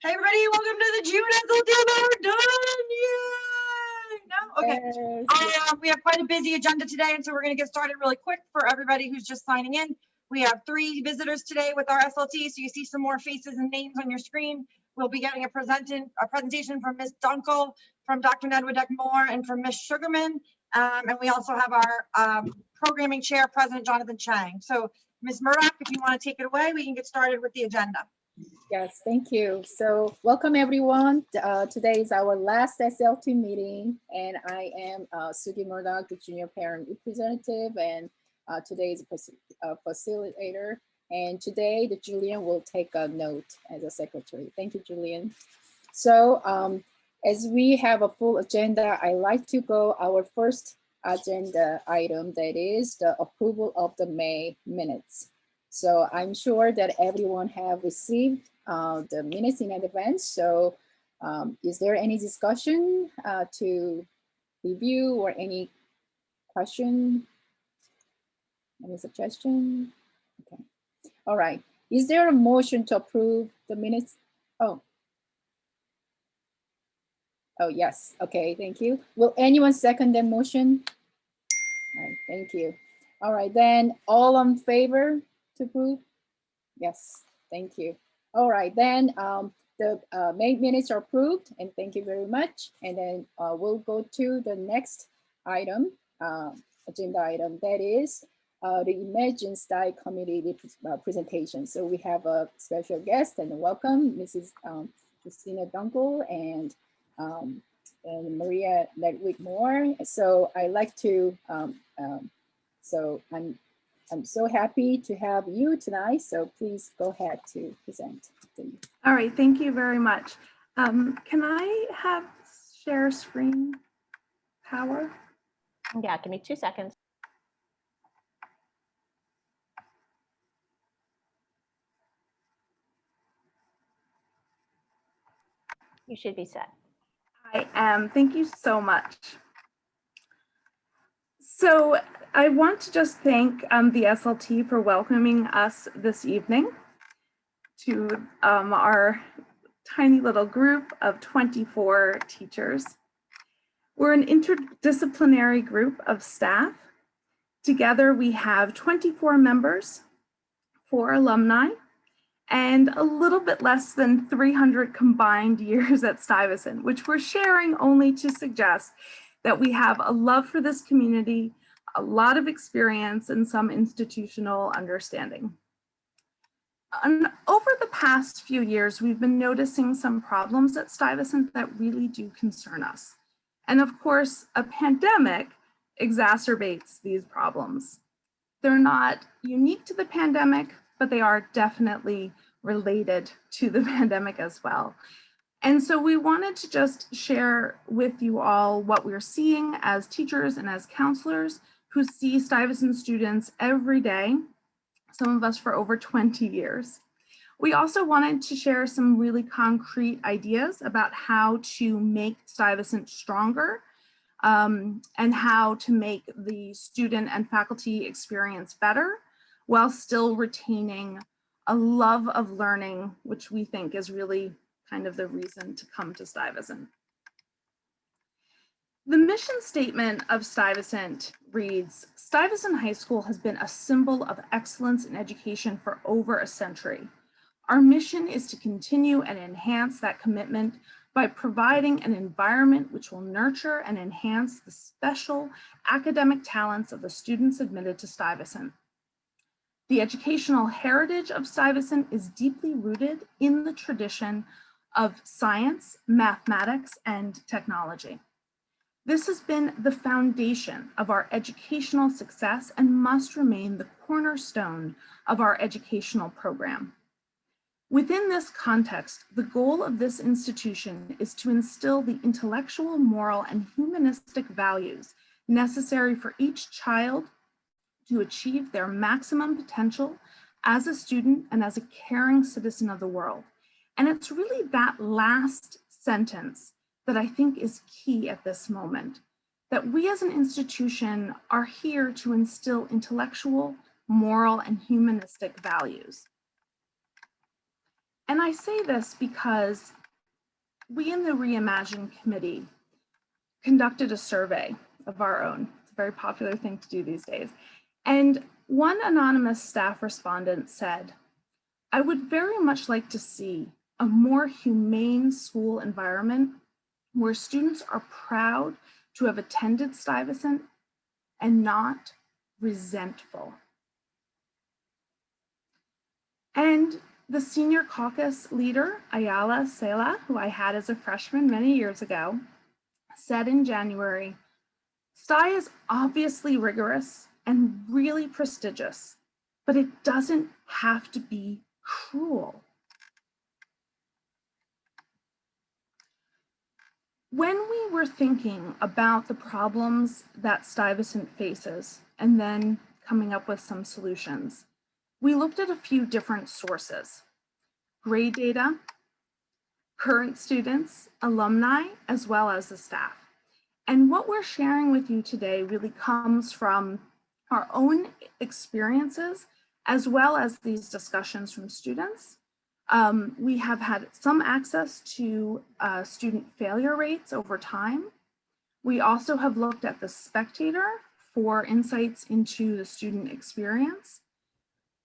Hey everybody, welcome to the June SLT. We're done! Yay! No? Okay. Yes. We have quite a busy agenda today, and so we're going to get started really quick for everybody who's just signing in. We have 3 visitors today with our SLT, so you see some more faces and names on your screen. We'll be getting a presentation from Ms. Dunkel, from Dr. Nedwick Moore, and from Ms. Sugarman. And we also have our programming chair, President Jonathan Chang. So Ms. Murdoch, if you want to take it away, we can get started with the agenda. Yes, thank you. So welcome everyone. Today is our last SLT meeting, and I am Sugi Murdoch, the junior parent representative, and today is a facilitator. And today, the Julian will take a note as a secretary. Thank you, Julian. So as we have a full agenda, I like to go our first agenda item, that is the approval of the May minutes. So I'm sure that everyone have received the minutes in advance. So is there any discussion to review or any question, any suggestion? Okay, all right. Is there a motion to approve the minutes? Oh, yes, okay, thank you. Will anyone second that motion? All right, thank you. All right, then all in favor to approve? Yes, thank you. All right, then the May minutes are approved, and thank you very much. And then we'll go to the next item, agenda item, that is the Imagine Style Committee presentation. So we have a special guest, and welcome Mrs. Christina Dunkel and Maria Nedwick Moore. So I like to, so I'm so happy to have you tonight. So please go ahead to present. All right, thank you very much. Can I have share screen power? Yeah, give me 2 seconds. You should be set. I am, thank you so much. So I want to just thank the SLT for welcoming us this evening to our tiny little group of 24 teachers. We're an interdisciplinary group of staff. Together we have 24 members, 4 alumni, and a little bit less than 300 combined years at Stuyvesant, which we're sharing only to suggest that we have a love for this community, a lot of experience, and some institutional understanding. And over the past few years, we've been noticing some problems at Stuyvesant that really do concern us. And of course, a pandemic exacerbates these problems. They're not unique to the pandemic, but they are definitely related to the pandemic as well. And so we wanted to just share with you all what we're seeing as teachers and as counselors who see Stuyvesant students every day, some of us for over 20 years. We also wanted to share some really concrete ideas about how to make Stuyvesant stronger and how to make the student and faculty experience better while still retaining a love of learning, which we think is really kind of the reason to come to Stuyvesant. The mission statement of Stuyvesant reads, Stuyvesant High School has been a symbol of excellence in education for over a century. Our mission is to continue and enhance that commitment by providing an environment which will nurture and enhance the special academic talents of the students admitted to Stuyvesant. The educational heritage of Stuyvesant is deeply rooted in the tradition of science, mathematics, and technology. This has been the foundation of our educational success and must remain the cornerstone of our educational program. Within this context, the goal of this institution is to instill the intellectual, moral, and humanistic values necessary for each child to achieve their maximum potential as a student and as a caring citizen of the world. And it's really that last sentence that I think is key at this moment, that we as an institution are here to instill intellectual, moral, and humanistic values. And I say this because we in the Reimagine Committee conducted a survey of our own. It's a very popular thing to do these days. And one anonymous staff respondent said, "I would very much like to see a more humane school environment where students are proud to have attended Stuyvesant and not resentful." And the senior caucus leader, Ayala Sela, who I had as a freshman many years ago, said in January, "Sty is obviously rigorous and really prestigious, but it doesn't have to be cruel." When we were thinking about the problems that Stuyvesant faces and then coming up with some solutions, we looked at a few different sources: grade data, current students, alumni, as well as the staff. And what we're sharing with you today really comes from our own experiences, as well as these discussions from students. We have had some access to student failure rates over time. We also have looked at the Spectator for insights into the student experience.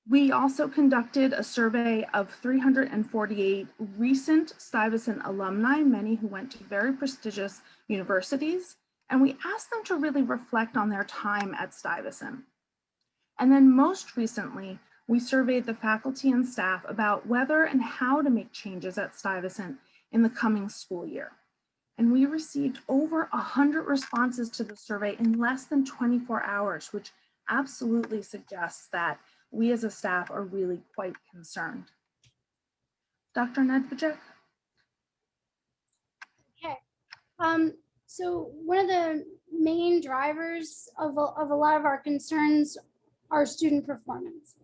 We also conducted a survey of 348 recent Stuyvesant alumni, many who went to very prestigious universities, and we asked them to really reflect on their time at Stuyvesant. And then most recently, we surveyed the faculty and staff about whether and how to make changes at Stuyvesant in the coming school year. And we received over 100 responses to the survey in less than 24 hours, which absolutely suggests that we as a staff are really quite concerned. Dr. Nedvicek? Okay. So one of the main drivers of a lot of our concerns are student performance.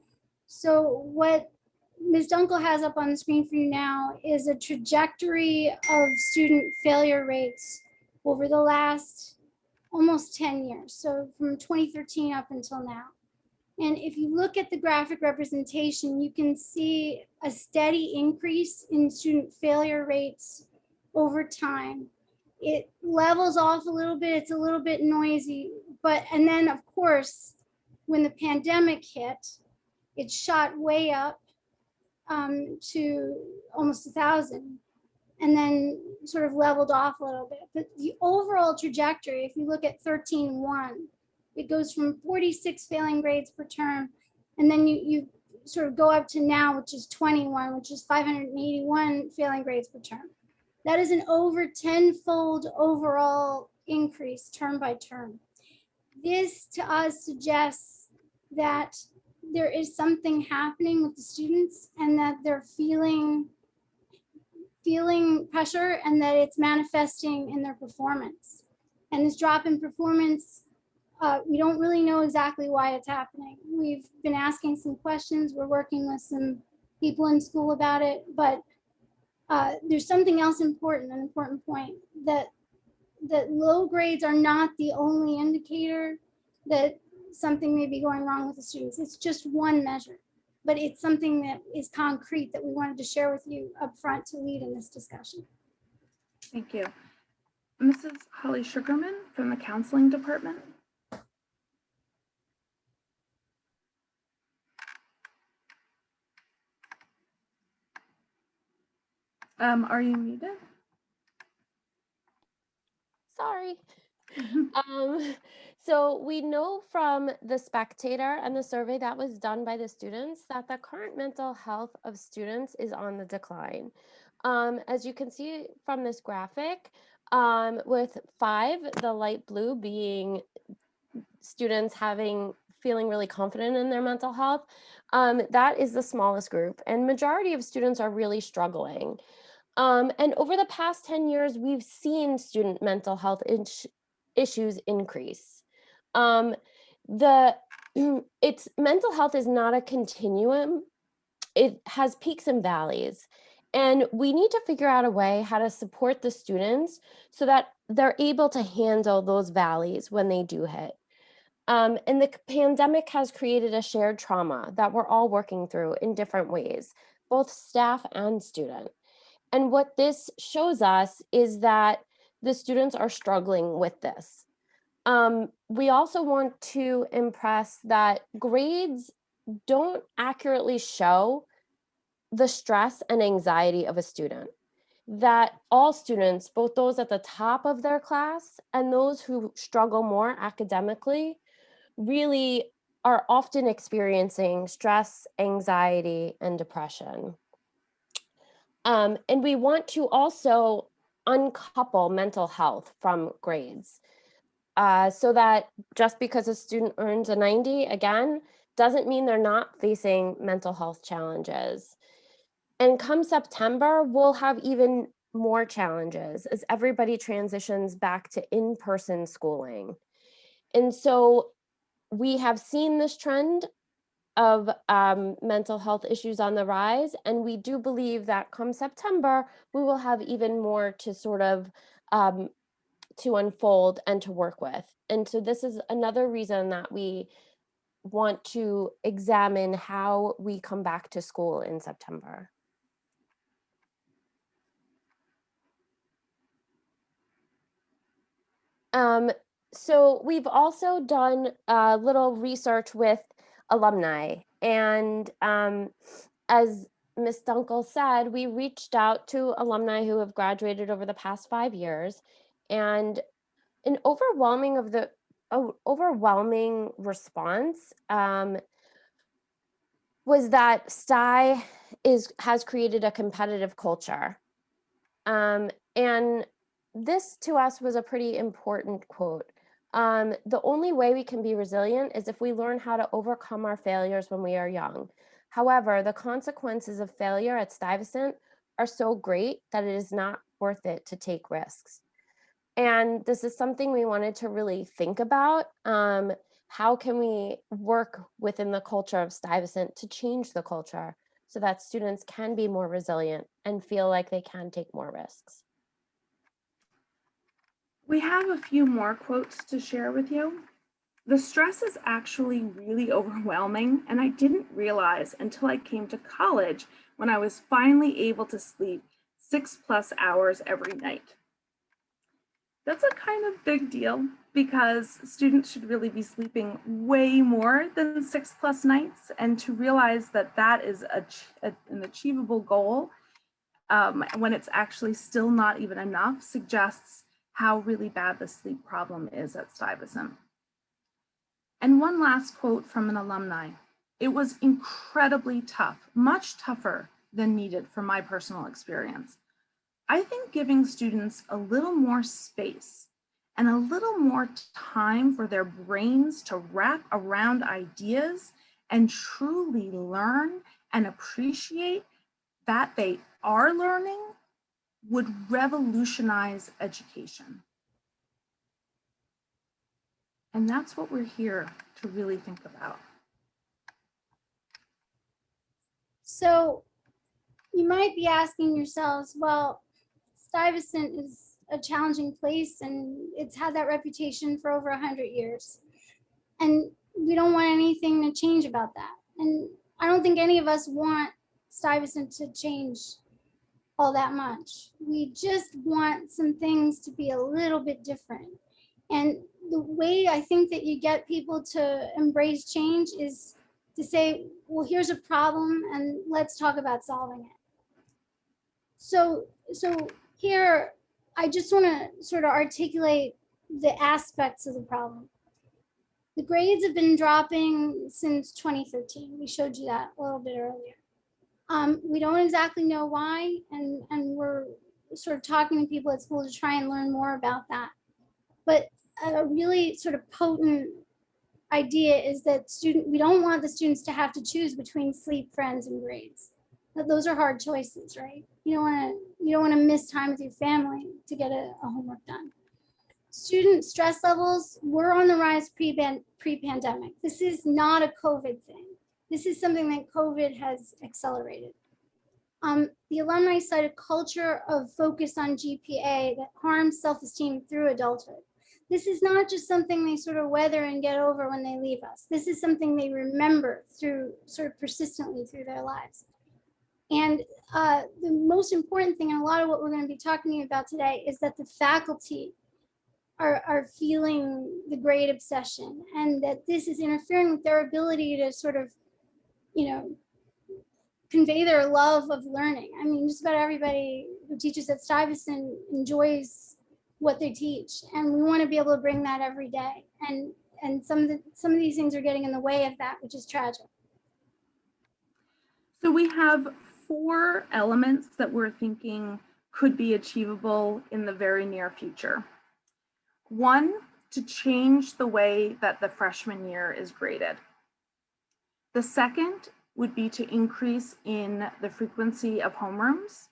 So what Ms. Dunkel has up on the screen for you now is a trajectory of student failure rates over the last almost 10 years. So from 2013 up until now. And if you look at the graphic representation, you can see a steady increase in student failure rates over time. It levels off a little bit, it's a little bit noisy, and then of course, when the pandemic hit, it shot way up to almost 1,000 and then sort of leveled off a little bit. But the overall trajectory, if you look at 13.1, it goes from 46 failing grades per term, and then you sort of go up to now, which is 21, which is 581 failing grades per term. That is an over 10-fold overall increase term by term. This to us suggests that there is something happening with the students and that they're feeling pressure and that it's manifesting in their performance. And this drop in performance, we don't really know exactly why it's happening. We've been asking some questions. We're working with some people in school about it, but there's something else important, an important point, that low grades are not the only indicator that something may be going wrong with the students. It's just one measure, but it's something that is concrete that we wanted to share with you up front to lead in this discussion. Thank you. Mrs. Holly Sugarman from the counseling department. Are you muted? Sorry. So we know from the Spectator and the survey that was done by the students that the current mental health of students is on the decline. As you can see from this graphic, with 5, the light blue being students feeling really confident in their mental health, that is the smallest group, and majority of students are really struggling. And over the past 10 years, we've seen student mental health issues increase. Mental health is not a continuum. It has peaks and valleys. And we need to figure out a way how to support the students so that they're able to handle those valleys when they do hit. And the pandemic has created a shared trauma that we're all working through in different ways, both staff and student. And what this shows us is that the students are struggling with this. We also want to impress that grades don't accurately show the stress and anxiety of a student. That all students, both those at the top of their class and those who struggle more academically, really are often experiencing stress, anxiety, and depression. And we want to also uncouple mental health from grades, so that just because a student earns a 90, again, doesn't mean they're not facing mental health challenges. And come September, we'll have even more challenges as everybody transitions back to in-person schooling. And so we have seen this trend of mental health issues on the rise, and we do believe that come September, we will have even more to sort of to unfold and to work with. And so this is another reason that we want to examine how we come back to school in September. So we've also done a little research with alumni, and as Ms. Dunkel said, we reached out to alumni who have graduated over the past 5 years, and an overwhelming response was that STY has created a competitive culture. And this to us was a pretty important quote. The only way we can be resilient is if we learn how to overcome our failures when we are young. However, the consequences of failure at Stuyvesant are so great that it is not worth it to take risks. And this is something we wanted to really think about. How can we work within the culture of Stuyvesant to change the culture so that students can be more resilient and feel like they can take more risks? We have a few more quotes to share with you. The stress is actually really overwhelming, and I didn't realize until I came to college when I was finally able to sleep 6+ hours every night. That's a kind of big deal because students should really be sleeping way more than 6+ nights, and to realize that that is an achievable goal when it's actually still not even enough suggests how really bad the sleep problem is at Stuyvesant. And one last quote from an alumni. It was incredibly tough, much tougher than needed for my personal experience. I think giving students a little more space and a little more time for their brains to wrap around ideas and truly learn and appreciate that they are learning would revolutionize education. And that's what we're here to really think about. So you might be asking yourselves, well, Stuyvesant is a challenging place and it's had that reputation for over 100 years. And we don't want anything to change about that. And I don't think any of us want Stuyvesant to change all that much. We just want some things to be a little bit different. And the way I think that you get people to embrace change is to say, well, here's a problem and let's talk about solving it. So here, I just want to sort of articulate the aspects of the problem. The grades have been dropping since 2013. We showed you that a little bit earlier. We don't exactly know why, and we're sort of talking to people at school to try and learn more about that. But a really sort of potent idea is that we don't want the students to have to choose between sleep, friends, and grades. Those are hard choices, right? You don't want to miss time with your family to get a homework done. Student stress levels were on the rise pre-pandemic. This is not a COVID thing. This is something that COVID has accelerated. The alumni cite a culture of focus on GPA that harms self-esteem through adulthood. this is not just something they sort of weather and get over when they leave us. This is something they remember through sort of persistently through their lives. And the most important thing, and a lot of what we're going to be talking about today, is that the faculty are feeling the grade obsession, and that this is interfering with their ability to sort of, convey their love of learning. I mean, just about everybody who teaches at Stuyvesant enjoys what they teach, and we want to be able to bring that every day. And some of these things are getting in the way of that, which is tragic. So we have 4 elements that we're thinking could be achievable in the very near future. 1, to change the way that the freshman year is graded. The second would be to increase in the frequency of homerooms.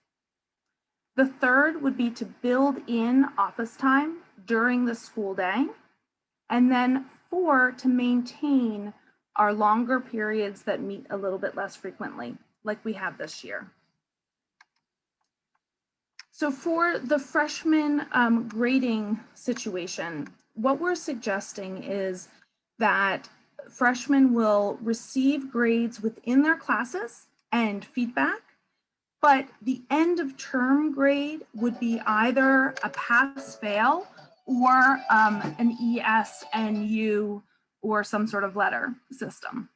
The third would be to build in office time during the school day. And then 4, to maintain our longer periods that meet a little bit less frequently, like we have this year. So for the freshman grading situation, what we're suggesting is that freshmen will receive grades within their classes and feedback, but the end of term grade would be either a pass-fail or an ES/NU or some sort of letter system.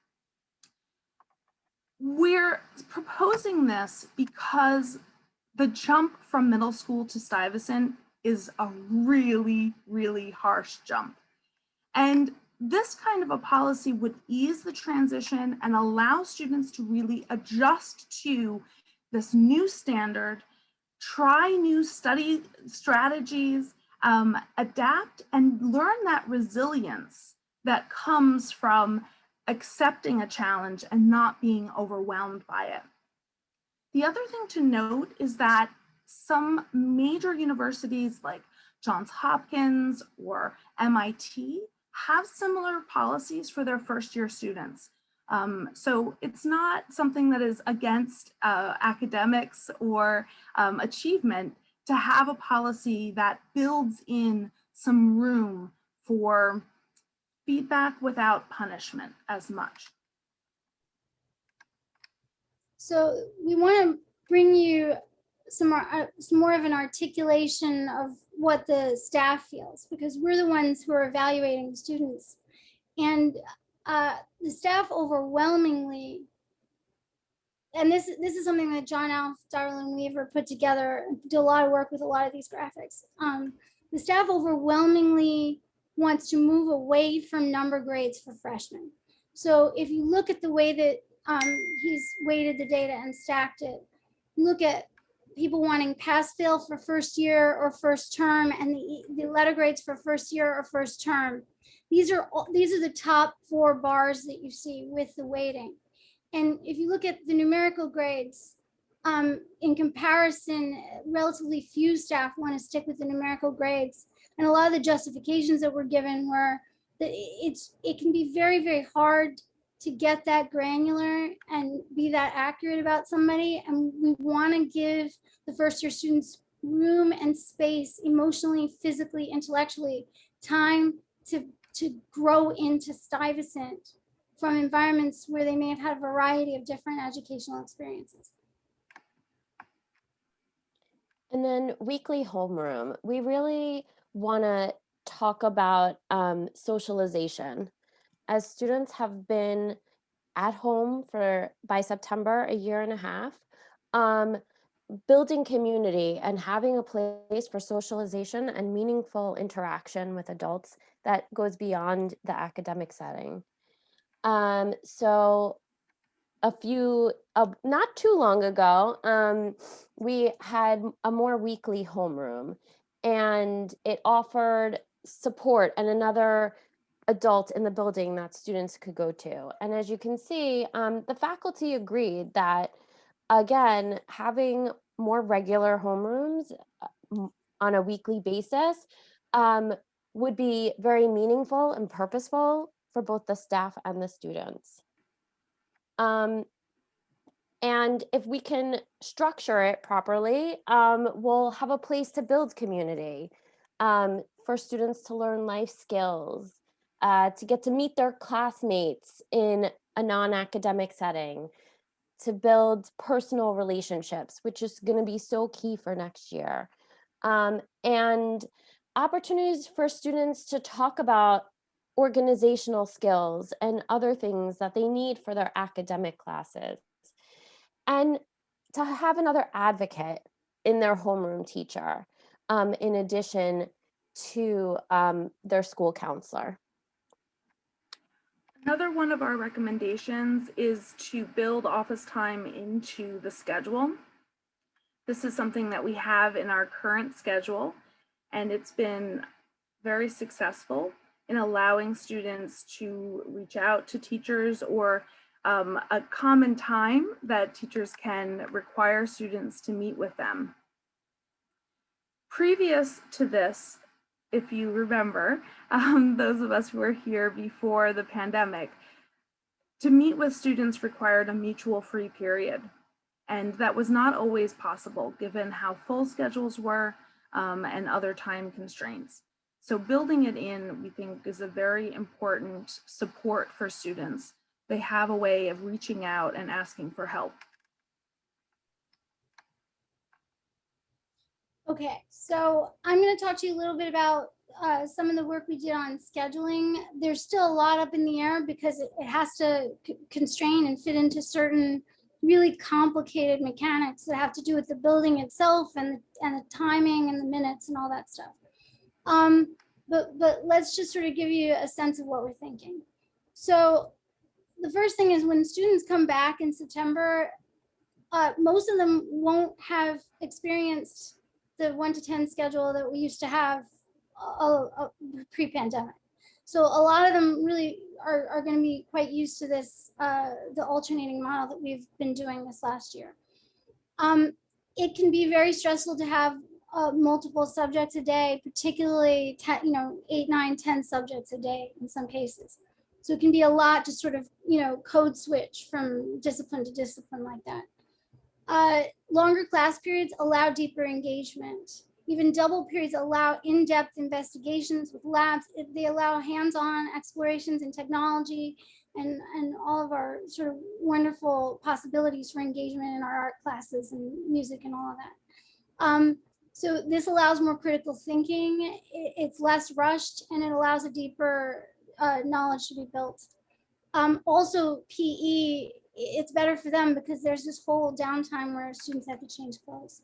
We're proposing this because the jump from middle school to Stuyvesant is a really, really harsh jump. And this kind of a policy would ease the transition and allow students to really adjust to this new standard, try new study strategies, adapt and learn that resilience that comes from accepting a challenge and not being overwhelmed by it. The other thing to note is that some major universities like Johns Hopkins or MIT have similar policies for their first year students. So it's not something that is against academics or achievement to have a policy that builds in some room for feedback without punishment as much. So we want to bring you some more of an articulation of what the staff feels, because we're the ones who are evaluating the students. And the staff overwhelmingly, and this is something that John Alf, Darlene Weaver put together, did a lot of work with a lot of these graphics. The staff overwhelmingly wants to move away from number grades for freshmen. So if you look at the way that he's weighted the data and stacked it, look at people wanting pass-fail for first year or first term, and the letter grades for first year or first term. These are the top 4 bars that you see with the weighting. And if you look at the numerical grades, in comparison, relatively few staff want to stick with the numerical grades. And a lot of the justifications that were given were that it can be very, very hard to get that granular and be that accurate about somebody. And we want to give the first year students room and space, emotionally, physically, intellectually, time to grow into Stuyvesant from environments where they may have had a variety of different educational experiences. And then weekly homeroom, we really want to talk about socialization. As students have been at home by September, a year and a half, building community and having a place for socialization and meaningful interaction with adults that goes beyond the academic setting. So not too long ago, we had a more weekly homeroom, and it offered support and another adult in the building that students could go to. And as you can see, the faculty agreed that, again, having more regular homerooms on a weekly basis would be very meaningful and purposeful for both the staff and the students. And if we can structure it properly, we'll have a place to build community for students to learn life skills, to get to meet their classmates in a non-academic setting, to build personal relationships, which is going to be so key for next year. And opportunities for students to talk about organizational skills and other things that they need for their academic classes. And to have another advocate in their homeroom teacher, in addition to their school counselor. Another one of our recommendations is to build office time into the schedule. This is something that we have in our current schedule, and it's been very successful in allowing students to reach out to teachers, or a common time that teachers can require students to meet with them. Previous to this, if you remember, those of us who were here before the pandemic, to meet with students required a mutual free period. And that was not always possible given how full schedules were and other time constraints. So building it in, we think, is a very important support for students. They have a way of reaching out and asking for help. Okay, so I'm going to talk to you a little bit about some of the work we did on scheduling. There's still a lot up in the air because it has to constrain and fit into certain really complicated mechanics that have to do with the building itself and the timing and the minutes and all that stuff. But let's just sort of give you a sense of what we're thinking. So the first thing is, when students come back in September, most of them won't have experienced the 1 to 10 schedule that we used to have pre-pandemic. So a lot of them really are going to be quite used to this, the alternating model that we've been doing this last year. It can be very stressful to have multiple subjects a day, particularly 8, 9, 10 subjects a day in some cases. So it can be a lot to sort of, code switch from discipline to discipline like that. Longer class periods allow deeper engagement. Even double periods allow in-depth investigations with labs. They allow hands-on explorations in technology and all of our sort of wonderful possibilities for engagement in our art classes and music and all of that. So this allows more critical thinking. It's less rushed, and it allows a deeper knowledge to be built. Also, PE, it's better for them because there's this whole downtime where students have to change clothes.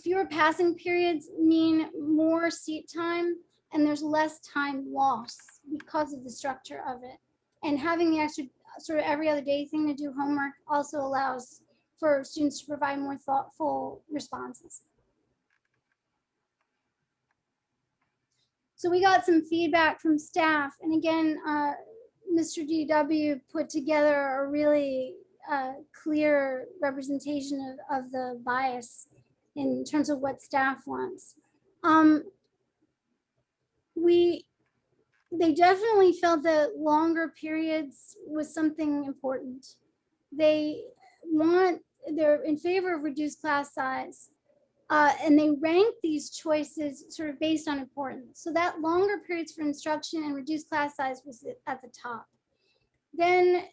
Fewer passing periods mean more seat time, and there's less time loss because of the structure of it. And having the extra sort of every other day thing to do homework also allows for students to provide more thoughtful responses. So we got some feedback from staff, and again, Mr. DW put together a really clear representation of the bias in terms of what staff wants. They definitely felt that longer periods was something important. They're in favor of reduced class size, and they rank these choices sort of based on importance. So that longer periods for instruction and reduced class size was at the top. Then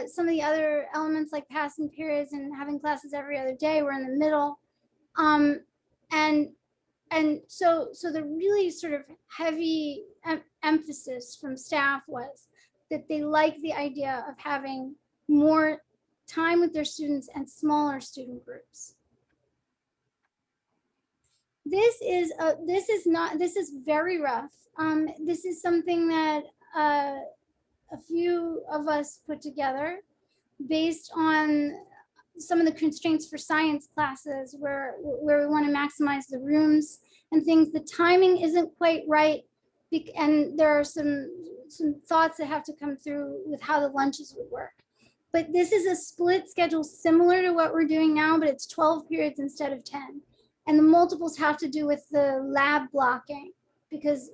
some of the other elements like passing periods and having classes every other day were in the middle. And so the really sort of heavy emphasis from staff was that they like the idea of having more time with their students and smaller student groups. This is very rough. This is something that a few of us put together based on some of the constraints for science classes where we want to maximize the rooms and things. The timing isn't quite right, and there are some thoughts that have to come through with how the lunches would work. But this is a split schedule similar to what we're doing now, but it's 12 periods instead of 10. And the multiples have to do with the lab blocking because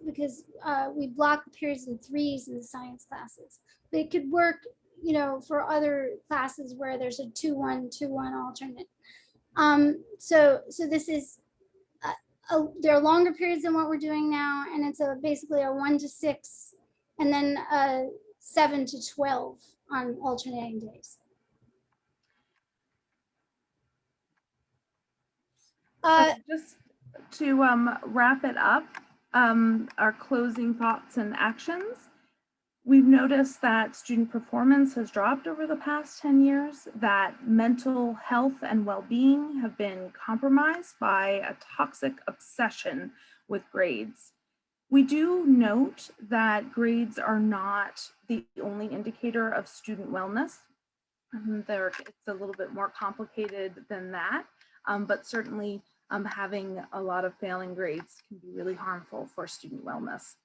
we block the periods in threes in the science classes. But it could work, for other classes where there's a 2-1, 2-1 alternate. So this is there are longer periods than what we're doing now, and it's basically a 1 to 6 and then 7 to 12 on alternating days. So just to wrap it up, our closing thoughts and actions. We've noticed that student performance has dropped over the past 10 years, that mental health and well-being have been compromised by a toxic obsession with grades. We do note that grades are not the only indicator of student wellness. It's a little bit more complicated than that, but certainly having a lot of failing grades can be really harmful for student wellness.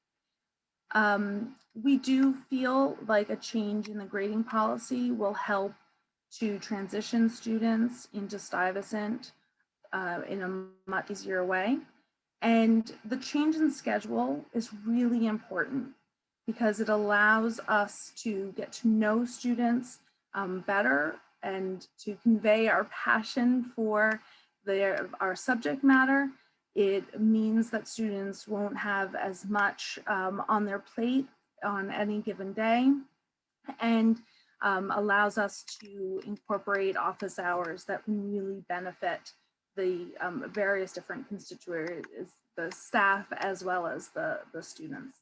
We do feel like a change in the grading policy will help to transition students into Stuyvesant in a much easier way. And the change in schedule is really important because it allows us to get to know students better and to convey our passion for our subject matter. It means that students won't have as much on their plate on any given day, and allows us to incorporate office hours that can really benefit the various different constituents, the staff as well as the students.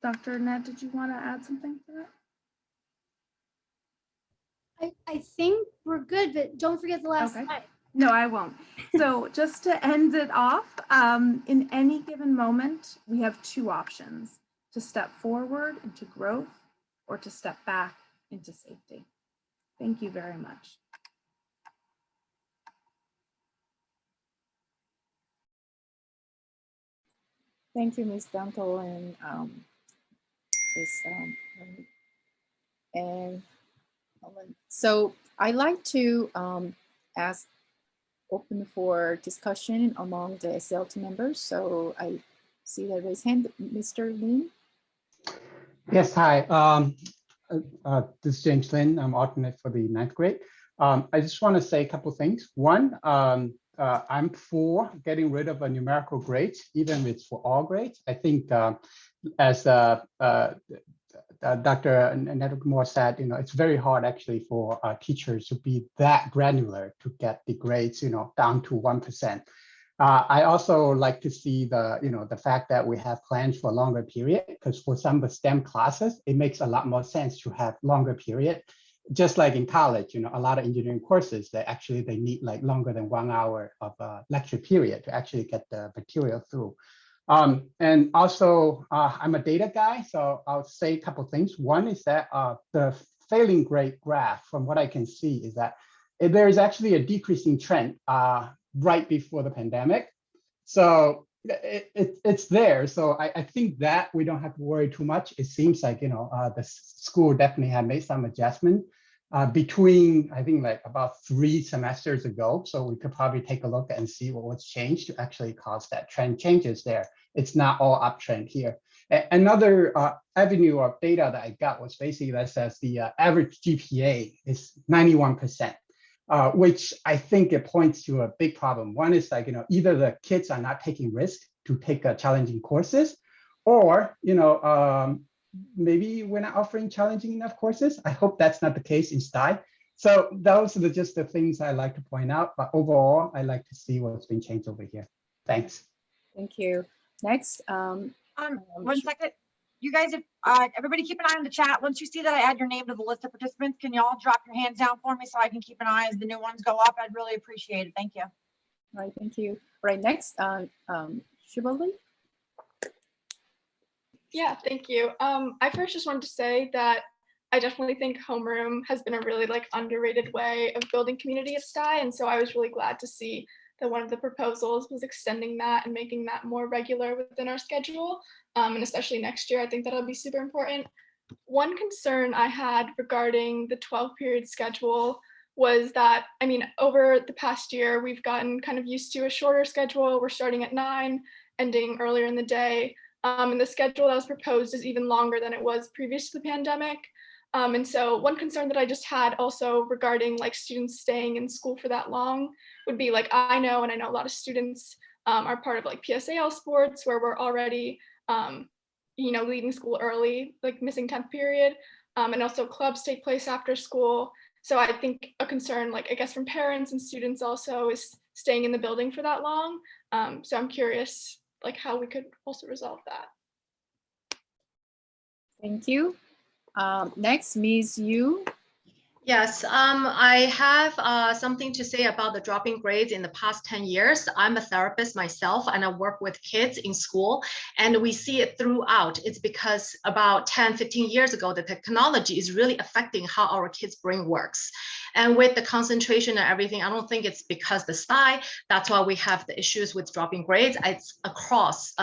Dr. Ned, did you want to add something to that? I think we're good, but don't forget the last slide. No, I won't. So just to end it off, in any given moment, we have two options: to step forward into growth or to step back into safety. Thank you very much. Thank you, Ms. Danto, and so I'd like to ask, open for discussion among the SLT members. So I see that raised hand, Mr. Lin. Yes, hi. This is James Lin. I'm alternate for the 9th grade. I just want to say a couple things. One, I'm for getting rid of a numerical grades, even if it's for all grades. I think as Dr. Nedwick-Moore said, it's very hard actually for teachers to be that granular to get the grades, down to 1%. I also like to see the fact that we have plans for a longer period, because for some of the STEM classes, it makes a lot more sense to have longer period. Just like in college, a lot of engineering courses that actually they need like longer than 1 hour of a lecture period to actually get the material through. And also, I'm a data guy, so I'll say a couple things. One is that the failing grade graph, from what I can see, is that there is actually a decreasing trend right before the pandemic. So it's there. So I think that we don't have to worry too much. It seems like, the school definitely had made some adjustment between, I think, like about 3 semesters ago. So we could probably take a look and see what's changed to actually cause that trend changes there. It's not all uptrend here. Another avenue of data that I got was basically that says the average GPA is 91%. Which I think it points to a big problem. One is like, either the kids are not taking risks to take challenging courses, or, maybe we're not offering challenging enough courses. I hope that's not the case in STI. So those are just the things I like to point out. But overall, I like to see what's been changed over here. Thanks. Thank you. Next. 1 second. You guys, everybody keep an eye on the chat. Once you see that I add your name to the list of participants, can you all drop your hands down for me so I can keep an eye as the new ones go up? I'd really appreciate it. Thank you. All right, thank you. All right, next, Shivali. Yeah, thank you. I first just wanted to say that I definitely think homeroom has been a really underrated way of building community at STI. And so I was really glad to see that one of the proposals was extending that and making that more regular within our schedule. And especially next year, I think that'll be super important. One concern I had regarding the 12-period schedule was that, over the past year, we've gotten kind of used to a shorter schedule. We're starting at 9, ending earlier in the day. And the schedule that was proposed is even longer than it was previous to the pandemic. And so one concern that I just had also regarding students staying in school for that long would be I know a lot of students are part of like PSAL sports where we're already, leaving school early, like missing 10th period. And also clubs take place after school. So I think a concern, like I guess from parents and students also, is staying in the building for that long. So I'm curious like how we could also resolve that. Thank you. Next, Ms. Yu. Yes, I have something to say about the dropping grades in the past 10 years. I'm a therapist myself, and I work with kids in school, and we see it throughout. It's because about 10, 15 years ago, the technology is really affecting how our kids' brain works. And with the concentration and everything, I don't think it's because the STI. That's why we have the issues with dropping grades. It's across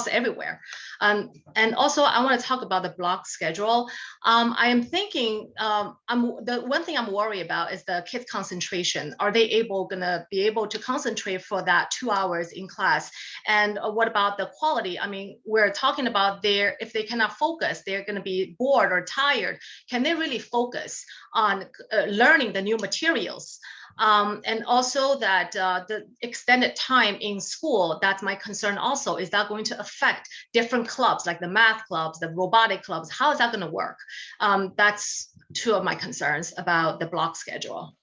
everywhere. And also I want to talk about the block schedule. I am thinking, the one thing I'm worried about is the kids' concentration. Are they gonna be able to concentrate for that 2 hours in class? And what about the quality? I mean, we're talking about if they cannot focus, they're gonna be bored or tired. Can they really focus on learning the new materials? And also that the extended time in school, that's my concern also. Is that going to affect different clubs, like the math clubs, the robotic clubs? How is that going to work? That's two of my concerns about the block schedule.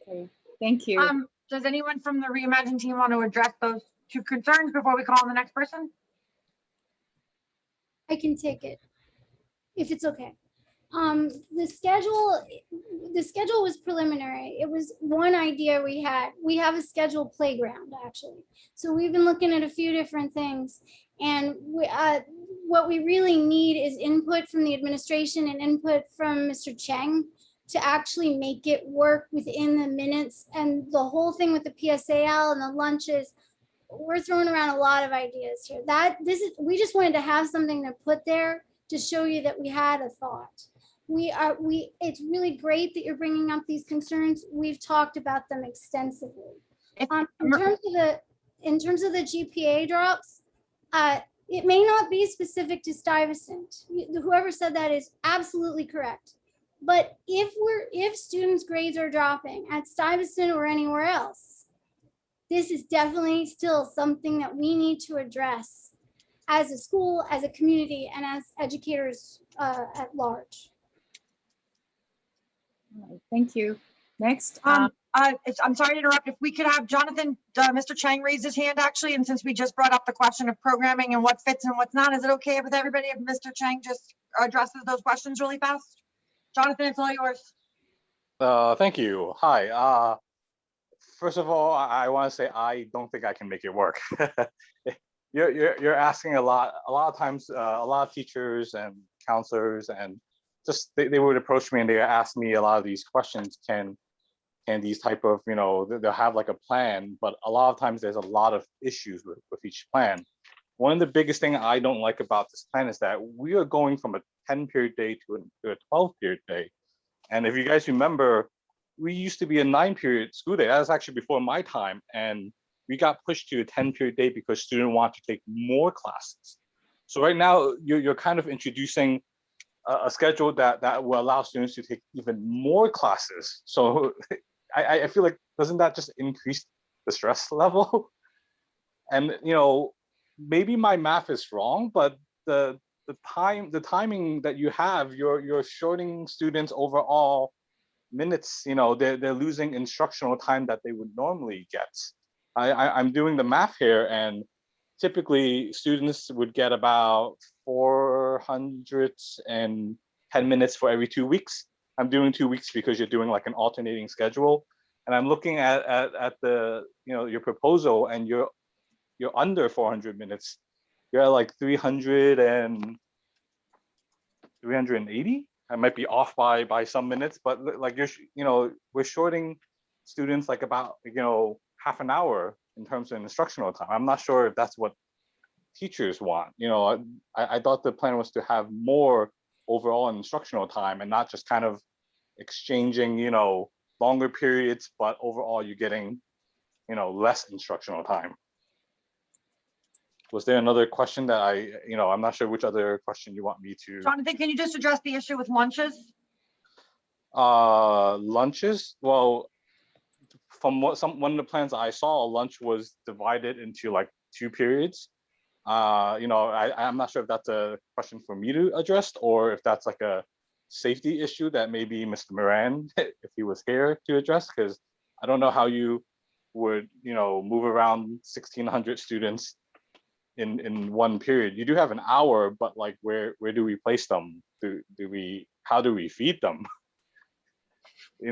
Okay, thank you. Does anyone from the Reimagine team want to address those two concerns before we call on the next person? I can take it if it's okay. The schedule was preliminary. It was one idea we had. We have a scheduled playground actually. So we've been looking at a few different things, and what we really need is input from the administration and input from Mr. Cheng to actually make it work within the minutes. And the whole thing with the PSAL and the lunches, we're throwing around a lot of ideas here. We just wanted to have something to put there to show you that we had a thought. It's really great that you're bringing up these concerns. We've talked about them extensively. In terms of the GPA drops, it may not be specific to Stuyvesant. Whoever said that is absolutely correct. But if students' grades are dropping at Stuyvesant or anywhere else, this is definitely still something that we need to address as a school, as a community, and as educators at large. Thank you. Next. I'm sorry to interrupt. If we could have Jonathan, Mr. Chang raise his hand actually, and since we just brought up the question of programming and what fits and what's not, is it okay with everybody if Mr. Chang just addresses those questions really fast? Jonathan, it's all yours. Thank you. Hi. First of all, I want to say I don't think I can make it work. You're asking a lot. A lot of times, a lot of teachers and counselors and just they would approach me and they ask me a lot of these questions. Can these type of, they'll have like a plan, but a lot of times there's a lot of issues with each plan. One of the biggest thing I don't like about this plan is that we are going from a 10-period day to a 12-period day. And if you guys remember, we used to be a 9-period school day. That was actually before my time. And we got pushed to a 10-period day because students want to take more classes. So right now you're kind of introducing a schedule that will allow students to take even more classes. So I feel like, doesn't that just increase the stress level? And maybe my math is wrong, but the timing that you have, you're shorting students overall minutes. They're losing instructional time that they would normally get. I'm doing the math here, and typically students would get about 410 minutes for every 2 weeks. I'm doing 2 weeks because you're doing like an alternating schedule. And I'm looking at the, your proposal, and you're under 400 minutes. You're at like 380. I might be off by some minutes, but like we're shorting students like about, half an hour in terms of instructional time. I'm not sure if that's what teachers want. I thought the plan was to have more overall instructional time and not just kind of exchanging, longer periods, but overall you're getting, less instructional time. Was there another question that I'm not sure which other question you want me to? Jonathan, can you just address the issue with lunches? Lunches? Well, from one of the plans I saw, lunch was divided into like 2 periods. I'm not sure if that's a question for me to address or if that's like a safety issue that maybe Mr. Moran, if he was here, to address, because I don't know how you would, move around 1,600 students in one period. You do have an hour, but like where do we place them? How do we feed them?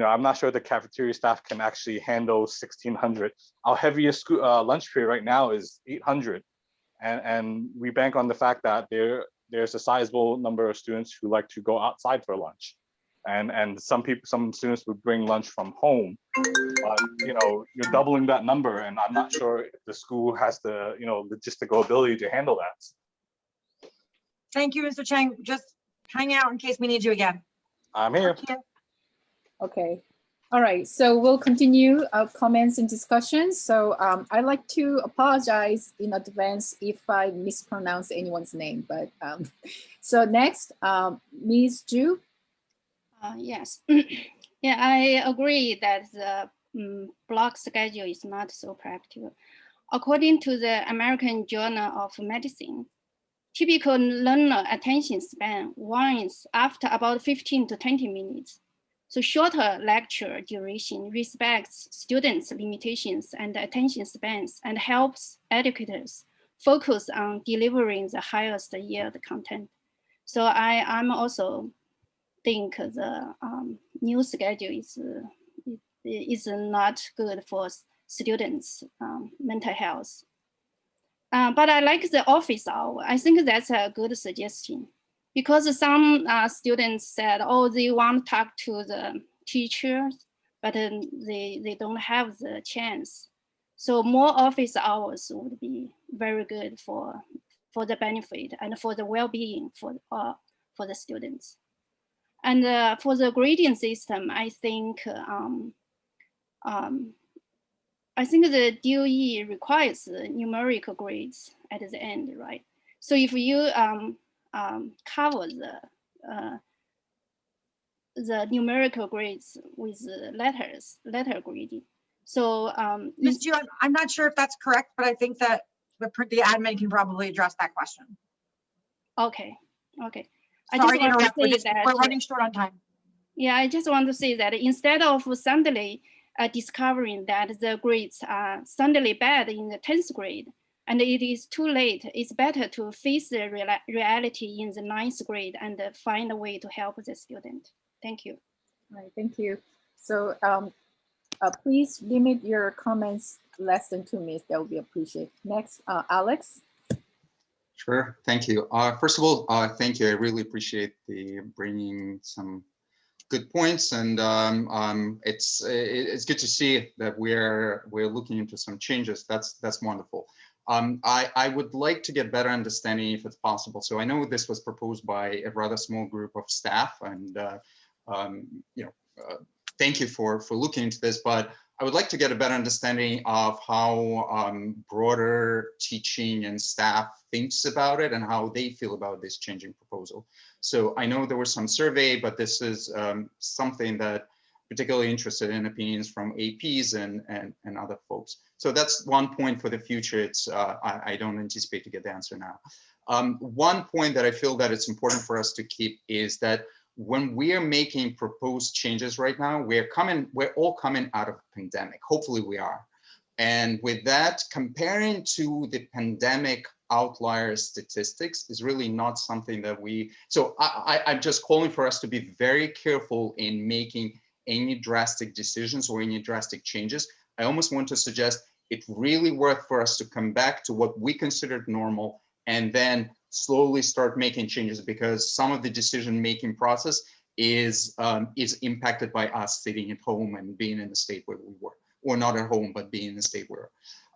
I'm not sure the cafeteria staff can actually handle 1,600. Our heaviest lunch period right now is 800. And we bank on the fact that there's a sizable number of students who like to go outside for lunch. And some students would bring lunch from home, but you're doubling that number, and I'm not sure if the school has the logistical ability to handle that. Thank you, Mr. Chang. Just hang out in case we need you again. I'm here. Okay. All right, so we'll continue our comments and discussions. So I'd like to apologize in advance if I mispronounce anyone's name, but so next, Ms. Zhu. Yes, yeah, I agree that the block schedule is not so practical. According to the American Journal of Medicine, typical learner attention span wanes after about 15 to 20 minutes. So shorter lecture duration respects students' limitations and attention spans and helps educators focus on delivering the highest yield content. So I'm also think the new schedule is not good for students' mental health. But I like the office hour. I think that's a good suggestion because some students said, oh, they want to talk to the teachers, but they don't have the chance. So more office hours would be very good for the benefit and for the well-being for the students. And for the grading system, I think the DOE requires numerical grades at the end, right? So if you cover the numerical grades with letter grading, so Ms. Ju, I'm not sure if that's correct, but I think that the admin can probably address that question. Okay. Sorry to interrupt, we're running short on time. Yeah, I just want to say that instead of suddenly discovering that the grades are suddenly bad in the 10th grade, and it is too late, it's better to face the reality in the 9th grade and find a way to help the student. Thank you. All right, thank you. So please limit your comments less than 2 minutes. That would be appreciated. Next, Alex. Sure, thank you. First of all, thank you. I really appreciate the bringing some good points, and it's good to see that we're looking into some changes. That's wonderful. I would like to get better understanding if it's possible. So I know this was proposed by a rather small group of staff, and thank you for looking into this, but I would like to get a better understanding of how broader teaching and staff thinks about it and how they feel about this changing proposal. So I know there was some survey, but this is something that particularly interested in opinions from APs and other folks. So that's one point for the future. It's I don't anticipate to get the answer now. One point that I feel that it's important for us to keep is that when we are making proposed changes right now, we're all coming out of a pandemic. Hopefully we are. And with that, comparing to the pandemic outlier statistics is really not something that so I'm just calling for us to be very careful in making any drastic decisions or any drastic changes. I almost want to suggest it's really worth for us to come back to what we considered normal and then slowly start making changes, because some of the decision-making process is impacted by us sitting at home and being in the state where we were, or not at home, but being in the state where.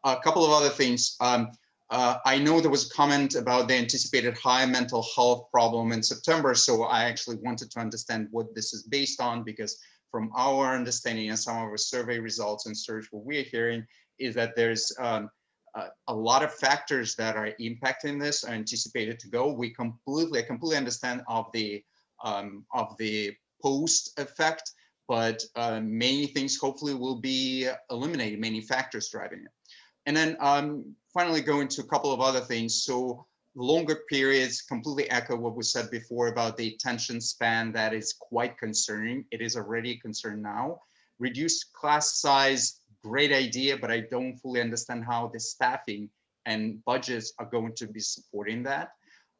A couple of other things. I know there was a comment about the anticipated high mental health problem in September, so I actually wanted to understand what this is based on, because from our understanding and some of our survey results and search, what we're hearing is that there's a lot of factors that are impacting this are anticipated to go. I completely understand of the post effect, but many things hopefully will be eliminated, many factors driving it. And then finally go into a couple of other things. So longer periods, completely echo what was said before about the attention span. That is quite concerning. It is already a concern now. Reduced class size, great idea, but I don't fully understand how the staffing and budgets are going to be supporting that.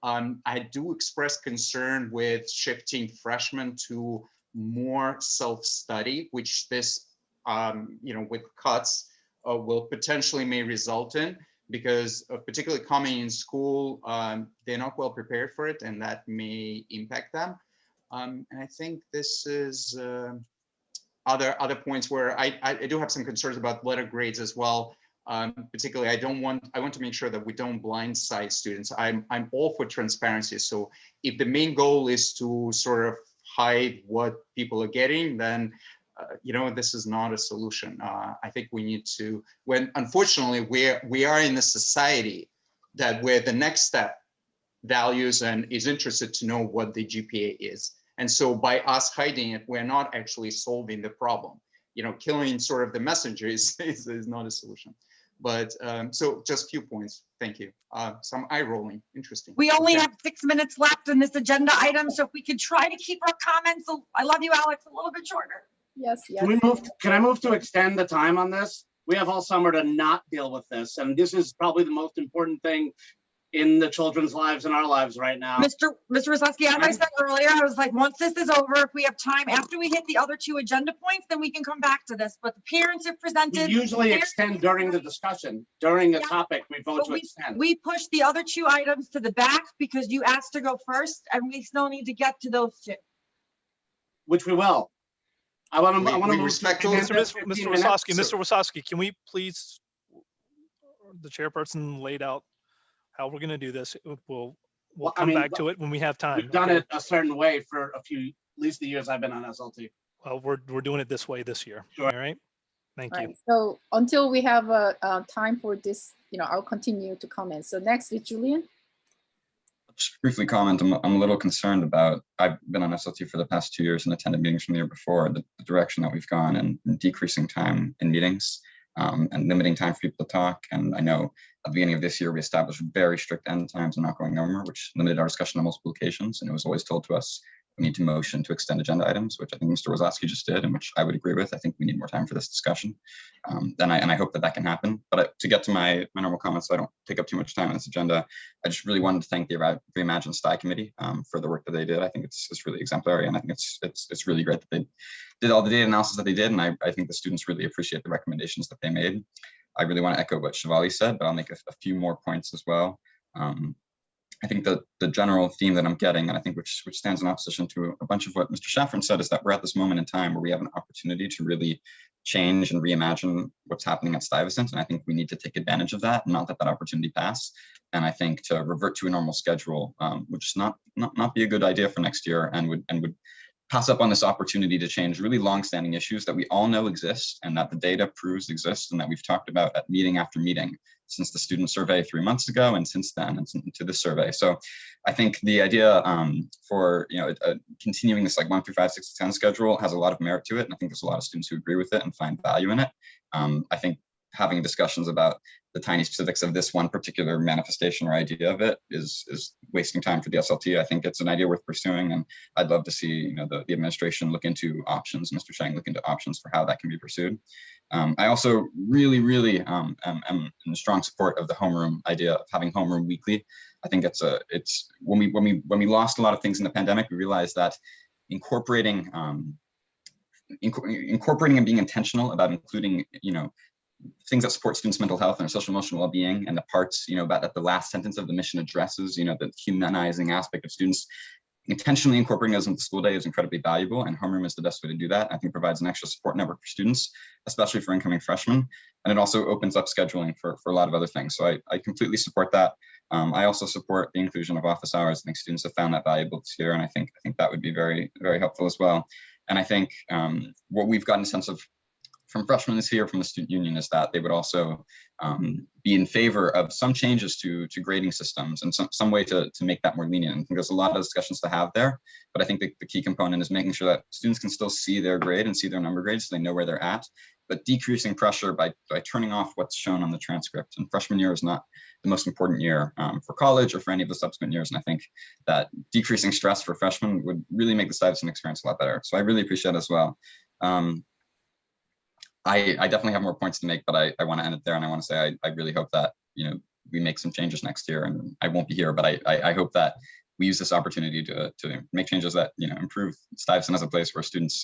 I do express concern with shifting freshmen to more self-study, which this, with cuts will potentially may result in, because particularly coming in school, they're not well prepared for it, and that may impact them. And I think this is other points where I do have some concerns about letter grades as well. Particularly, I want to make sure that we don't blindside students. I'm all for transparency. So if the main goal is to sort of hide what people are getting, then this is not a solution. I think we need to, unfortunately we are in a society that where the next step values and is interested to know what the GPA is. And so by us hiding it, we're not actually solving the problem. Killing sort of the messenger is not a solution. But so just a few points. Thank you. Some eye rolling. Interesting. We only have 6 minutes left in this agenda item, so if we could try to keep our comments, I love you, Alex, a little bit shorter. Yes, yes. Can I move to extend the time on this? We have all summer to not deal with this. And this is probably the most important thing in the children's lives and our lives right now. Mr. Wysocki, as I said earlier, I was like, once this is over, if we have time, after we hit the other 2 agenda points, then we can come back to this. But the parents have presented. We usually extend during the discussion. During a topic, we vote to extend. We push the other 2 items to the back because you asked to go first, and we still need to get to those 2. Which we will. I want to move respect Mr. Wysocki, can we please, the chairperson laid out how we're going to do this. We'll come back to it when we have time. We've done it a certain way for at least the years I've been on SLT. Well, we're doing it this way this year. Sure. All right. Thank you. So until we have time for this, I'll continue to comment. So next is Julian. Just briefly comment, I'm a little concerned about, I've been on SLT for the past 2 years and attended meetings from the year before, the direction that we've gone and decreasing time in meetings and limiting time for people to talk. And I know at the beginning of this year, we established very strict end times and not going over, which limited our discussion on multiple occasions. And it was always told to us, we need to motion to extend agenda items, which I think Mr. Wysocki just did, and which I would agree with. I think we need more time for this discussion. And I hope that can happen. But to get to my normal comments, so I don't take up too much time on this agenda, I just really wanted to thank the Reimagine STI committee for the work that they did. I think it's really exemplary, and I think it's really great that they did all the data analysis that they did, and I think the students really appreciate the recommendations that they made. I really want to echo what Shivali said, but I'll make a few more points as well. I think that the general theme that I'm getting, and I think which stands in opposition to a bunch of what Mr. Shaffron said, is that we're at this moment in time where we have an opportunity to really change and reimagine what's happening at Stuyvesant. And I think we need to take advantage of that, not let that opportunity pass. And I think to revert to a normal schedule would just not be a good idea for next year, and would pass up on this opportunity to change really longstanding issues that we all know exist and that the data proves exist and that we've talked about at meeting after meeting since the student survey 3 months ago and since then and to this survey. So I think the idea for continuing this like 1 through 5, 6 to 10 schedule has a lot of merit to it, and I think there's a lot of students who agree with it and find value in it. I think having discussions about the tiny specifics of this one particular manifestation or idea of it is wasting time for the SLT. I think it's an idea worth pursuing, and I'd love to see the administration look into options, Mr. Chang look into options for how that can be pursued. I also really am in strong support of the homeroom idea of having homeroom weekly. I think it's when we lost a lot of things in the pandemic, we realized that incorporating and being intentional about including things that support students' mental health and their social emotional well-being, and the parts that the last sentence of the mission addresses, the humanizing aspect of students, intentionally incorporating those into the school day is incredibly valuable, and homeroom is the best way to do that. I think provides an extra support network for students, especially for incoming freshmen, and it also opens up scheduling for a lot of other things. So I completely support that. I also support the inclusion of office hours. I think students have found that valuable this year, and I think that would be very, very helpful as well. And I think what we've gotten a sense of from freshmen this year from the student union is that they would also be in favor of some changes to grading systems and some way to make that more lenient. I think there's a lot of discussions to have there, but I think the key component is making sure that students can still see their grade and see their number grades so they know where they're at, but decreasing pressure by turning off what's shown on the transcript. And freshman year is not the most important year for college or for any of the subsequent years. And I think that decreasing stress for freshmen would really make the Stuyvesant experience a lot better. So I really appreciate it as well. I definitely have more points to make, but I want to end it there. And I want to say I really hope that, we make some changes next year. And I won't be here, but I hope that we use this opportunity to make changes that, improve Stuyvesant as a place where students,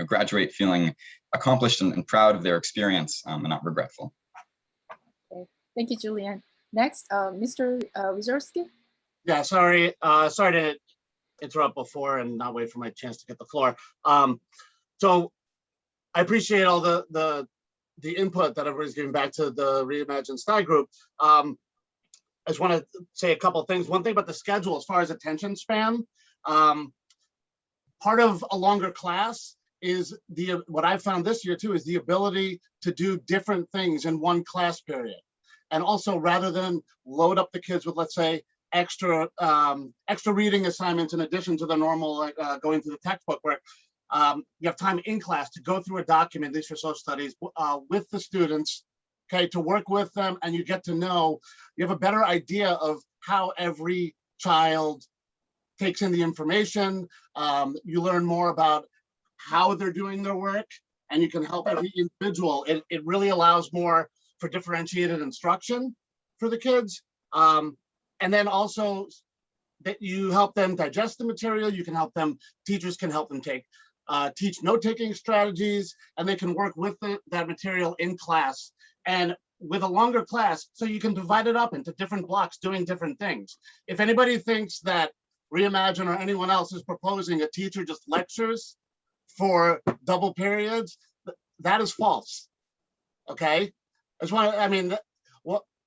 graduate feeling accomplished and proud of their experience and not regretful. Okay. Thank you, Julian. Next, Mr. Wizorski. Yeah, sorry to interrupt before and not wait for my chance to get the floor. So I appreciate all the input that everybody's giving back to the Reimagine Sty group. I just want to say a couple of things. One thing about the schedule, as far as attention span, part of a longer class is what I found this year too, is the ability to do different things in one class period. And also, rather than load up the kids with, let's say, extra reading assignments in addition to the normal going through the textbook work, you have time in class to go through a document, these for social studies, with the students, okay, to work with them, and you get to know, you have a better idea of how every child takes in the information. You learn more about how they're doing their work, and you can help every individual. It really allows more for differentiated instruction for the kids. And then also that you help them digest the material, you can help them, teachers can help them teach note-taking strategies, and they can work with that material in class. And with a longer class, so you can divide it up into different blocks doing different things. If anybody thinks that Reimagine or anyone else is proposing a teacher just lectures for double periods, that is false, okay?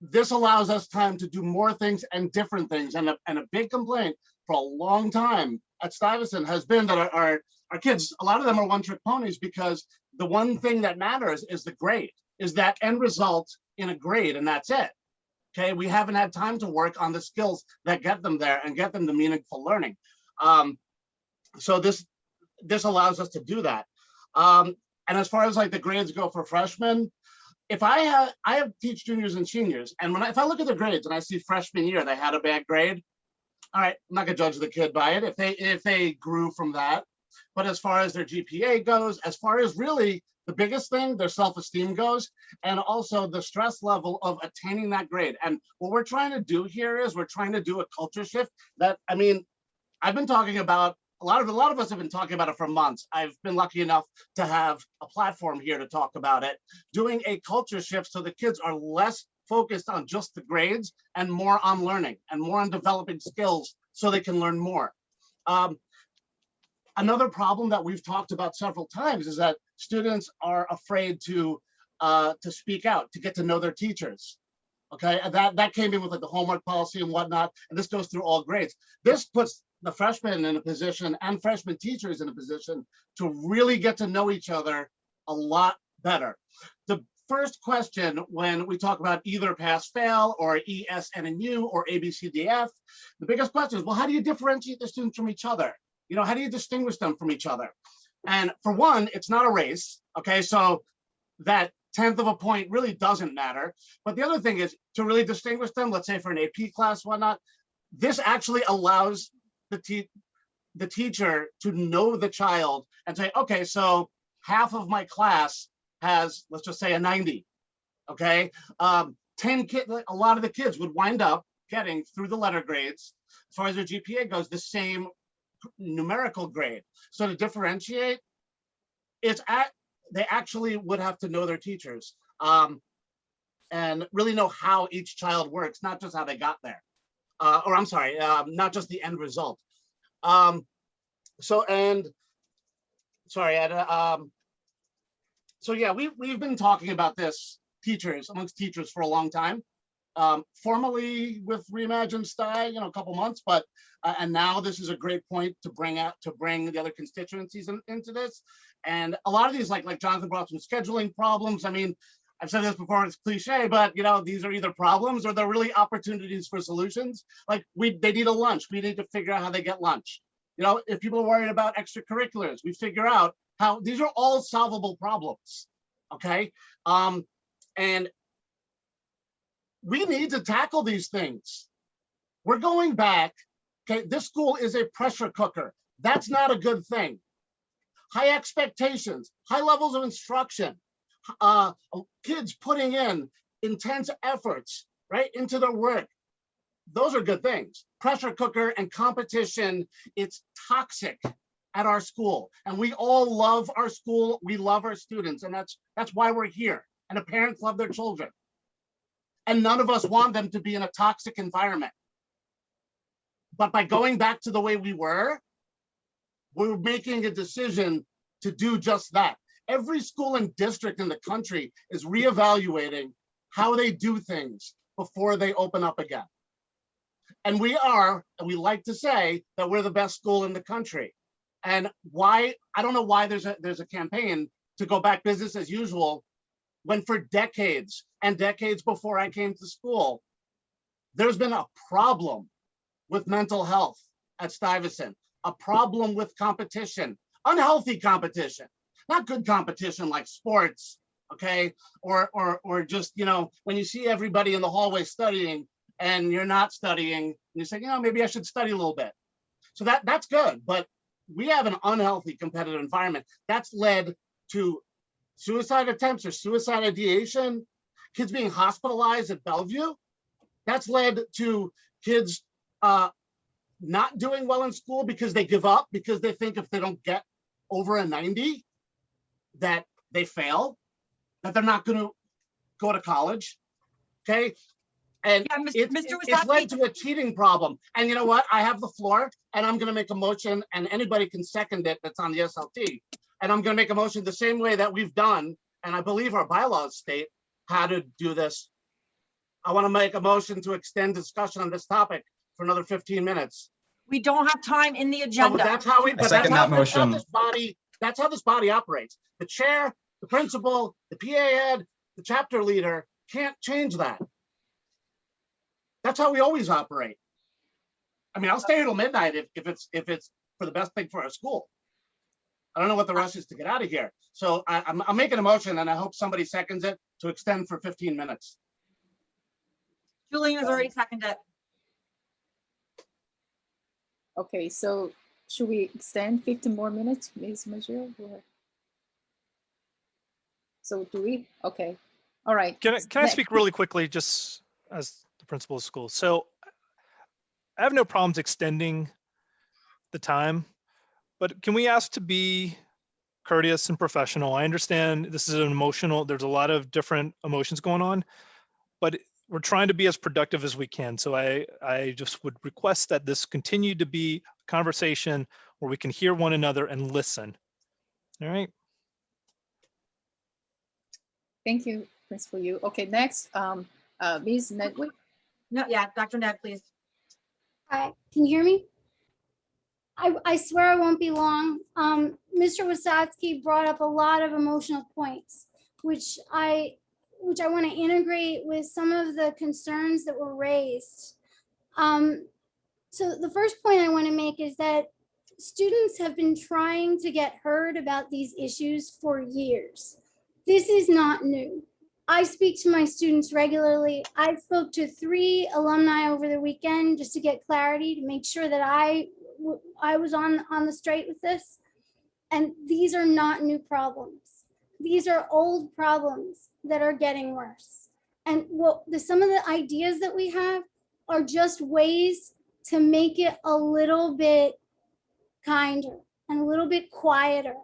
This allows us time to do more things and different things. And a big complaint for a long time at Stuyvesant has been that our kids, a lot of them are one-trick ponies, because the one thing that matters is the grade, is that end result in a grade, and that's it. Okay, we haven't had time to work on the skills that get them there and get them to meaningful learning. So this allows us to do that. And as far as like the grades go for freshmen, if I have teach juniors and seniors, and if I look at the grades and I see freshman year they had a bad grade, all right, I'm not gonna judge the kid by it if they grew from that. But as far as their GPA goes, as far as really the biggest thing, their self-esteem goes, and also the stress level of attaining that grade. And what we're trying to do here is we're trying to do a culture shift that, I've been talking about, a lot of us have been talking about it for months. I've been lucky enough to have a platform here to talk about it, doing a culture shift so the kids are less focused on just the grades and more on learning and more on developing skills so they can learn more. Another problem that we've talked about several times is that students are afraid to speak out, to get to know their teachers. Okay, and that came in with like the homework policy and whatnot, and this goes through all grades. This puts the freshmen in a position and freshman teachers in a position to really get to know each other a lot better. The first question when we talk about either pass fail or ES, NNU or ABCDF, the biggest question is, well, how do you differentiate the students from each other? How do you distinguish them from each other? And for one, it's not a race, okay? So that 1/10 of a point really doesn't matter. But the other thing is to really distinguish them, let's say for an AP class, whatnot, this actually allows the teacher to know the child and say, okay, so half of my class has, let's just say, a 90, okay? 10 kids, a lot of the kids would wind up getting through the letter grades, as far as their GPA goes, the same numerical grade. So to differentiate, they actually would have to know their teachers and really know how each child works, not just how they got there. Not just the end result. So yeah, we've been talking about this amongst teachers for a long time. formally with Reimagine Stye, a couple months, but and now this is a great point to bring the other constituencies into this. And a lot of these, like Jonathan brought some scheduling problems. I mean, I've said this before, it's cliche, but these are either problems or they're really opportunities for solutions. Like they need a lunch. We need to figure out how they get lunch. If people are worried about extracurriculars, we figure out how these are all solvable problems. Okay. And we need to tackle these things. We're going back. Okay. This school is a pressure cooker. That's not a good thing. High expectations, high levels of instruction, kids putting in intense efforts, right, into their work. Those are good things. Pressure cooker and competition, it's toxic at our school. And we all love our school. We love our students. And that's why we're here. And the parents love their children. And none of us want them to be in a toxic environment. But by going back to the way we're making a decision to do just that. Every school and district in the country is reevaluating how they do things before they open up again. And we like to say that we're the best school in the country. And why, I don't know why there's a campaign to go back business as usual, when for decades and decades before I came to school, there's been a problem with mental health at Stuyvesant, a problem with competition, unhealthy competition, not good competition like sports, okay? Or just, when you see everybody in the hallway studying and you're not studying, and you say, maybe I should study a little bit. So that's good, but we have an unhealthy competitive environment that's led to suicide attempts or suicide ideation, kids being hospitalized at Bellevue. That's led to kids not doing well in school because they give up, because they think if they don't get over a 90, that they fail, that they're not going to go to college. Okay. And yeah, it's led to a cheating problem. And you know what? I have the floor and I'm going to make a motion, and anybody can second it that's on the SLT. And I'm going to make a motion the same way that we've done. And I believe our bylaws state how to do this. I want to make a motion to extend discussion on this topic for another 15 minutes. We don't have time in the agenda. No, that's how this body operates. The chair, the principal, the PA head, the chapter leader can't change that. That's how we always operate. I mean, I'll stay here till midnight if it's for the best thing for our school. I don't know what the rush is to get out of here. So I'm making a motion, and I hope somebody seconds it to extend for 15 minutes. Julian has already seconded it. Okay, so should we extend 15 more minutes, Ms. Major? So do we? Okay. All right. Can I speak really quickly, just as the principal of school? So I have no problems extending the time, but can we ask to be courteous and professional? I understand this is an emotional, there's a lot of different emotions going on, but we're trying to be as productive as we can. So I just would request that this continue to be a conversation where we can hear one another and listen. All right. Thank you, Principal Yu. Okay, next, Ms. Nedwick. No, yeah, Dr. Ned, please. Hi, can you hear me? I swear I won't be long. Mr. Wasatsky brought up a lot of emotional points, which I want to integrate with some of the concerns that were raised. So the first point I want to make is that students have been trying to get heard about these issues for years. This is not new. I speak to my students regularly. I spoke to 3 alumni over the weekend just to get clarity, to make sure that I was on the straight with this. And these are not new problems. These are old problems that are getting worse. And some of the ideas that we have are just ways to make it a little bit kinder and a little bit quieter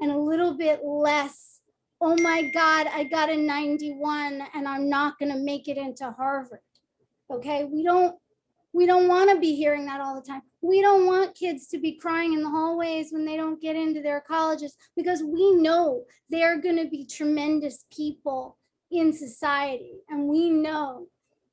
and a little bit less, oh my God, I got a 91 and I'm not gonna make it into Harvard. Okay, we don't want to be hearing that all the time. We don't want kids to be crying in the hallways when they don't get into their colleges, because we know they're going to be tremendous people in society. And we know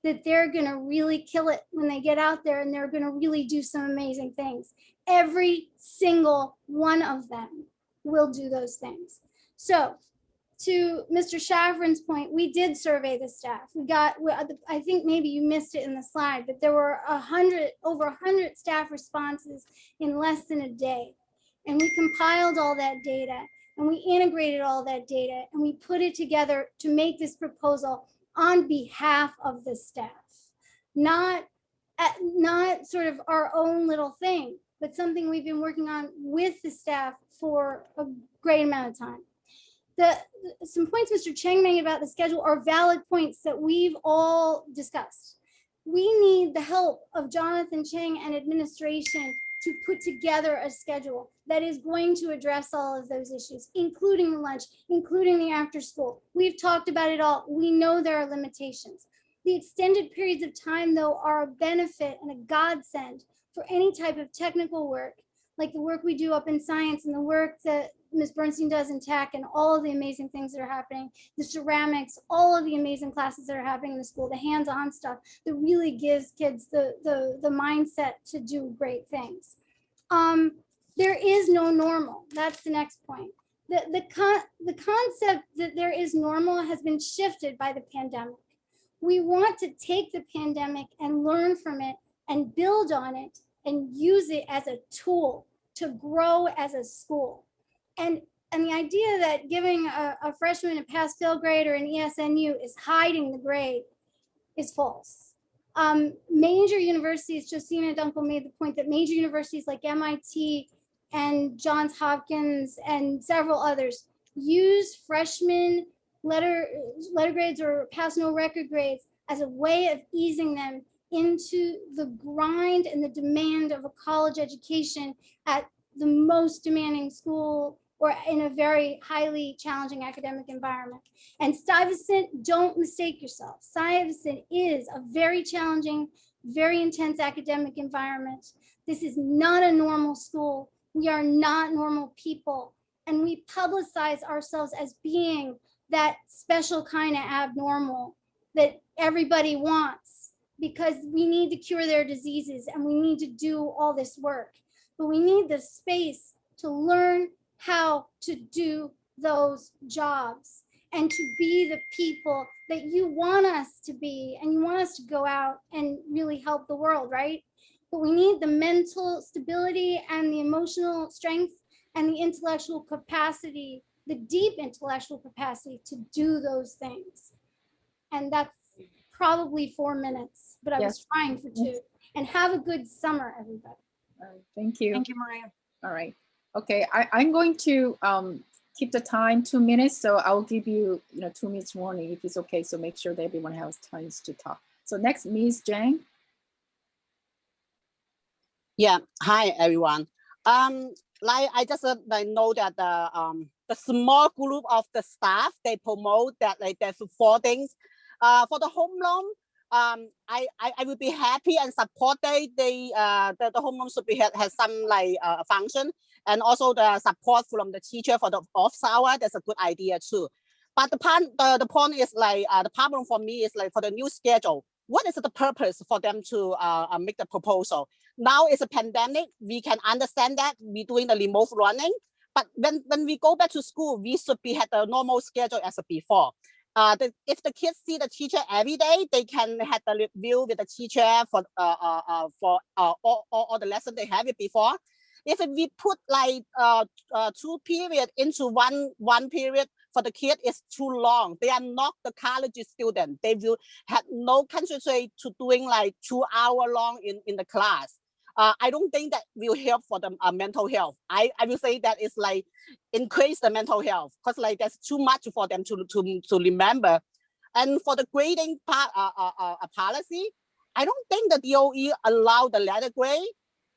that they're going to really kill it when they get out there and they're going to really do some amazing things. Every single one of them will do those things. So to Mr. Shafran's point, we did survey the staff. We got, I think maybe you missed it in the slide, but there were over 100 staff responses in less than a day. And we compiled all that data and we integrated all that data and we put it together to make this proposal on behalf of the staff, not sort of our own little thing, but something we've been working on with the staff for a great amount of time. Some points Mr. Cheng made about the schedule are valid points that we've all discussed. We need the help of Jonathan Cheng and administration to put together a schedule that is going to address all of those issues, including the lunch, including the after school. We've talked about it all. We know there are limitations. The extended periods of time, though, are a benefit and a godsend for any type of technical work, like the work we do up in science and the work that Ms. Bernstein does in tech and all of the amazing things that are happening, the ceramics, all of the amazing classes that are happening in the school, the hands-on stuff that really gives kids the mindset to do great things. There is no normal. That's the next point. The concept that there is normal has been shifted by the pandemic. We want to take the pandemic and learn from it and build on it and use it as a tool to grow as a school. And the idea that giving a freshman a pass-fail grade or an ESNU is hiding the grade is false. Major universities, Josina Dunkel made the point that major universities like MIT and Johns Hopkins and several others use freshman letter grades or pass no record grades as a way of easing them into the grind and the demand of a college education at the most demanding school or in a very highly challenging academic environment. And Stuyvesant, don't mistake yourself. Stuyvesant is a very challenging, very intense academic environment. This is not a normal school. We are not normal people. And we publicize ourselves as being that special kind of abnormal that everybody wants because we need to cure their diseases and we need to do all this work. But we need the space to learn how to do those jobs and to be the people that you want us to be and you want us to go out and really help the world, right? But we need the mental stability and the emotional strength and the intellectual capacity, the deep intellectual capacity to do those things. And that's probably 4 minutes, but I was trying for 2. And have a good summer, everybody. All right, thank you. Thank you, Maria. All right. Okay, I'm going to keep the time 2 minutes, so I'll give you 2 minutes warning if it's okay. So make sure that everyone has time to talk. So next, Ms. Zhang. Yeah. Hi, everyone. Like I just know that the small group of the staff, they promote that like there's 4 things. For the home loan, I will be happy and support the home loan should be has some like function, and also the support from the teacher for the off hour. That's a good idea too. But the point is like the problem for me is like for the new schedule. What is the purpose for them to make the proposal? Now it's a pandemic. We can understand that we're doing the remote learning, but when we go back to school, we should be at the normal schedule as before. If the kids see the teacher every day, they can have the review with the teacher for all the lessons they have it before. If we put like 2 periods into one period for the kid, it's too long. They are not the college student. They will have no concentration to doing like 2 hours long in the class. I don't think that will help for the mental health. I will say that it's like increase the mental health because like that's too much for them to remember. And for the grading part policy, I don't think the DOE allow the letter grade,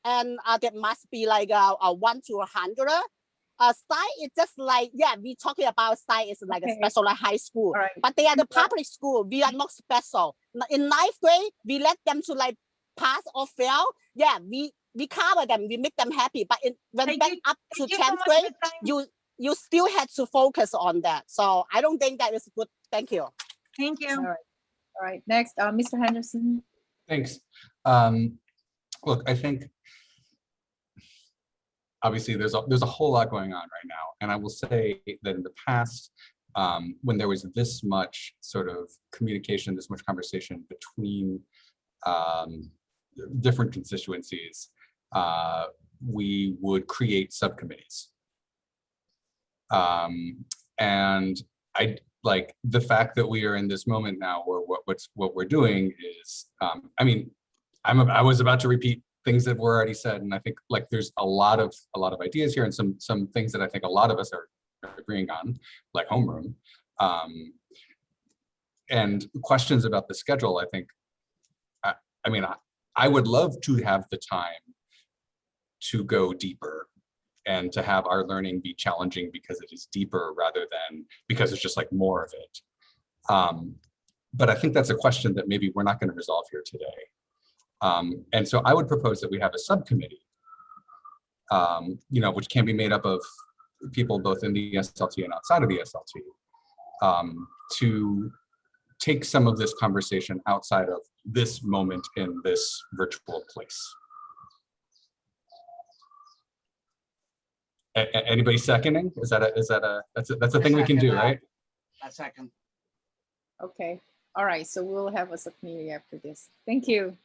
and there must be like a 1 to 100. STY is just like, yeah, we talking about STY is like a special like high school, right. But they are the public school. We are not special. In 9th grade, we let them to like pass or fail. Yeah, we cover them, we make them happy. But when back up to 10th grade, you still had to focus on that. So I don't think that is good. Thank you. Thank you. All right. All right, next, Mr. Henderson. Thanks. Look, I think obviously there's a whole lot going on right now, and I will say that in the past, when there was this much sort of communication, this much conversation between different constituencies, we would create subcommittees. And I like the fact that we are in this moment now where what we're doing is, I mean, I was about to repeat things that were already said, and I think like there's a lot of ideas here, and some things that I think a lot of us are agreeing on, like homeroom, and questions about the schedule. I think, I mean, I would love to have the time to go deeper and to have our learning be challenging because it is deeper rather than because it's just like more of it. But I think that's a question that maybe we're not going to resolve here today. And so I would propose that we have a subcommittee, you know, which can be made up of people both in the SLT and outside of the SLT, to take some of this conversation outside of this moment in this virtual place. Anybody seconding? That's a thing we can do, right? A second. Okay, all right, so we'll have a subcommittee after this. Thank you.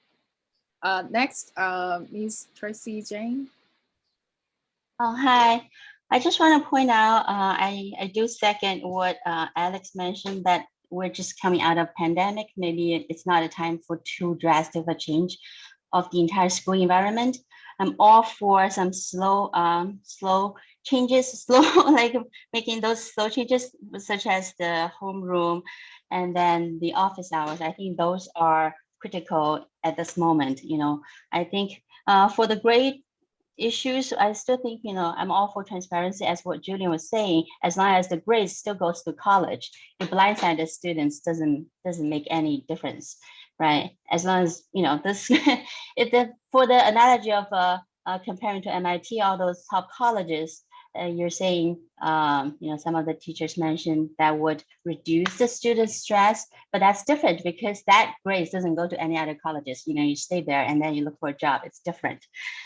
Next, Ms. Tracy Jane. Oh, hi. I just want to point out, I do second what Alex mentioned, that we're just coming out of pandemic. Maybe it's not a time for too drastic a change of the entire school environment. I'm all for some slow changes, like making those slow changes, such as the homeroom and then the office hours. I think those are critical at this moment. You know, I think for the grade issues, I still think, you know, I'm all for transparency, as what Julian was saying, as long as the grade still goes to college. The blindsided students doesn't make any difference, right? As long as, you know, this, for the analogy of comparing to MIT, all those top colleges, you're saying, you know, some of the teachers mentioned that would reduce the student stress, but that's different because that grades doesn't go to any other colleges. You know, you stay there and then you look for a job. It's different.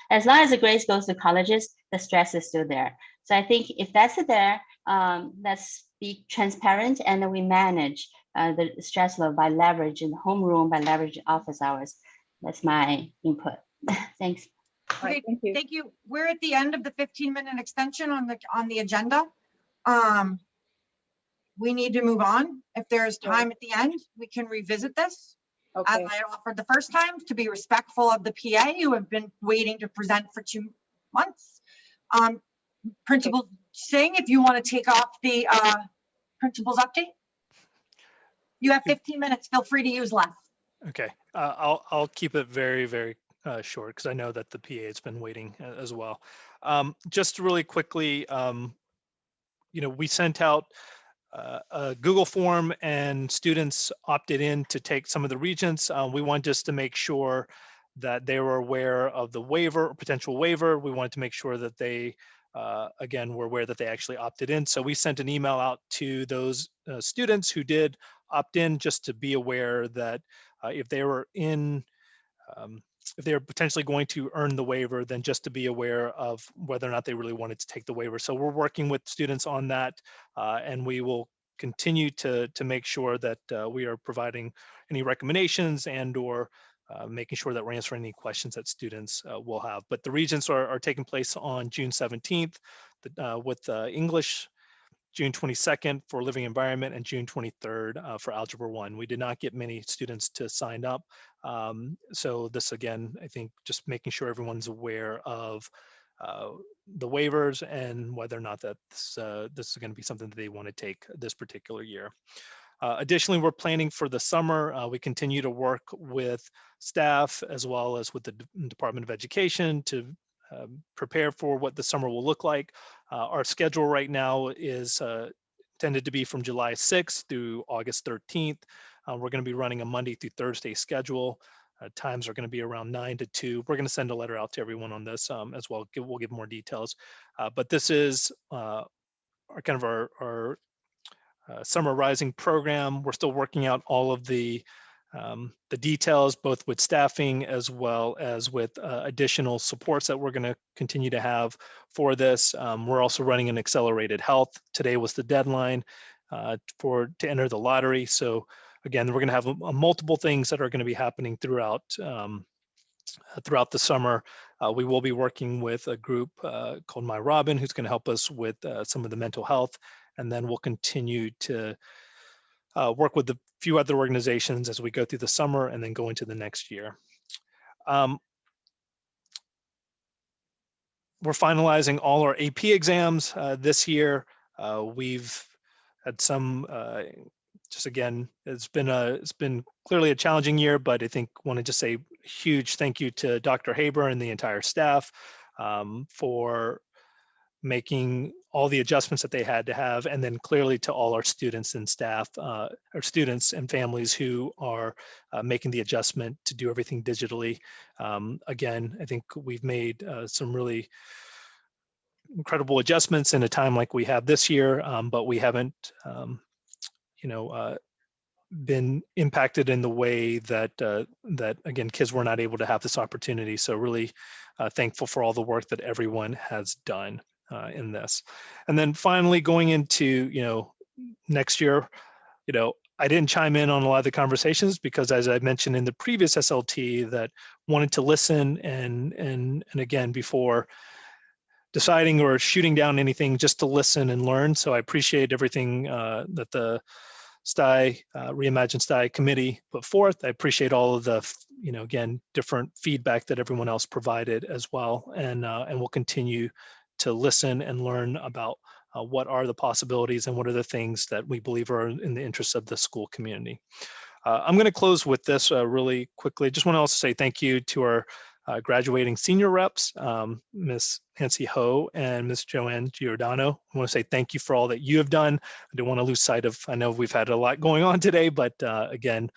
As long as the grades goes to colleges, the stress is still there. So I think if that's there, let's be transparent and then we manage the stress level by leveraging the homeroom, by leveraging office hours. That's my input. Thanks. Okay, thank you. We're at the end of the 15-minute extension on the agenda. We need to move on. If there's time at the end, we can revisit this. Okay. As I offered the first time, to be respectful of the PA who have been waiting to present for 2 months. Principal Singh, if you want to take off the principal's update. You have 15 minutes. Feel free to use less. Okay, I'll keep it very, very short because I know that the PA has been waiting as well. Just really quickly, you know, we sent out a Google form and students opted in to take some of the regents. We want just to make sure that they were aware of the waiver or potential waiver. We wanted to make sure that they, again, were aware that they actually opted in. So we sent an email out to those students who did opt in, just to be aware that if they were in, if they're potentially going to earn the waiver, then just to be aware of whether or not they really wanted to take the waiver. So we're working with students on that, and we will continue to make sure that we are providing any recommendations and or making sure that we're answering any questions that students will have. But the regents are taking place on June 17th with English, June 22nd for living environment, and June 23rd for Algebra 1. We did not get many students to sign up. So this, again, I think just making sure everyone's aware of the waivers and whether or not that this is going to be something that they want to take this particular year. Additionally, we're planning for the summer. We continue to work with staff as well as with the Department of Education to prepare for what the summer will look like. Our schedule right now is tended to be from July 6th through August 13th. We're going to be running a Monday through Thursday schedule. Times are going to be around 9 to 2. We're going to send a letter out to everyone on this as well. We'll give more details. But this is our summer rising program. We're still working out all of the the details, both with staffing as well as with additional supports that we're going to continue to have for this. We're also running an accelerated health. Today was the deadline to enter the lottery. So again, we're going to have multiple things that are going to be happening throughout the summer. We will be working with a group called My Robin, who's going to help us with some of the mental health, and then we'll continue to work with a few other organizations as we go through the summer and then go into the next year. We're finalizing all our AP exams this year. We've had some, just again, it's been clearly a challenging year, but I think want to just say huge thank you to Dr. Haber and the entire staff for making all the adjustments that they had to have, and then clearly to all our students and staff, our students and families who are making the adjustment to do everything digitally. Again, I think we've made some really incredible adjustments in a time like we have this year, but we haven't, been impacted in the way that that again, kids were not able to have this opportunity. So really thankful for all the work that everyone has done in this. And then finally going into, next year, I didn't chime in on a lot of the conversations because, as I mentioned in the previous SLT, that wanted to listen and again, before deciding or shooting down anything, just to listen and learn. So I appreciate everything that the Reimagine Stuyvesant committee put forth. I appreciate all of the, again, different feedback that everyone else provided as well. And we'll continue to listen and learn about what are the possibilities and what are the things that we believe are in the interests of the school community. I'm going to close with this really quickly. Just want to also say thank you to our graduating senior reps, Ms. Nancy Ho and Ms. Joanne Giordano. I want to say thank you for all that you have done. I don't want to lose sight of, I know we've had a lot going on today, but again,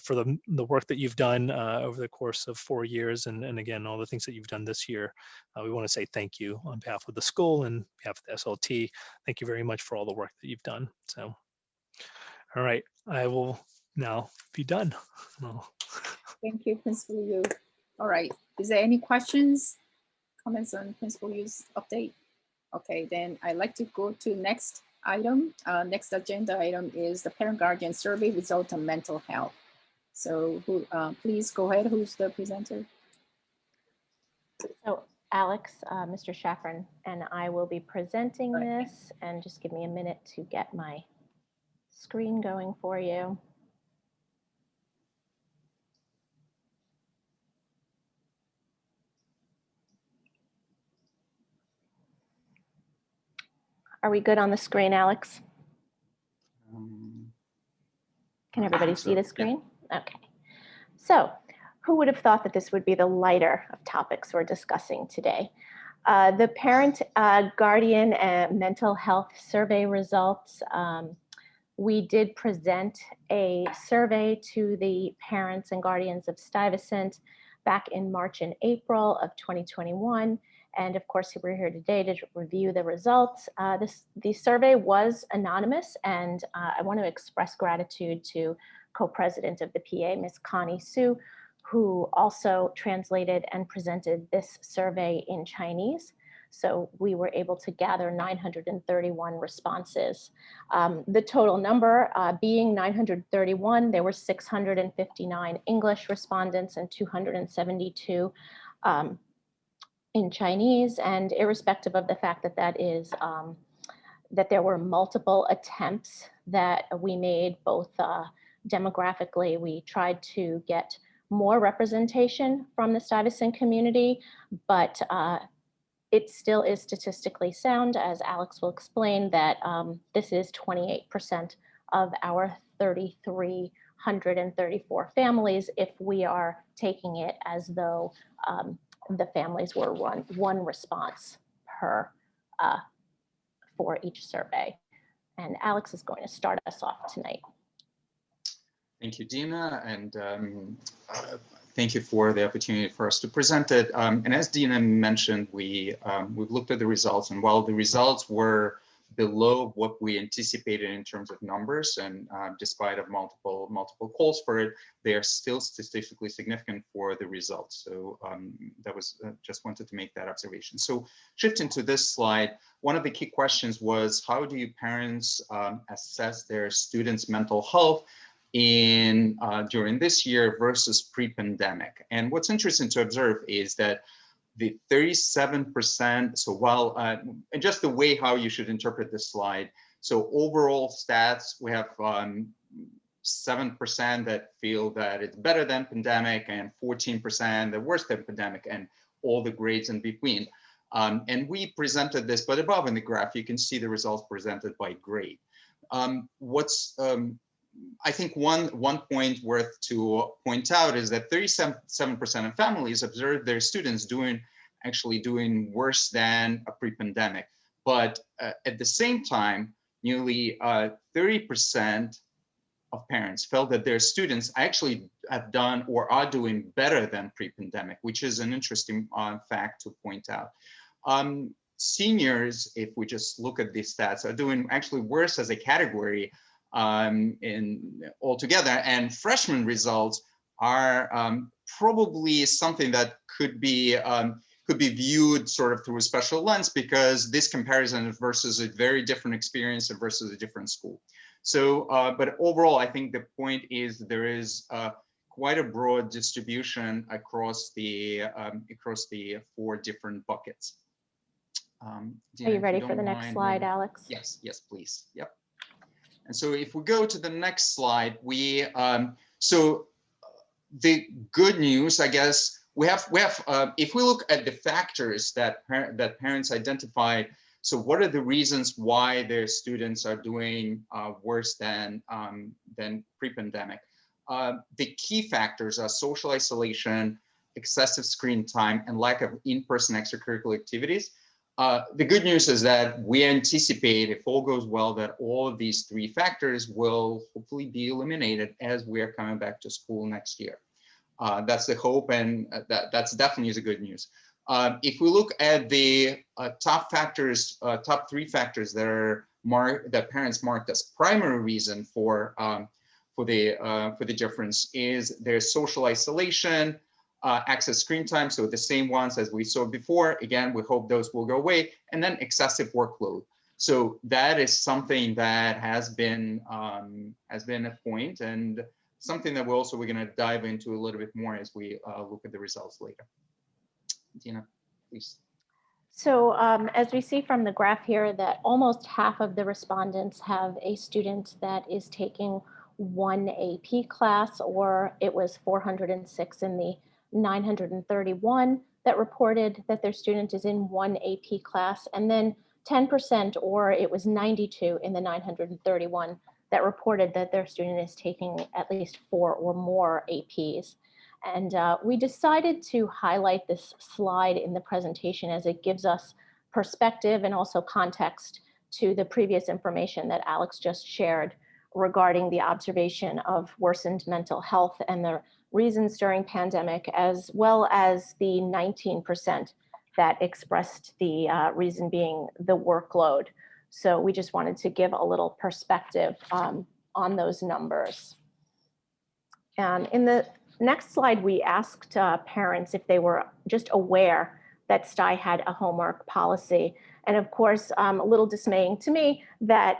for the work that you've done over the course of 4 years, and again, all the things that you've done this year, we want to say thank you on behalf of the school and behalf of the SLT. Thank you very much for all the work that you've done. So, all right, I will now be done. Thank you, Principal Yu. All right, is there any questions, comments on Principal Yu's update? Okay, then I'd like to go to next item. Next agenda item is the parent guardian survey result on mental health. So please go ahead, who's the presenter? So Alex, Mr. Schafran, and I will be presenting this, and just give me a minute to get my screen going for you. Are we good on the screen, Alex? Can everybody see the screen? Yeah. Okay. So who would have thought that this would be the lighter of topics we're discussing today? The parent guardian and mental health survey results. We did present a survey to the parents and guardians of Stuyvesant back in March and April of 2021. And of course, we're here today to review the results. The survey was anonymous, and I want to express gratitude to co-president of the PA, Ms. Connie Su, who also translated and presented this survey in Chinese. So we were able to gather 931 responses. The total number being 931, there were 659 English respondents and 272 in Chinese, and irrespective of the fact that that there were multiple attempts that we made, both demographically, we tried to get more representation from the Stuyvesant community, but it still is statistically sound, as Alex will explain, that this is 28% of our 3,334 families if we are taking it as though the families were one response per for each survey. And Alex is going to start us off tonight. Thank you, Dina, and thank you for the opportunity for us to present it. And as Dina mentioned, we've looked at the results, and while the results were below what we anticipated in terms of numbers, and despite of multiple calls for it, they are still statistically significant for the results. So that was just wanted to make that observation. So shifting to this slide, one of the key questions was, how do you parents assess their students' mental health in during this year versus pre-pandemic? And what's interesting to observe is that the 37%, so while, and just the way how you should interpret this slide, so overall stats, we have 7% that feel that it's better than pandemic, and 14% that worse than pandemic, and all the grades in between. And we presented this, but above in the graph, you can see the results presented by grade. I think one point worth to point out is that 37% of families observed their students actually doing worse than a pre-pandemic. But at the same time, nearly 30% of parents felt that their students actually have done or are doing better than pre-pandemic, which is an interesting fact to point out. Seniors, if we just look at these stats, are doing actually worse as a category in altogether, and freshman results are probably something that could be viewed sort of through a special lens, because this comparison is versus a very different experience and versus a different school. So, but overall, I think the point is there is quite a broad distribution across the 4 different buckets. Are you ready for the next slide, Alex? Yes, please. Yep. And so if we go to the next slide, so the good news, I guess, we have if we look at the factors that parents identified, so what are the reasons why their students are doing worse than pre-pandemic? The key factors are social isolation, excessive screen time, and lack of in-person extracurricular activities. The good news is that we anticipate, if all goes well, that all of these 3 factors will hopefully be eliminated as we are coming back to school next year. That's the hope, and that's definitely the good news. If we look at the top 3 factors that parents marked as primary reason for the difference, is their social isolation, access screen time, so the same ones as we saw before. Again, we hope those will go away, and then excessive workload. So that is something that has been a point, and something that we're going to dive into a little bit more as we look at the results later. Dina, please. So as we see from the graph here, that almost half of the respondents have a student that is taking 1 AP class, or it was 406 in the 931 that reported that their student is in 1 AP class, and then 10%, or it was 92 in the 931 that reported that their student is taking at least 4 or more APs. And we decided to highlight this slide in the presentation as it gives us perspective and also context to the previous information that Alex just shared regarding the observation of worsened mental health and the reasons during pandemic, as well as the 19% that expressed the reason being the workload. So we just wanted to give a little perspective on those numbers. In the next slide, we asked parents if they were just aware that STI had a homework policy. And of course, a little dismaying to me that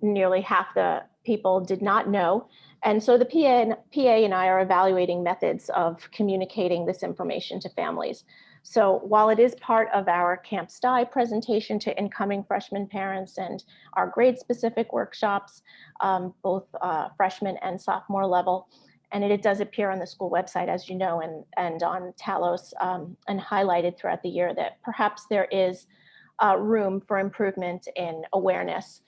nearly half the people did not know. And so the PA and I are evaluating methods of communicating this information to families. So while it is part of our Camp STI presentation to incoming freshman parents and our grade-specific workshops, both freshman and sophomore level, and it does appear on the school website, as you know, and on Talos, and highlighted throughout the year, that perhaps there is room for improvement in awareness.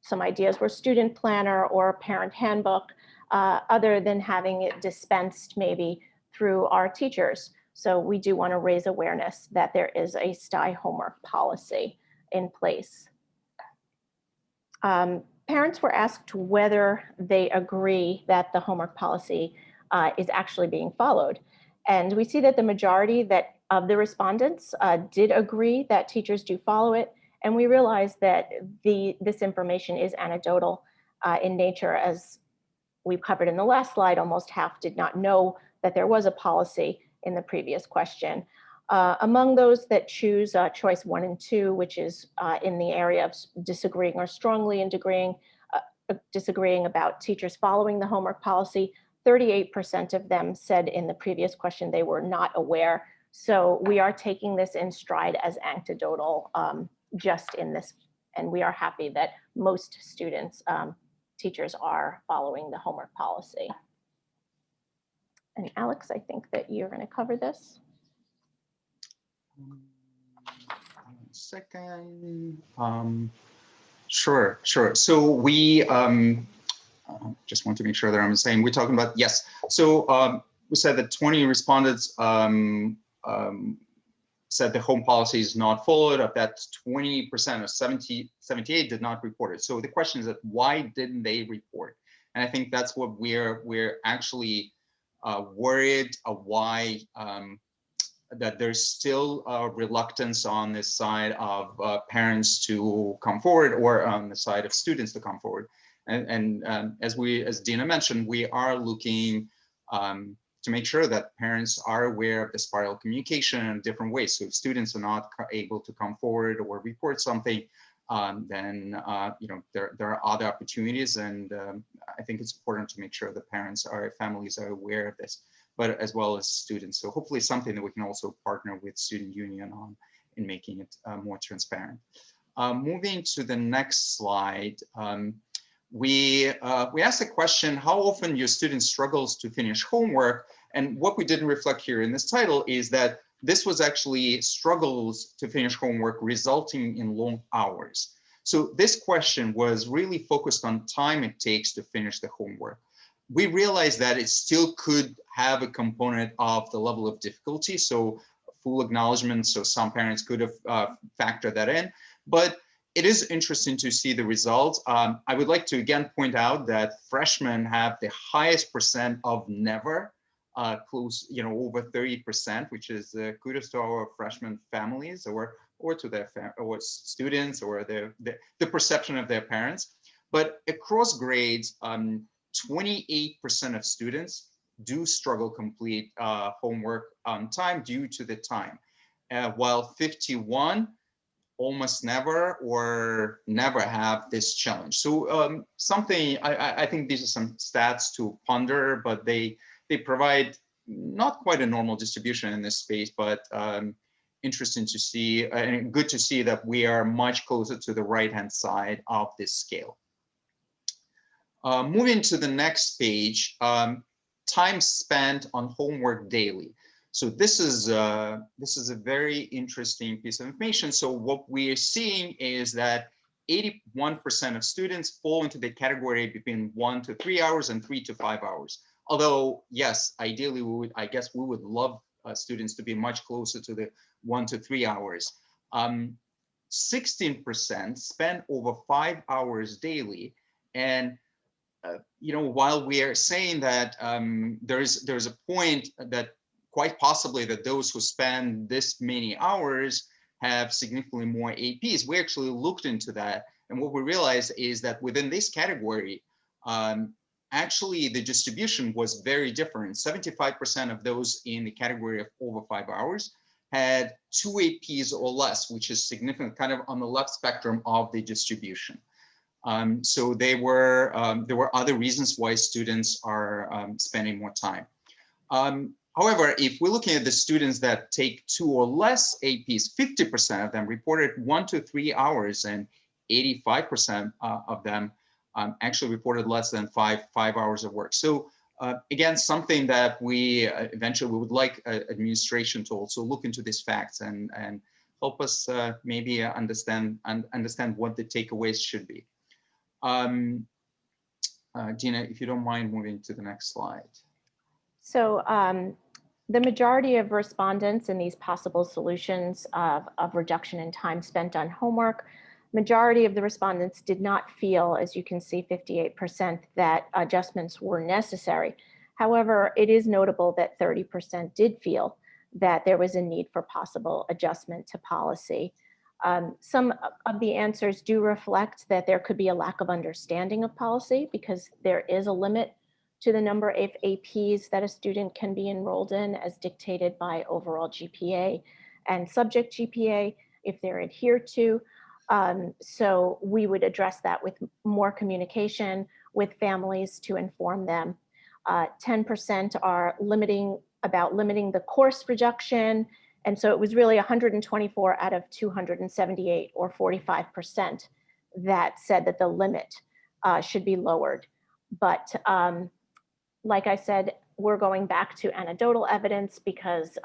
Some ideas were student planner or parent handbook, other than having it dispensed maybe through our teachers. So we do want to raise awareness that there is a STI homework policy in place. Parents were asked whether they agree that the homework policy is actually being followed. And we see that the majority of the respondents did agree that teachers do follow it. And we realize that this information is anecdotal in nature. As we covered in the last slide, almost half did not know that there was a policy in the previous question. Among those that choose choice 1 and 2, which is in the area of disagreeing or strongly disagreeing about teachers following the homework policy, 38% of them said in the previous question they were not aware. So we are taking this in stride as anecdotal just in this, and we are happy that most students, teachers are following the homework policy. And Alex, I think that you're going to cover this. 1 second. Sure. So we just want to make sure that I'm saying we're talking about, yes. So we said that 20 respondents said the home policy is not followed. Of that, 20% of 78 did not report it. So the question is that why didn't they report? And I think that's what we're actually worried why that there's still reluctance on this side of parents to come forward, or on the side of students to come forward. And as Dina mentioned, we are looking to make sure that parents are aware of the spiral communication in different ways. So if students are not able to come forward or report something, then there are other opportunities, and I think it's important to make sure that families are aware of this, but as well as students. So hopefully something that we can also partner with Student Union on in making it more transparent. Moving to the next slide, we asked the question, how often your student struggles to finish homework? And what we didn't reflect here in this title is that this was actually struggles to finish homework resulting in long hours. So this question was really focused on time it takes to finish the homework. We realized that it still could have a component of the level of difficulty, so full acknowledgement, so some parents could have factored that in, but it is interesting to see the results. I would like to again point out that freshmen have the highest percent of never, close, over 30%, which is kudos to our freshman families or to their or students or the perception of their parents. But across grades, 28% of students do struggle complete homework on time due to the time, while 51 almost never or never have this challenge. So something, I think these are some stats to ponder, but they provide not quite a normal distribution in this space, but interesting to see and good to see that we are much closer to the right-hand side of this scale. Moving to the next page, time spent on homework daily. So this is a very interesting piece of information. So what we are seeing is that 81% of students fall into the category between 1 to 3 hours and 3 to 5 hours. Although, yes, ideally, I guess we would love students to be much closer to the 1 to 3 hours. 16% spend over 5 hours daily. And while we are saying that there's a point that quite possibly that those who spend this many hours have significantly more APs, we actually looked into that. And what we realized is that within this category, actually the distribution was very different. 75% of those in the category of over 5 hours had 2 APs or less, which is significant, kind of on the left spectrum of the distribution. So there were other reasons why students are spending more time. However, if we're looking at the students that take 2 or less APs, 50% of them reported 1 to 3 hours, and 85% of them actually reported less than 5 hours of work. So again, something that we eventually would like administration to also look into these facts and help us maybe understand what the takeaways should be. Dina, if you don't mind moving to the next slide. So the majority of respondents in these possible solutions of reduction in time spent on homework, majority of the respondents did not feel, as you can see, 58%, that adjustments were necessary. However, it is notable that 30% did feel that there was a need for possible adjustment to policy. Some of the answers do reflect that there could be a lack of understanding of policy because there is a limit to the number of APs that a student can be enrolled in as dictated by overall GPA and subject GPA if they're adhered to. So we would address that with more communication with families to inform them. 10% are limiting the course reduction. And so it was really 124 out of 278 or 45% that said that the limit should be lowered. But like I said, we're going back to anecdotal evidence because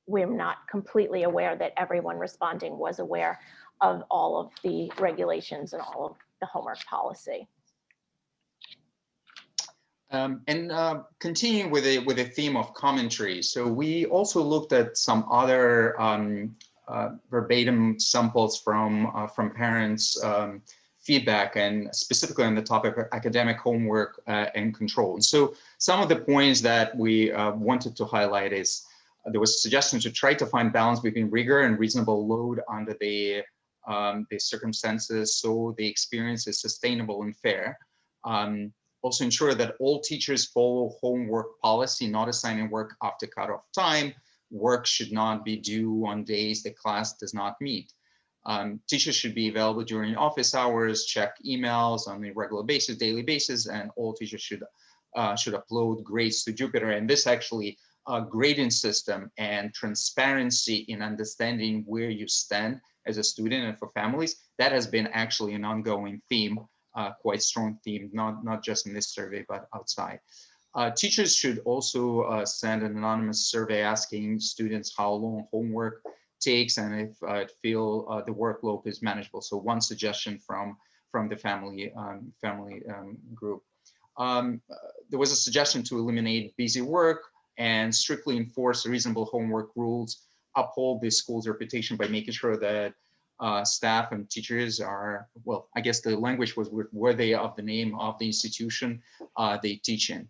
we're not completely aware that everyone responding was aware of all of the regulations and all of the homework policy. Continuing with a theme of commentary, so we also looked at some other verbatim samples from parents' feedback, and specifically on the topic of academic homework and control. And so some of the points that we wanted to highlight is there was a suggestion to try to find balance between rigor and reasonable load under the circumstances so the experience is sustainable and fair. Also ensure that all teachers follow homework policy, not assigning work after cutoff time. Work should not be due on days the class does not meet. Teachers should be available during office hours, check emails on a regular basis, daily basis, and all teachers should upload grades to Jupyter. And this actually grading system and transparency in understanding where you stand as a student and for families, that has been actually an ongoing theme. Quite strong theme, not just in this survey, but outside. Teachers should also send an anonymous survey asking students how long homework takes and if feel the workload is manageable. So one suggestion from the family group. There was a suggestion to eliminate busy work and strictly enforce reasonable homework rules, uphold the school's reputation by making sure that staff and teachers are, well, I guess the language was worthy of the name of the institution they teach in.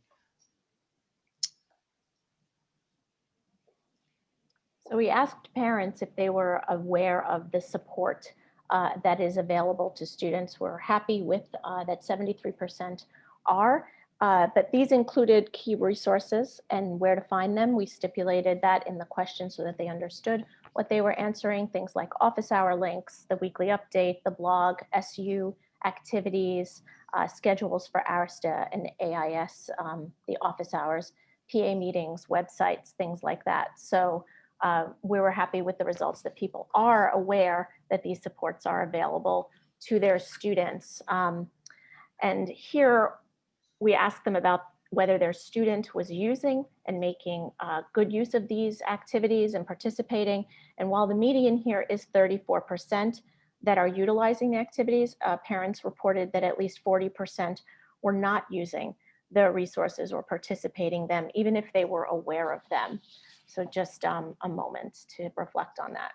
So we asked parents if they were aware of the support that is available to students. We're happy with that 73% are, but these included key resources and where to find them. We stipulated that in the question so that they understood what they were answering, things like office hour links, the weekly update, the blog, SU activities, schedules for ARSTA and AIS, the office hours, PA meetings, websites, things like that. So we were happy with the results that people are aware that these supports are available to their students. And here we asked them about whether their student was using and making good use of these activities and participating. And while the median here is 34% that are utilizing the activities, parents reported that at least 40% were not using the resources or participating them, even if they were aware of them. So just a moment to reflect on that.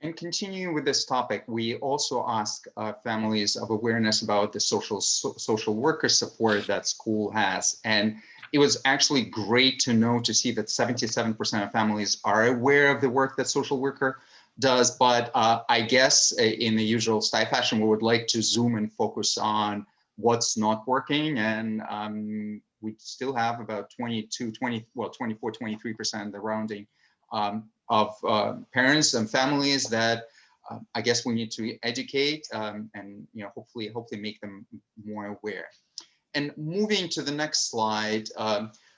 And continuing with this topic, we also ask families of awareness about the social worker support that school has. And it was actually great to see that 77% of families are aware of the work that social worker does. But I guess in the usual style fashion, we would like to zoom and focus on what's not working. And we still have about 24, 23%, the rounding, of parents and families that I guess we need to educate and hopefully make them more aware. And moving to the next slide,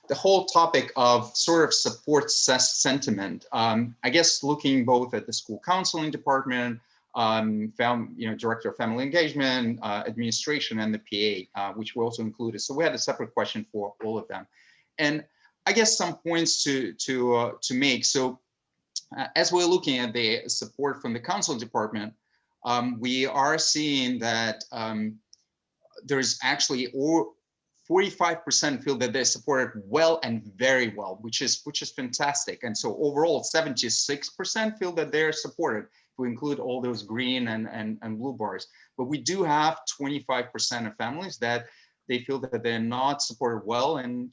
the whole topic of sort of support sentiment. I guess looking both at the school counseling department, director of family engagement, administration, and the PA, which we also included. So we had a separate question for all of them. And I guess some points to make. So as we're looking at the support from the council department, we are seeing that there's actually 45% feel that they're supported well and very well, which is fantastic. And so overall, 76% feel that they're supported. If we include all those green and blue bars, but we do have 25% of families that they feel that they're not supported well. And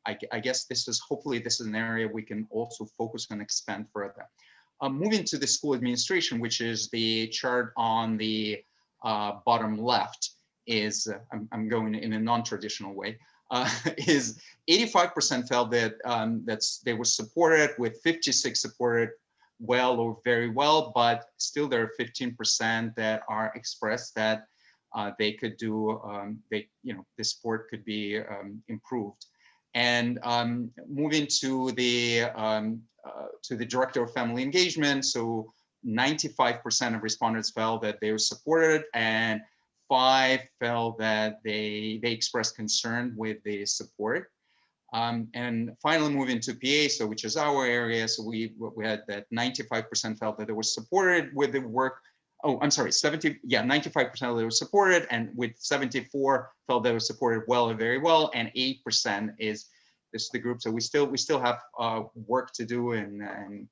I guess hopefully this is an area we can also focus and expand further. Moving to the school administration, which is the chart on the bottom left, is I'm going in a non-traditional way. Is 85% felt that they were supported, with 56 supported well or very well, but still there are 15% that are expressed that they could do, the support could be improved. And moving to the director of family engagement, so 95% of respondents felt that they were supported, and 5 felt that they expressed concern with the support. And finally, moving to PA, so which is our area, so we had that 95% felt that they were supported with the work. Oh, I'm sorry, 95% they were supported, and with 74 felt they were supported well or very well, and 8% is the group. So we still have work to do and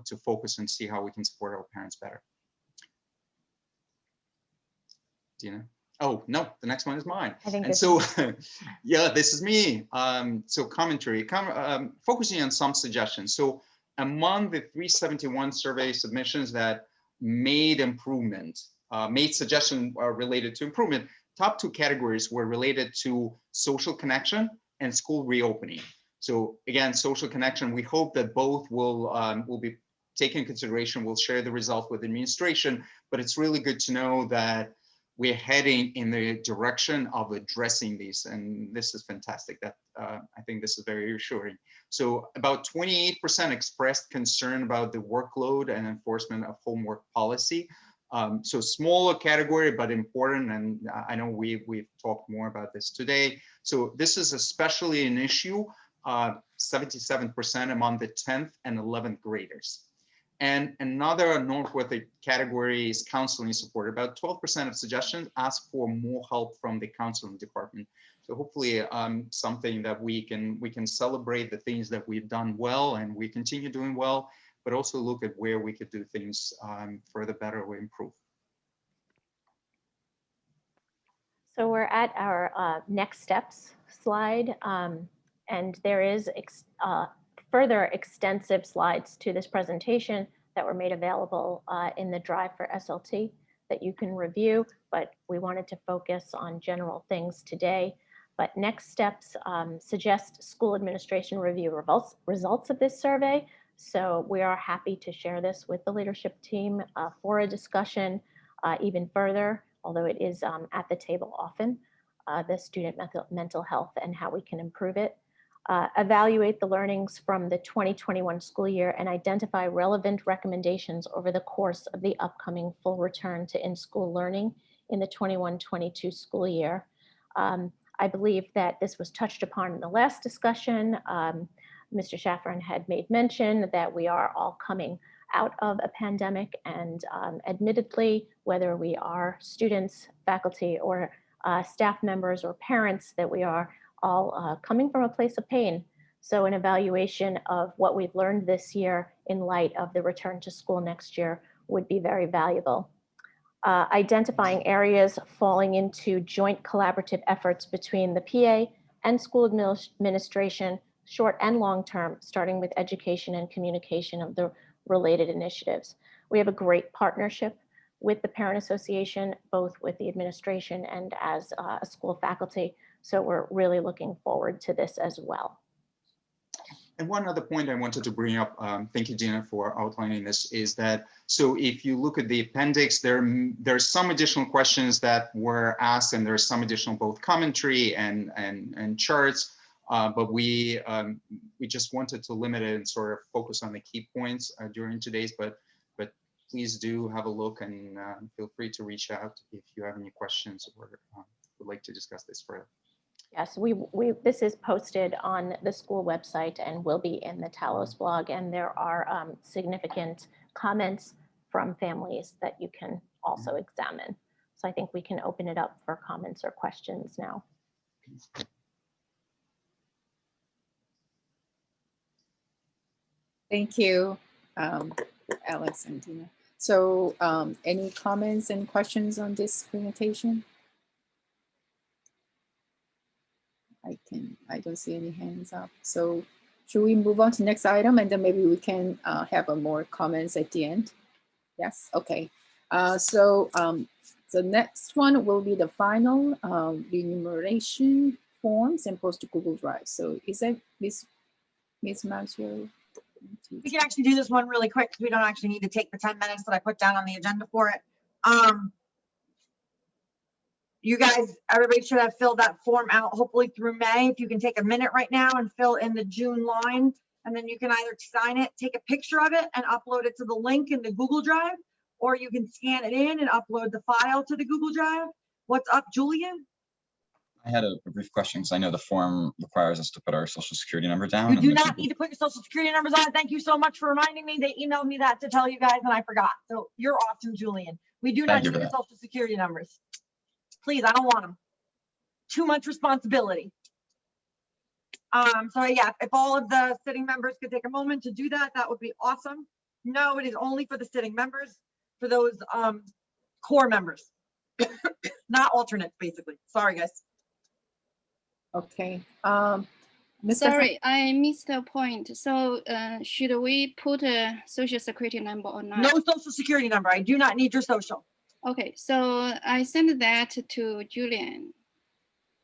to focus and see how we can support our parents better. Dina? Oh, no, the next one is mine. And so, yeah, this is me. So commentary, focusing on some suggestions. So among the 371 survey submissions that made suggestions related to improvement, top 2 categories were related to social connection and school reopening. So again, social connection, we hope that both will be taken into consideration. We'll share the results with the administration, but it's really good to know that we're heading in the direction of addressing these, and this is fantastic. That I think this is very reassuring. So about 28% expressed concern about the workload and enforcement of homework policy. So smaller category, but important, and I know we've talked more about this today. So this is especially an issue, 77% among the 10th and 11th graders. And another noteworthy category is counseling support. About 12% of suggestions ask for more help from the counseling department. So hopefully something that we can celebrate the things that we've done well and we continue doing well, but also look at where we could do things further better or improve. So we're at our next steps slide, and there is further extensive slides to this presentation that were made available in the drive for SLT that you can review, but we wanted to focus on general things today. But next steps suggest school administration review results of this survey. So we are happy to share this with the leadership team for a discussion even further, although it is at the table often, the student mental health and how we can improve it. Evaluate the learnings from the 2021 school year and identify relevant recommendations over the course of the upcoming full return to in-school learning in the 21-22 school year. I believe that this was touched upon in the last discussion. Mr. Shafran had made mention that we are all coming out of a pandemic, and admittedly, whether we are students, faculty, or staff members or parents, that we are all coming from a place of pain. So an evaluation of what we've learned this year in light of the return to school next year would be very valuable. Identifying areas falling into joint collaborative efforts between the PA and school administration, short and long term, starting with education and communication of the related initiatives. We have a great partnership with the Parent Association, both with the administration and as a school faculty. So we're really looking forward to this as well. And one other point I wanted to bring up, thank you, Dina, for outlining this, is that, so if you look at the appendix, there's some additional questions that were asked, and there's some additional both commentary and charts, but we just wanted to limit it and sort of focus on the key points during today's, but please do have a look and feel free to reach out if you have any questions or would like to discuss this further. Yes, this is posted on the school website and will be in the Talos blog, and there are significant comments from families that you can also examine. So I think we can open it up for comments or questions now. Thank you, Alex and Dina. So any comments and questions on this presentation? I don't see any hands up. So should we move on to next item and then maybe we can have more comments at the end? Yes, okay. So the next one will be the final remuneration forms and post to Google Drive. So is that Ms. Maggio? We can actually do this one really quick because we don't actually need to take the 10 minutes that I put down on the agenda for it. You guys, everybody should have filled that form out hopefully through May. If you can take a minute right now and fill in the June line, and then you can either sign it, take a picture of it and upload it to the link in the Google Drive, or you can scan it in and upload the file to the Google Drive. What's up, Julian? I had a brief question because I know the form requires us to put our social security number down. You do not need to put your social security numbers on. Thank you so much for reminding me. They emailed me that to tell you guys and I forgot. So you're awesome, Julian. We do not need your social security numbers. Please, I don't want them. Too much responsibility. So yeah, if all of the sitting members could take a moment to do that, that would be awesome. No, it is only for the sitting members, for those core members, not alternates, basically. Sorry, guys. Okay. Sorry, I missed the point. So should we put a social security number or not? No social security number. I do not need your social. Okay, so I send that to Julian.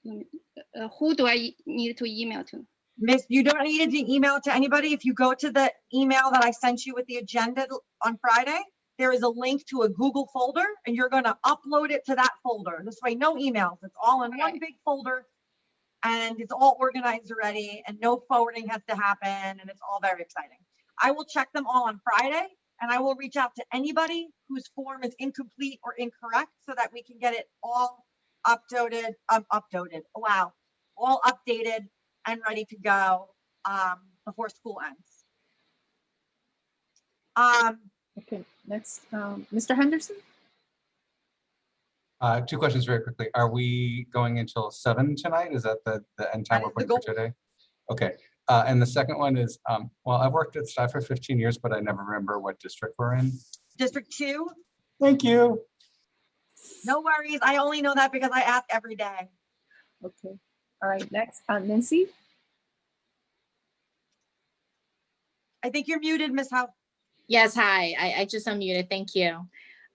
Who do I need to email to? Miss, you don't need to email it to anybody. If you go to the email that I sent you with the agenda on Friday, there is a link to a Google folder and you're going to upload it to that folder. This way, no emails. It's all in one big folder and it's all organized already and no forwarding has to happen and it's all very exciting. I will check them all on Friday and I will reach out to anybody whose form is incomplete or incorrect so that we can get it all updated. Wow. All updated and ready to go before school ends. Okay, next, Mr. Henderson. 2 questions very quickly. Are we going until 7 tonight? Is that the end time we're putting for today? Okay. And the second one is, well, I've worked at Stuyvesant for 15 years, but I never remember what district we're in. District 2. Thank you. No worries. I only know that because I ask every day. Okay. All right, next, Nancy. I think you're muted, Ms. Howe. Yes, hi. I just unmuted. Thank you.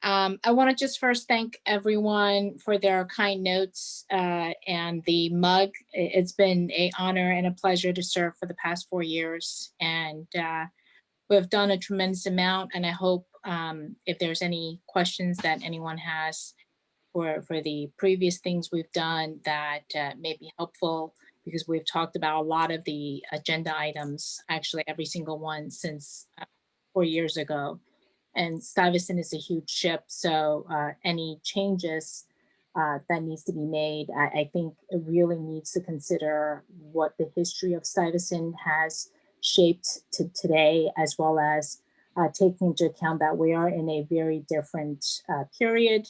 I want to just first thank everyone for their kind notes and the mug. It's been an honor and a pleasure to serve for the past 4 years. And we've done a tremendous amount. And I hope if there's any questions that anyone has for the previous things we've done that may be helpful, because we've talked about a lot of the agenda items, actually every single one since 4 years ago. And Stuyvesant is a huge ship, so any changes that needs to be made, I think it really needs to consider what the history of Stuyvesant has shaped to today, as well as taking into account that we are in a very different period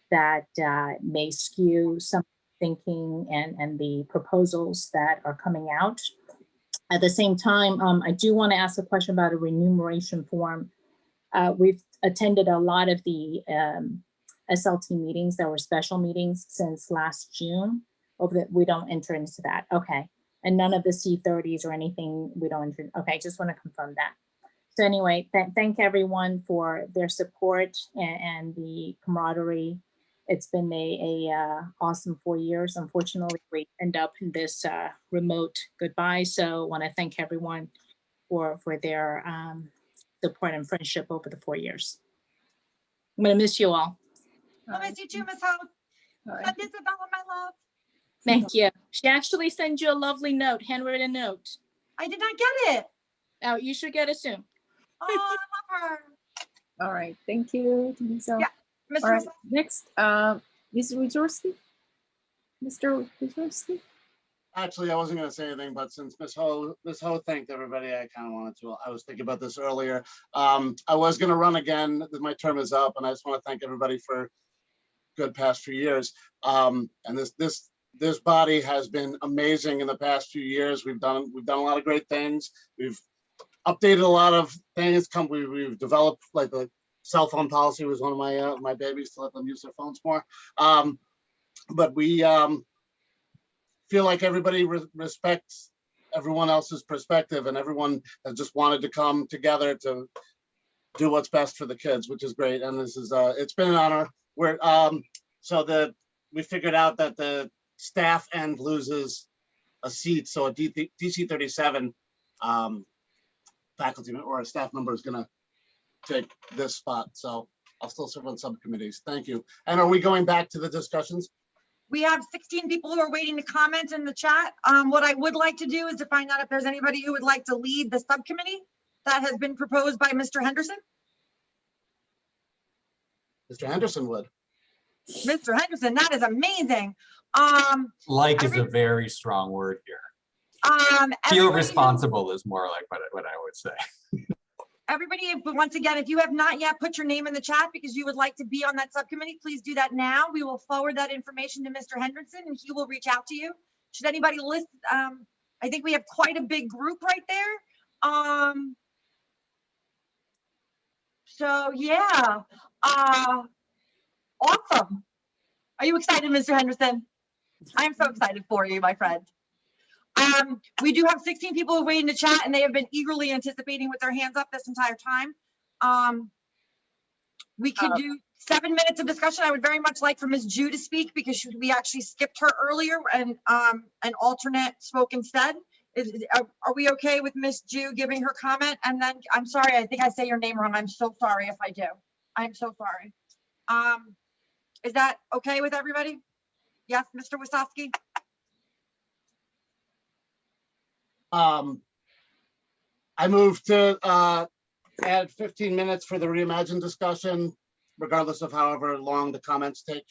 that may skew some thinking and the proposals that are coming out. At the same time, I do want to ask a question about a remuneration form. We've attended a lot of the SLT meetings that were special meetings since last June. We don't enter into that. Okay. And none of the C30s or anything, we don't enter. Okay, just want to confirm that. So anyway, thank everyone for their support and the camaraderie. It's been a awesome 4 years. Unfortunately, we end up in this remote goodbye. So I want to thank everyone for their support and friendship over the 4 years. I'm going to miss you all. I miss you too, Ms. Howe. Send Isabella my love. Thank you. She actually sent you a lovely note, handwritten note. I did not get it. Oh, you should get it soon. Oh, I love her. All right, thank you. Yeah, Mr. All right, next, Mr. Wojcicki. Mr. Wojcicki. Actually, I wasn't going to say anything, but since Ms. Ho thanked everybody, I kind of wanted to. I was thinking about this earlier. I was going to run again. My term is up, and I just want to thank everybody for good past few years. And this body has been amazing in the past few years. We've done a lot of great things. We've updated a lot of things. We've developed, like, the cell phone policy was one of my babies, to let them use their phones more. But we feel like everybody respects everyone else's perspective, and everyone has just wanted to come together to do what's best for the kids, which is great. And this is it's been an honor. We figured out that the staff end loses a seat, so a DC 37 faculty or a staff member is going to take this spot. So I'll still serve on subcommittees. Thank you. And are we going back to the discussions? We have 16 people who are waiting to comment in the chat. What I would like to do is to find out if there's anybody who would like to lead the subcommittee that has been proposed by Mr. Henderson. Mr. Henderson would. Mr. Henderson, that is amazing. Like is a very strong word here. Feel responsible is more like what I would say. Everybody, once again, if you have not yet put your name in the chat because you would like to be on that subcommittee, please do that now. We will forward that information to Mr. Henderson and he will reach out to you. Should anybody list, I think we have quite a big group right there. So yeah, awesome. Are you excited, Mr. Henderson? I'm so excited for you, my friend. We do have 16 people waiting to chat and they have been eagerly anticipating with their hands up this entire time. We could do 7 minutes of discussion. I would very much like for Ms. Ju to speak because we actually skipped her earlier and an alternate spoke instead. Are we okay with Ms. Ju giving her comment? And then, I'm sorry, I think I say your name wrong. I'm so sorry if I do. I'm so sorry. Is that okay with everybody? Yes, Mr. Wasowski? I move to add 15 minutes for the reimagined discussion, regardless of however long the comments take.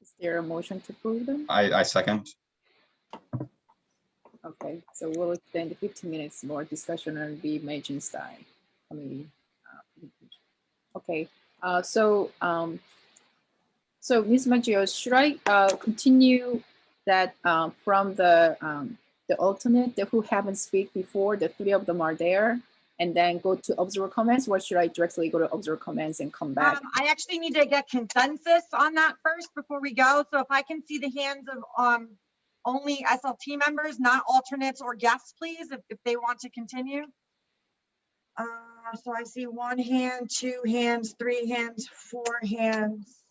Is there a motion to approve them? I second. Okay, so we'll extend 15 minutes more discussion on the reimagined style committee. Okay, so Ms. Maggio, should I continue that from the alternate who haven't speak before, the 3 of them are there, and then go to observer comments, or should I directly go to observer comments and come back? I actually need to get consensus on that first before we go. So if I can see the hands of only SLT members, not alternates or guests, please, if they want to continue. So I see 1 hand, 2 hands, 3 hands, 4 hands,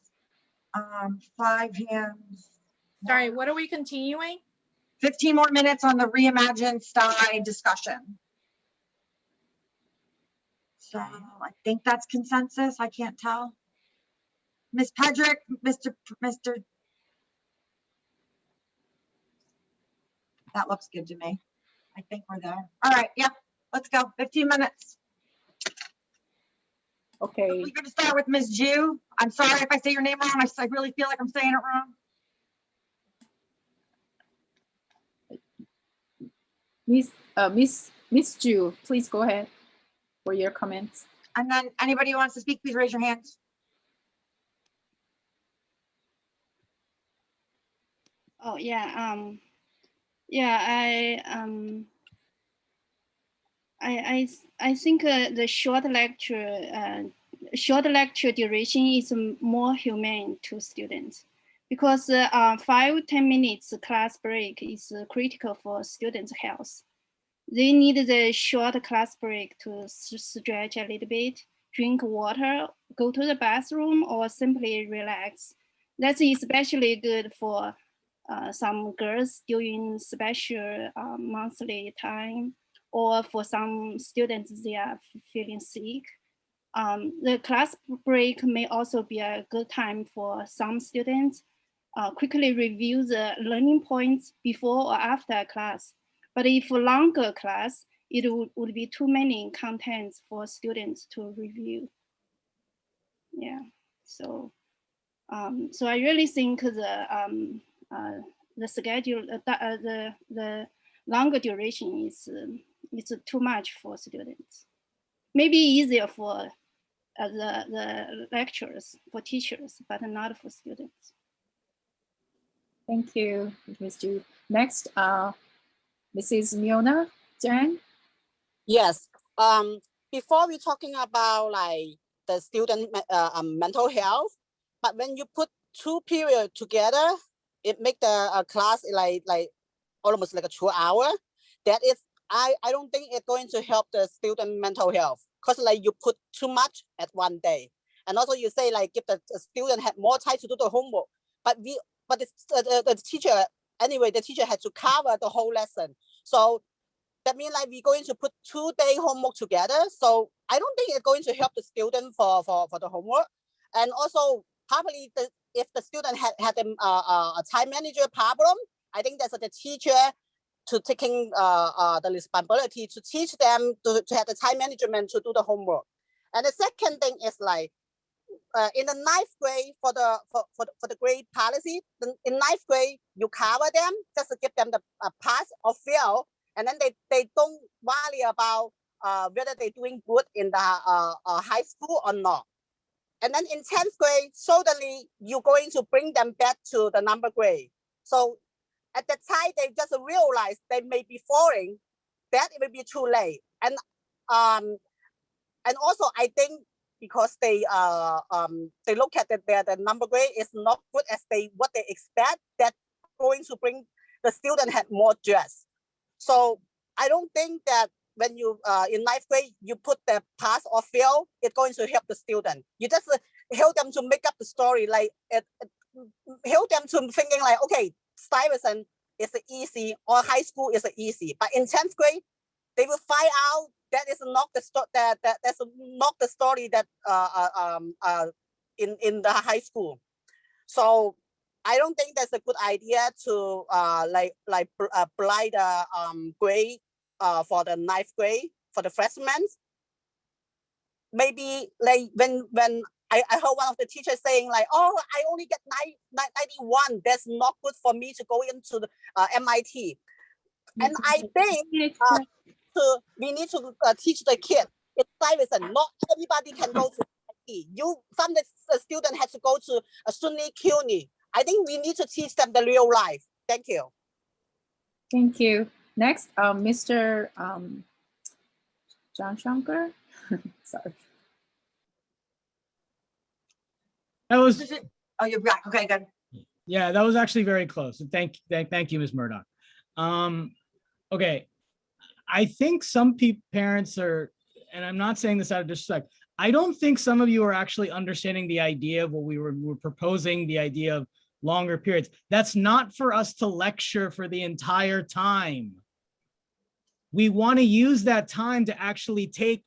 5 hands. Sorry, what are we continuing? 15 more minutes on the reimagined style discussion. So I think that's consensus. I can't tell. Ms. Pedrick, Mr. That looks good to me. I think we're there. All right, yeah, let's go. 15 minutes. Okay. We're going to start with Ms. Ju. I'm sorry if I say your name wrong. I really feel like I'm saying it wrong. Miss Ju, please go ahead for your comments. And then anybody who wants to speak, please raise your hands. Oh yeah, yeah. I think the short lecture duration is more humane to students because 5-10 minutes class break is critical for students' health. They need the short class break to stretch a little bit, drink water, go to the bathroom, or simply relax. That's especially good for some girls during special monthly time, or for some students, they are feeling sick. The class break may also be a good time for some students quickly review the learning points before or after class. But if a longer class, it would be too many contents for students to review. Yeah, so so I really think the schedule, the longer duration is too much for students. Maybe easier for the lecturers, for teachers, but not for students. Thank you, Ms. Ju. Next, Mrs. Miona Jan. Yes. Before we're talking about like the student mental health, but when you put 2 periods together, it make the class like almost like a 2 hour. That is, I don't think it's going to help the student mental health, because like you put too much at one day. And also you say like give the student have more time to do the homework, but the teacher, anyway, the teacher had to cover the whole lesson. So that means like we're going to put 2-day homework together. So I don't think it's going to help the student for the homework. And also probably if the student had a time manager problem, I think that's the teacher to taking the responsibility to teach them to have the time management to do the homework. And the second thing is like in the 9th grade for the grade policy, in 9th grade you cover them just to give them the pass or fail, and then they don't worry about whether they're doing good in the high school or not. And then in 10th grade, suddenly you're going to bring them back to the number grade. So at the time they just realize they may be falling, that it will be too late. And also I think because they look at the number grade is not good as what they expect, that's going to bring the student have more stress. So I don't think that when you in 9th grade you put the pass or fail, it's going to help the student. You just help them to make up the story, like help them to thinking like, okay, Stuyvesant is easy or high school is easy, but in 10th grade they will find out that is not the that's not the story that in the high school. So I don't think that's a good idea to apply the grade for the 9th grade for the freshmen. Maybe like when I heard one of the teachers saying like, oh, I only get 91. That's not good for me to go into the MIT. And I think we need to teach the kid. It's Stuyvesant. Not everybody can go to MIT. Some of the student has to go to a SUNY CUNY. I think we need to teach them the real life. Thank you. Thank you. Next, Mr. John Shankar. Sorry. That was. Oh, you're back. Okay, good. Yeah, that was actually very close. Thank you, Ms. Murdoch. Okay, I think some parents are, and I'm not saying this out of disrespect, I don't think some of you are actually understanding the idea of what we were proposing, the idea of longer periods. That's not for us to lecture for the entire time. We want to use that time to actually take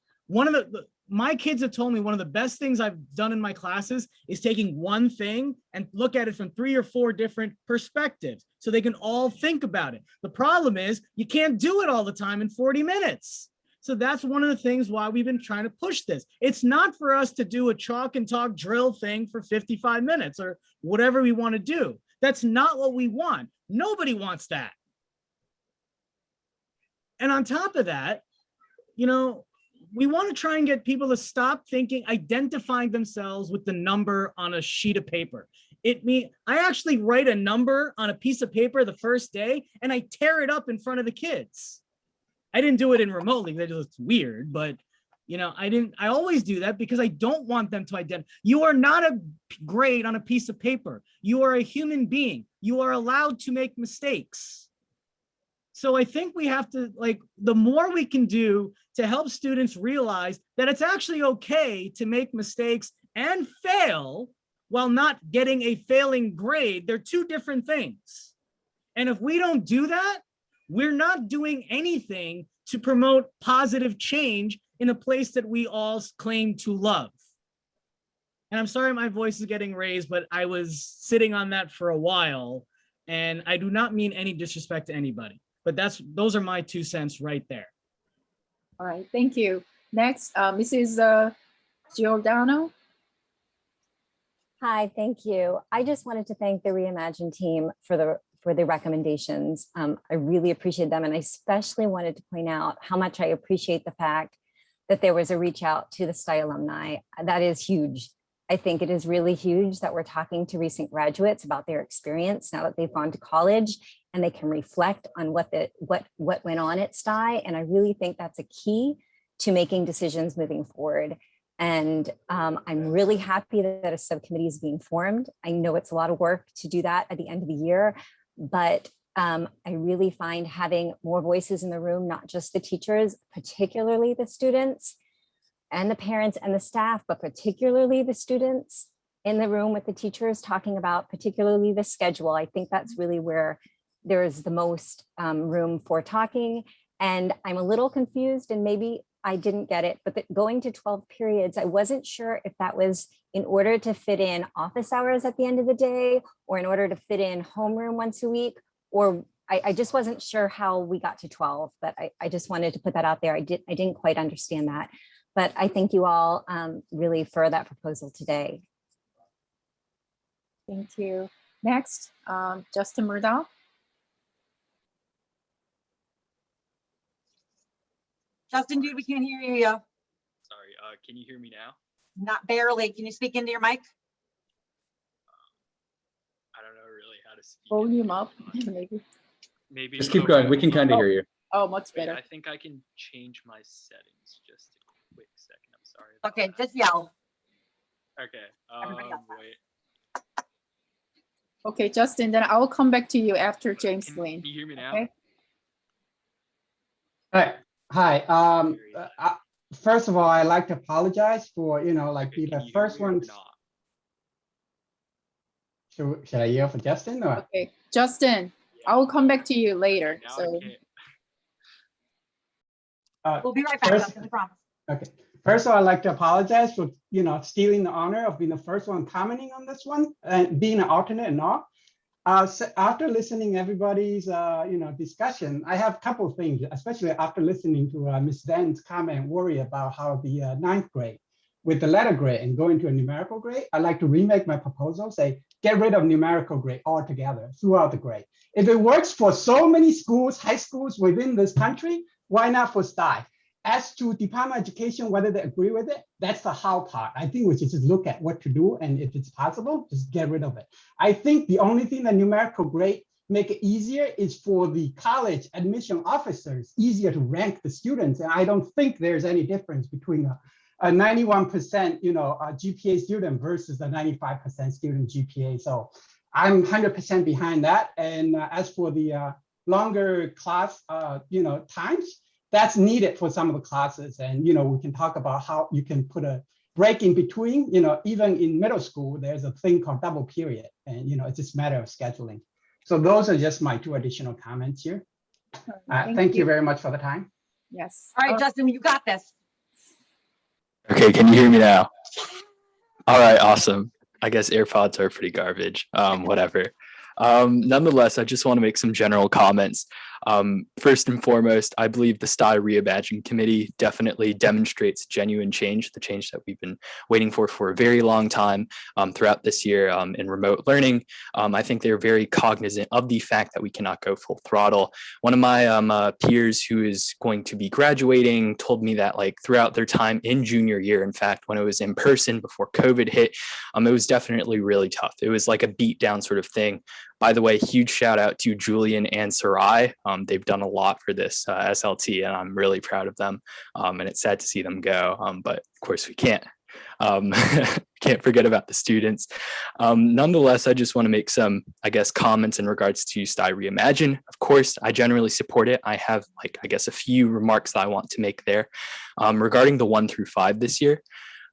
my kids have told me one of the best things I've done in my classes is taking one thing and look at it from 3 or 4 different perspectives so they can all think about it. The problem is you can't do it all the time in 40 minutes. So that's one of the things why we've been trying to push this. It's not for us to do a chalk and talk drill thing for 55 minutes or whatever we want to do. That's not what we want. Nobody wants that. And on top of that, you know, we want to try and get people to stop identifying themselves with the number on a sheet of paper. I actually write a number on a piece of paper the first day and I tear it up in front of the kids. I didn't do it in remotely, that looks weird, but you know, I always do that because I don't want them to identify. You are not a grade on a piece of paper. You are a human being. You are allowed to make mistakes. So I think we have to, the more we can do to help students realize that it's actually okay to make mistakes and fail while not getting a failing grade. They're 2 different things. And if we don't do that, we're not doing anything to promote positive change in a place that we all claim to love. And I'm sorry my voice is getting raised, but I was sitting on that for a while, and I do not mean any disrespect to anybody. But those are my 2 cents right there. All right, thank you. Next, Mrs. Giordano. Hi, thank you. I just wanted to thank the Reimagine team for the recommendations. I really appreciate them, and I especially wanted to point out how much I appreciate the fact that there was a reach out to the Stuy alumni. That is huge. I think it is really huge that we're talking to recent graduates about their experience now that they've gone to college and they can reflect on what went on at Stuy. And I really think that's a key to making decisions moving forward. And I'm really happy that a subcommittee is being formed. I know it's a lot of work to do that at the end of the year, but I really find having more voices in the room, not just the teachers, particularly the students and the parents and the staff, but particularly the students in the room with the teachers talking about particularly the schedule. I think that's really where there is the most room for talking. And I'm a little confused, and maybe I didn't get it, but going to 12 periods, I wasn't sure if that was in order to fit in office hours at the end of the day, or in order to fit in homeroom once a week, or I just wasn't sure how we got to 12, but I just wanted to put that out there. I didn't quite understand that, but I thank you all really for that proposal today. Thank you. Next, Justin Murdoch. Justin, dude, we can't hear you. Sorry, can you hear me now? Not barely. Can you speak into your mic? I don't know really how to speak. Volume up, maybe. Maybe. Just keep going. We can kind of hear you. Oh, much Wait, better. I think I can change my settings. Just a quick second. I'm sorry. Okay, just yell. Okay. Everybody else. Wait. Okay, Justin, then I will come back to you after James Lane. Can you hear me now? Okay. Hi. First of all, I'd like to apologize for, like being the first one. Should I yell for Justin or? Okay, Justin, I will come back to you later. So We'll be right back, Justin, I promise. Okay. First of all, I'd like to apologize for, stealing the honor of being the first one commenting on this one and being an alternate and all. So after listening everybody's, discussion, I have a couple of things, especially after listening to Ms. Dan's comment, worry about how the ninth grade with the letter grade and going to a numerical grade. I'd like to remake my proposal, say, get rid of numerical grade altogether throughout the grade. If it works for so many schools, high schools within this country, why not for STY? As to Department of Education, whether they agree with it, that's the how part. I think we should just look at what to do, and if it's possible, just get rid of it. I think the only thing that numerical grade make it easier is for the college admission officers, easier to rank the students. And I don't think there's any difference between a 91% GPA student versus a 95% student GPA. So I'm 100% behind that. And as for the longer class times, that's needed for some of the classes. And we can talk about how you can put a break in between. Even in middle school, there's a thing called double period, and it's just a matter of scheduling. So those are just my 2 additional comments here. Thank you very much for the time. Yes. All right, Justin, you got this. Okay, can you hear me now? All right, awesome. I guess AirPods are pretty garbage. Whatever. Nonetheless, I just want to make some general comments. First and foremost, I believe the STY Reimagine Committee definitely demonstrates genuine change, the change that we've been waiting for a very long time throughout this year in remote learning. I think they're very cognizant of the fact that we cannot go full throttle. One of my peers who is going to be graduating told me that throughout their time in junior year, in fact, when it was in person before COVID hit, it was definitely really tough. It was like a beat down sort of thing. By the way, huge shout out to Julian and Sarai. They've done a lot for this SLT, and I'm really proud of them. And it's sad to see them go, but of course we can't. Can't forget about the students. Nonetheless, I just want to make some, comments in regards to STY Reimagine. Of course, I generally support it. I have a few remarks that I want to make there. Regarding the 1 through 5 this year,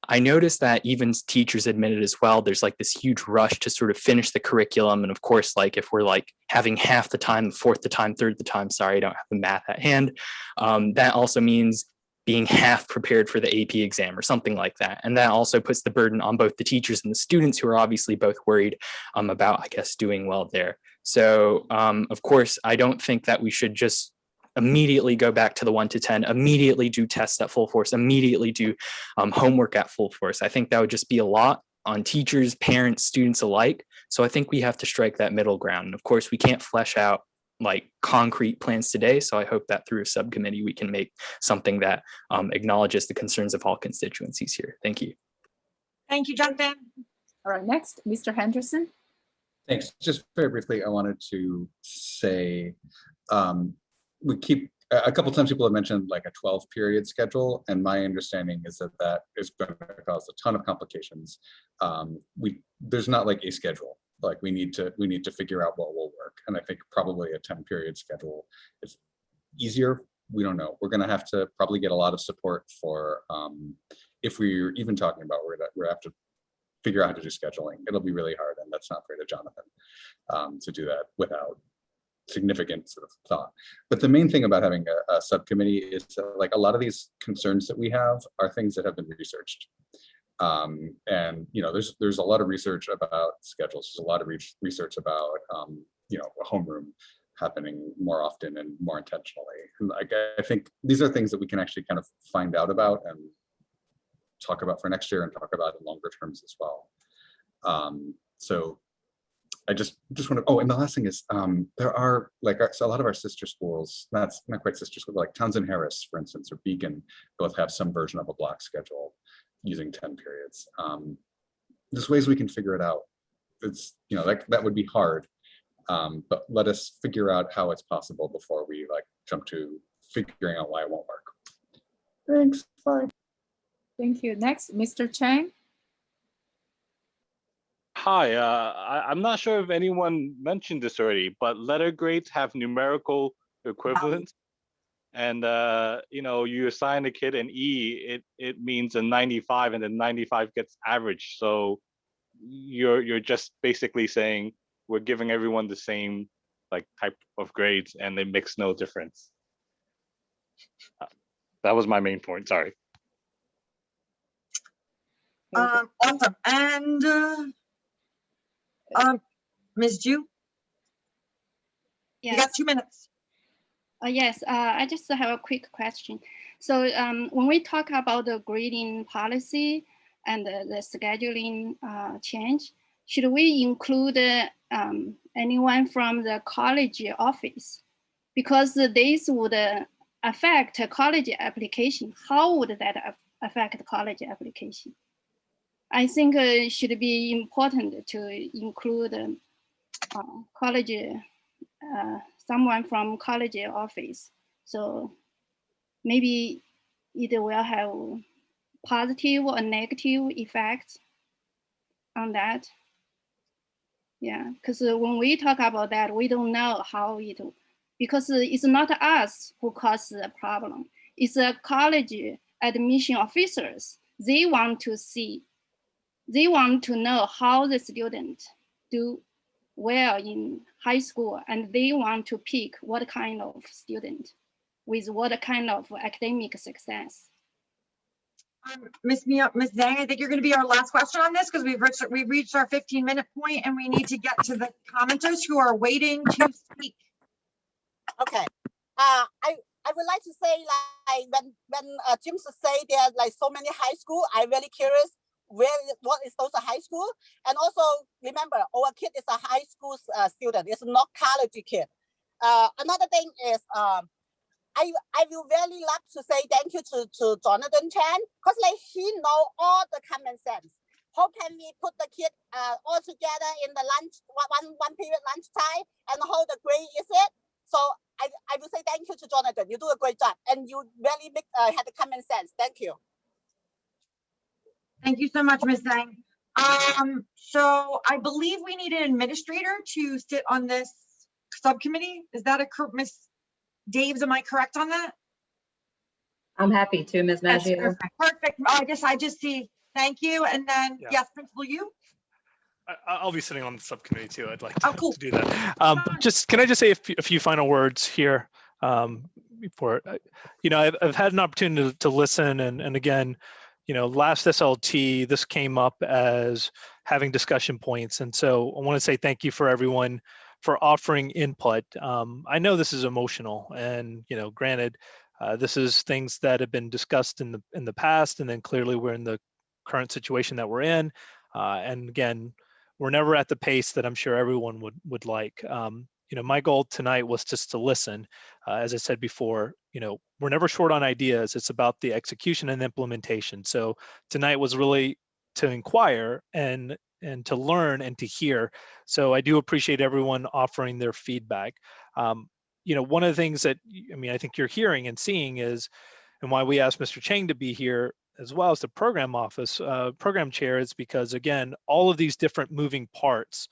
I noticed that even teachers admitted as well, there's this huge rush to sort of finish the curriculum. And of course, if we're having half the time, the fourth the time, third the time, sorry, I don't have the math at hand. That also means being half prepared for the AP exam or something like that. And that also puts the burden on both the teachers and the students, who are obviously both worried about, doing well there. So of course, I don't think that we should just immediately go back to the 1 to 10, immediately do tests at full force, immediately do homework at full force. I think that would just be a lot on teachers, parents, students alike. So I think we have to strike that middle ground. And of course, we can't flesh out concrete plans today. So I hope that through a subcommittee, we can make something that acknowledges the concerns of all constituencies here. Thank you. Thank you, Jonathan. All right, next, Mr. Henderson. Thanks. Just very briefly, I wanted to say we keep a couple times people have mentioned like a 12 period schedule, and my understanding is that that is going to cause a ton of complications. There's not like a schedule. Like we need to figure out what will work, and I think probably a 10 period schedule is easier. We don't know. We're going to have to probably get a lot of support for if we're even talking about we're going to have to figure out how to do scheduling. It'll be really hard, and that's not fair to Jonathan to do that without significant sort of thought. But the main thing about having a subcommittee is like a lot of these concerns that we have are things that have been researched. And you know, there's a lot of research about schedules. There's a lot of research about you know, a homeroom happening more often and more intentionally. And like, I think these are things that we can actually kind of find out about and talk about for next year and talk about in longer terms as well. So I just want to, oh, and the last thing is there are like so a lot of our sister schools, not quite sister schools, like Townsend Harris, for instance, or Beacon, both have some version of a block schedule using 10 periods. There's ways we can figure it out. It's, you know, that would be hard, but let us figure out how it's possible before we like jump to figuring out why it won't work. Thanks, bye. Thank you. Next, Mr. Chang. Hi, I'm not sure if anyone mentioned this already, but letter grades have numerical equivalents. And you know, you assign a kid an E, it means a 95, and then 95 gets average. So you're just basically saying we're giving everyone the same like type of grades, and it makes no difference. That was my main point. Sorry. Awesome. And Ms. Ju, Yes. you got 2 minutes. Yes, I just have a quick question. So when we talk about the grading policy and the scheduling change, should we include anyone from the college office? Because this would affect college application. How would that affect college application? I think it should be important to include college, someone from college office. So maybe it will have positive or negative effects on that. Yeah, because when we talk about that, we don't know how it, because it's not us who cause the problem. It's the college admission officers. They want to see, they want to know how the student do well in high school, and they want to pick what kind of student with what kind of academic success. Ms. Zhang, I think you're going to be our last question on this because we've reached our 15-minute point, and we need to get to the commenters who are waiting to speak. Okay. I would like to say, like when Jim say there are like so many high school, I'm really curious what is those high school, and also remember our kid is a high school student. It's not college kid. Another thing is I will really love to say thank you to Jonathan Chan, because like he know all the common sense. How can we put the kid all together in the lunch one period lunchtime, and how the grade is it? So I will say thank you to Jonathan. You do a great job, and you really had the common sense. Thank you. Thank you so much, Ms. Zhang. So I believe we need an administrator to sit on this subcommittee. Is that Ms. Daves, am I correct on that? I'm happy to, Ms. Maggio. Perfect. I guess I just see, thank you. And then, yes, Principal Yu? I'll be sitting on the subcommittee too. I'd like to, to do that. Just can I just say a few final words here before, you know, I've had an opportunity to listen, and again, you know, last SLT, this came up as having discussion points. And so I want to say thank you for everyone for offering input. I know this is emotional, and, you know, granted, this is things that have been discussed in the past, and then clearly we're in the current situation that we're in. And again, we're never at the pace that I'm sure everyone would like. You know, my goal tonight was just to listen. As I said before, you know, we're never short on ideas. It's about the execution and implementation. So tonight was really to inquire and to learn and to hear. So I do appreciate everyone offering their feedback. one of the things that, I think you're hearing and seeing is, and why we asked Mr. Chang to be here as well as the program chair, is because, again, all of these different moving parts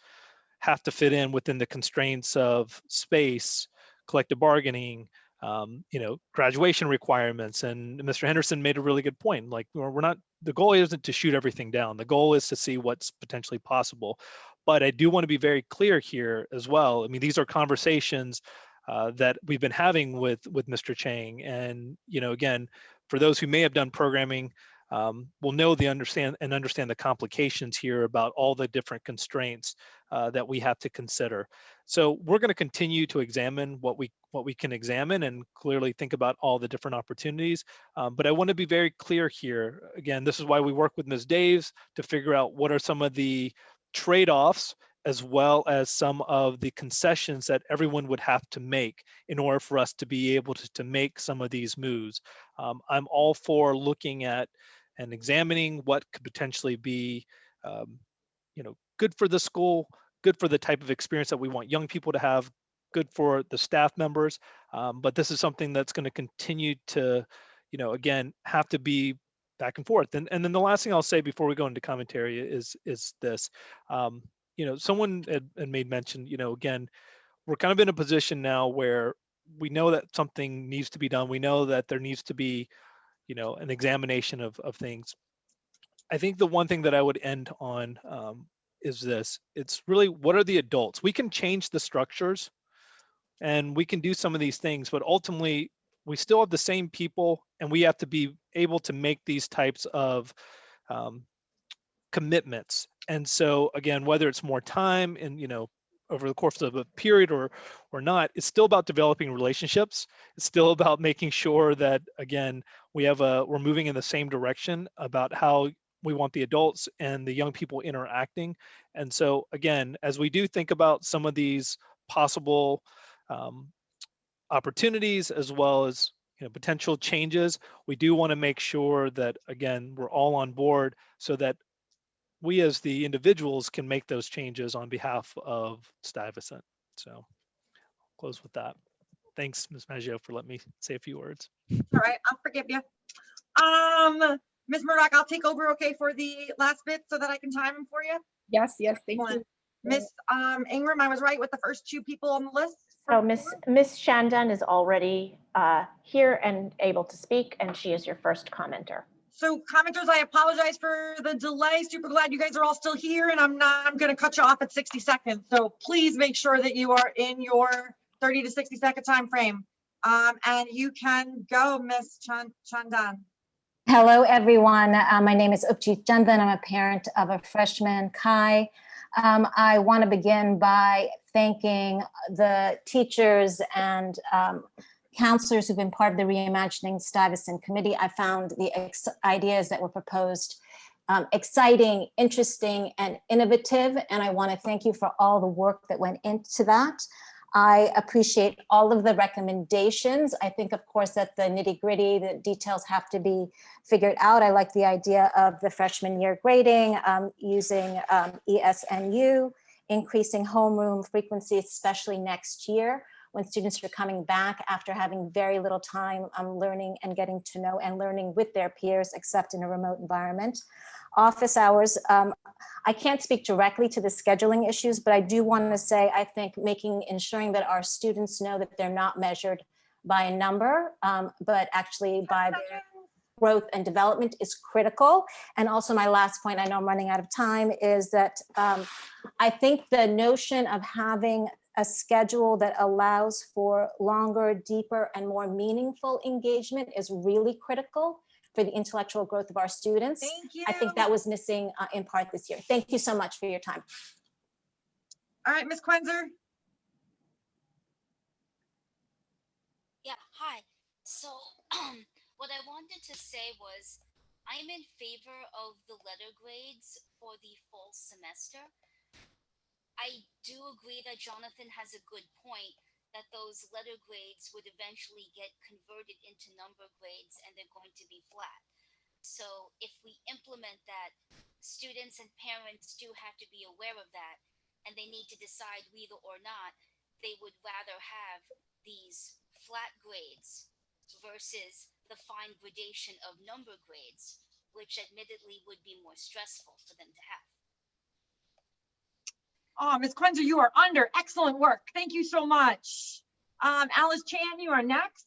have to fit in within the constraints of space, collective bargaining, graduation requirements. And Mr. Henderson made a really good point. Like, we're not, the goal isn't to shoot everything down. The goal is to see what's potentially possible. But I do want to be very clear here as well. These are conversations that we've been having with Mr. Chang. And, again, for those who may have done programming, will know understand the complications here about all the different constraints that we have to consider. So we're going to continue to examine what we can examine and clearly think about all the different opportunities. But I want to be very clear here. Again, this is why we work with Ms. Daves to figure out what are some of the trade-offs, as well as some of the concessions that everyone would have to make in order for us to be able to make some of these moves. I'm all for looking at and examining what could potentially be, good for the school, good for the type of experience that we want young people to have, good for the staff members. But this is something that's going to continue to, again, have to be back and forth. And then the last thing I'll say before we go into commentary is this. Someone had made mention, again, we're kind of in a position now where we know that something needs to be done. We know that there needs to be, an examination of things. I think the one thing that I would end on is this. It's really, what are the adults? We can change the structures and we can do some of these things, but ultimately we still have the same people, and we have to be able to make these types of commitments. And so again, whether it's more time and, over the course of a period or not, it's still about developing relationships. It's still about making sure that, again, we're moving in the same direction about how we want the adults and the young people interacting. And so again, as we do think about some of these possible opportunities, as well as potential changes, we do want to make sure that, again, we're all on board so that we as the individuals can make those changes on behalf of Stuyvesant. So I'll close with that. Thanks, Ms. Maggio, for letting me say a few words. All right, I'll forgive you. Ms. Murdoch, I'll take over, okay, for the last bit so that I can time them for you. Yes, thank you. Miss Ingram, I was right with the first two people on the list. So Miss Shandon is already here and able to speak, and she is your first commenter. So commenters, I apologize for the delay. Super glad you guys are all still here, and I'm going to cut you off at 60 seconds. So please make sure that you are in your 30 to 60 second time frame. And you can go, Miss Chandan. Hello, everyone. My name is Upjit Chandan. I'm a parent of a freshman, Kai. I want to begin by thanking the teachers and counselors who've been part of the Reimagining Stuyvesant Committee. I found the ideas that were proposed exciting, interesting, and innovative, and I want to thank you for all the work that went into that. I appreciate all of the recommendations. I think, of course, that the nitty-gritty, the details have to be figured out. I like the idea of the freshman year grading, using ESNU, increasing homeroom frequency, especially next year when students are coming back after having very little time learning and getting to know and learning with their peers, except in a remote environment. Office hours, I can't speak directly to the scheduling issues, but I do want to say, I think ensuring that our students know that they're not measured by a number, but actually by their growth and development is critical. And also my last point, I know I'm running out of time, is that I think the notion of having a schedule that allows for longer, deeper, and more meaningful engagement is really critical for the intellectual growth of our students. Thank you. I think that was missing in part this year. Thank you so much for your time. All right, Ms. Quenzer. Yeah, hi. So what I wanted to say was I'm in favor of the letter grades for the fall semester. I do agree that Jonathan has a good point that those letter grades would eventually get converted into number grades and they're going to be flat. So if we implement that, students and parents do have to be aware of that, and they need to decide whether or not they would rather have these flat grades versus the fine gradation of number grades, which admittedly would be more stressful for them to have. Oh, Ms. Quenzer, you are under excellent work. Thank you so much. Alice Chan, you are next.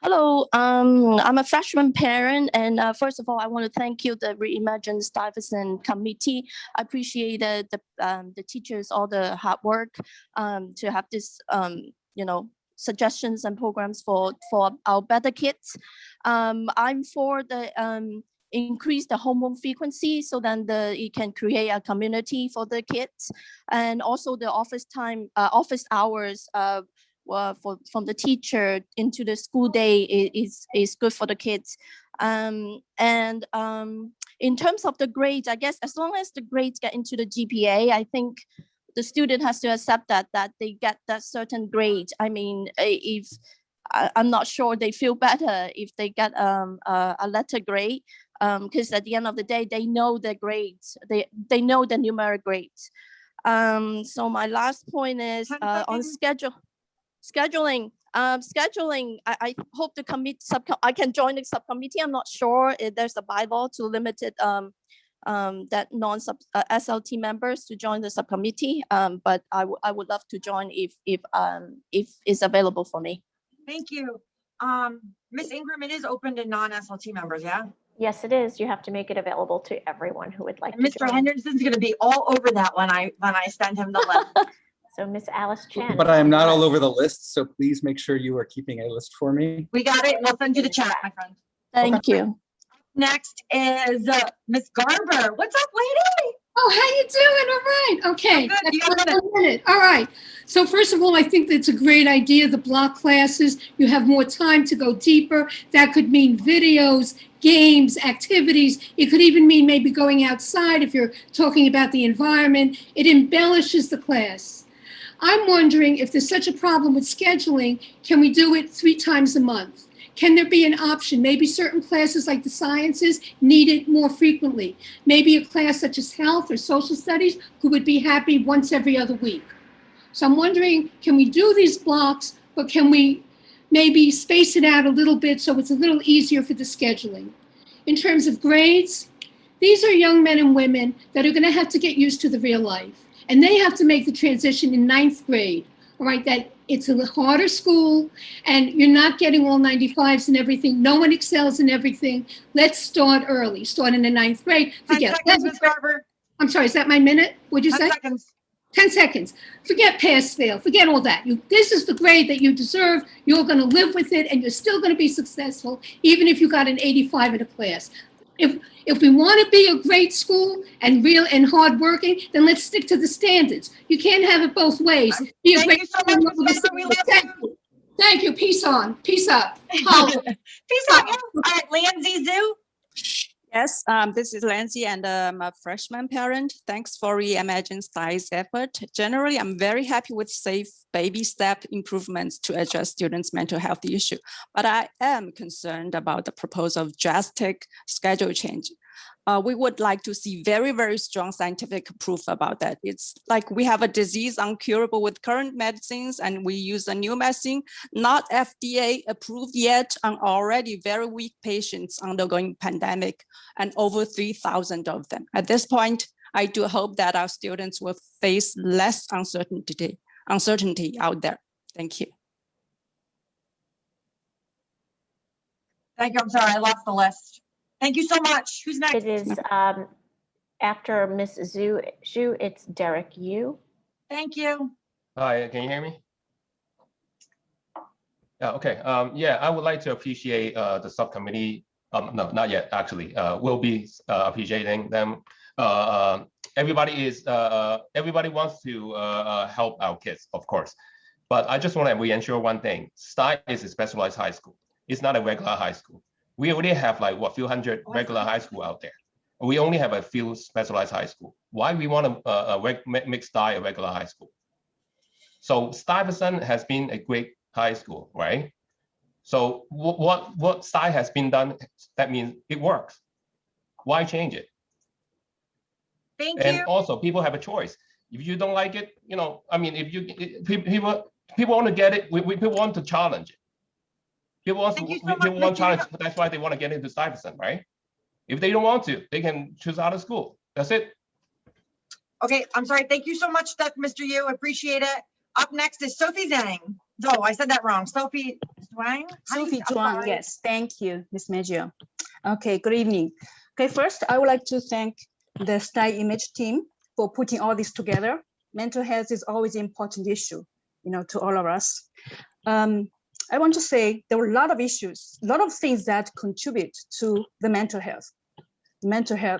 Hello, I'm a freshman parent, and first of all, I want to thank you, the Reimagine Stuyvesant committee. I appreciate the teachers, all the hard work to have this, suggestions and programs for our better kids. I'm for the increase the homework frequency so then it can create a community for the kids, and also the office hours. From the teacher into the school day is good for the kids. In terms of the grades, I guess as long as the grades get into the GPA, I think the student has to accept that they get that certain grade. I mean, if I'm not sure they feel better if they get a letter grade, because at the end of the day, they know their grades. They know the numeric grades. So my last point is on scheduling. I hope the I can join the subcommittee. I'm not sure if there's a bylaw to limit it that SLT members to join the subcommittee. But I would love to join if it's available for me. Thank you. Ms. Ingram, it is open to non-SLT members, yeah? Yes, it is. You have to make it available to everyone who would like to Mr. join. Henderson's going to be all over that when I send him the list. So Miss Alice Chan. But I am not all over the list, so please make sure you are keeping a list for me. We got it. We'll send you the chat, my friend. Thank you. Next is Miss Garber. What's up, lady? Oh, how you doing? All right. Okay. Good. You got That's 1 minute. All right. So first of all, I think that's a great idea, the block classes. You have more time to go deeper. That could mean videos, games, activities. It could even mean maybe going outside if you're talking about the environment. It embellishes the class. I'm wondering if there's such a problem with scheduling, can we do it 3 times a month? Can there be an option? Maybe certain classes like the sciences need it more frequently. Maybe a class such as health or social studies who would be happy once every other week. So I'm wondering, can we do these blocks, but can we maybe space it out a little bit so it's a little easier for the scheduling? In terms of grades, these are young men and women that are going to have to get used to the real life. And they have to make the transition in 9th grade, all right, that it's a harder school and you're not getting all 95s and everything. No one excels in everything. Let's start early, start in the 9th grade. 10 seconds, Ms. Garber. I'm sorry, is that my minute? What'd you 10 say? seconds. 10 seconds. Forget pass, fail, forget all that. This is the grade that you deserve. You're going to live with it and you're still going to be successful, even if you got an 85 in a class. If we want to be a great school and real and hardworking, then let's stick to the standards. You can't have it both ways. Be a Thank great you so much, Ms. Garber. We love you. Thank you. Peace on. Peace up. Peace on you. All right, Lindsay Zhu. Yes, this is Lindsay and I'm a freshman parent. Thanks for Reimagine Sty's effort. Generally, I'm very happy with safe baby step improvements to address students' mental health issue. But I am concerned about the proposal of drastic schedule change. We would like to see very, very strong scientific proof about that. It's like we have a disease uncurable with current medicines and we use a new medicine, not FDA approved yet on already very weak patients undergoing pandemic and over 3,000 of them. At this point, I do hope that our students will face less uncertainty out there. Thank you. Thank you. I'm sorry, I lost the list. Thank you so much. Who's next? It is after Miss Zhu, it's Derek Yu. Thank you. Hi, can you hear me? Yeah, okay. Yeah, I would like to appreciate the subcommittee. No, not yet, actually. We'll be appreciating them. Everybody wants to help our kids, of course. But I just want to reassure one thing. Stuyvesant is a specialized high school. It's not a regular high school. We already have like what, few hundred regular high school out there. We only have a few specialized high school. Why we want to make Stuyvesant a regular high school? So Stuyvesant has been a great high school, right? So what Stuyvesant has been done, that means it works. Why change it? Thank And you. also people have a choice. If you don't like it, I mean, if you people want to get it, people want to challenge it. People want to challenge. That's why they want to get into Stuyvesant, right? If they don't want to, they can choose out of school. That's it. Okay, I'm sorry. Thank you so much, Mr. Yu. Appreciate it. Up next is Sophie Zhang. Oh, I said that wrong. Sophie Zhang? Sophie Zhuang, yes. Thank you, Ms. Maggio. Okay, good evening. Okay, first, I would like to thank the Style Image team for putting all this together. Mental health is always an important issue, to all of us. I want to say there were a lot of issues, a lot of things that contribute to the mental health,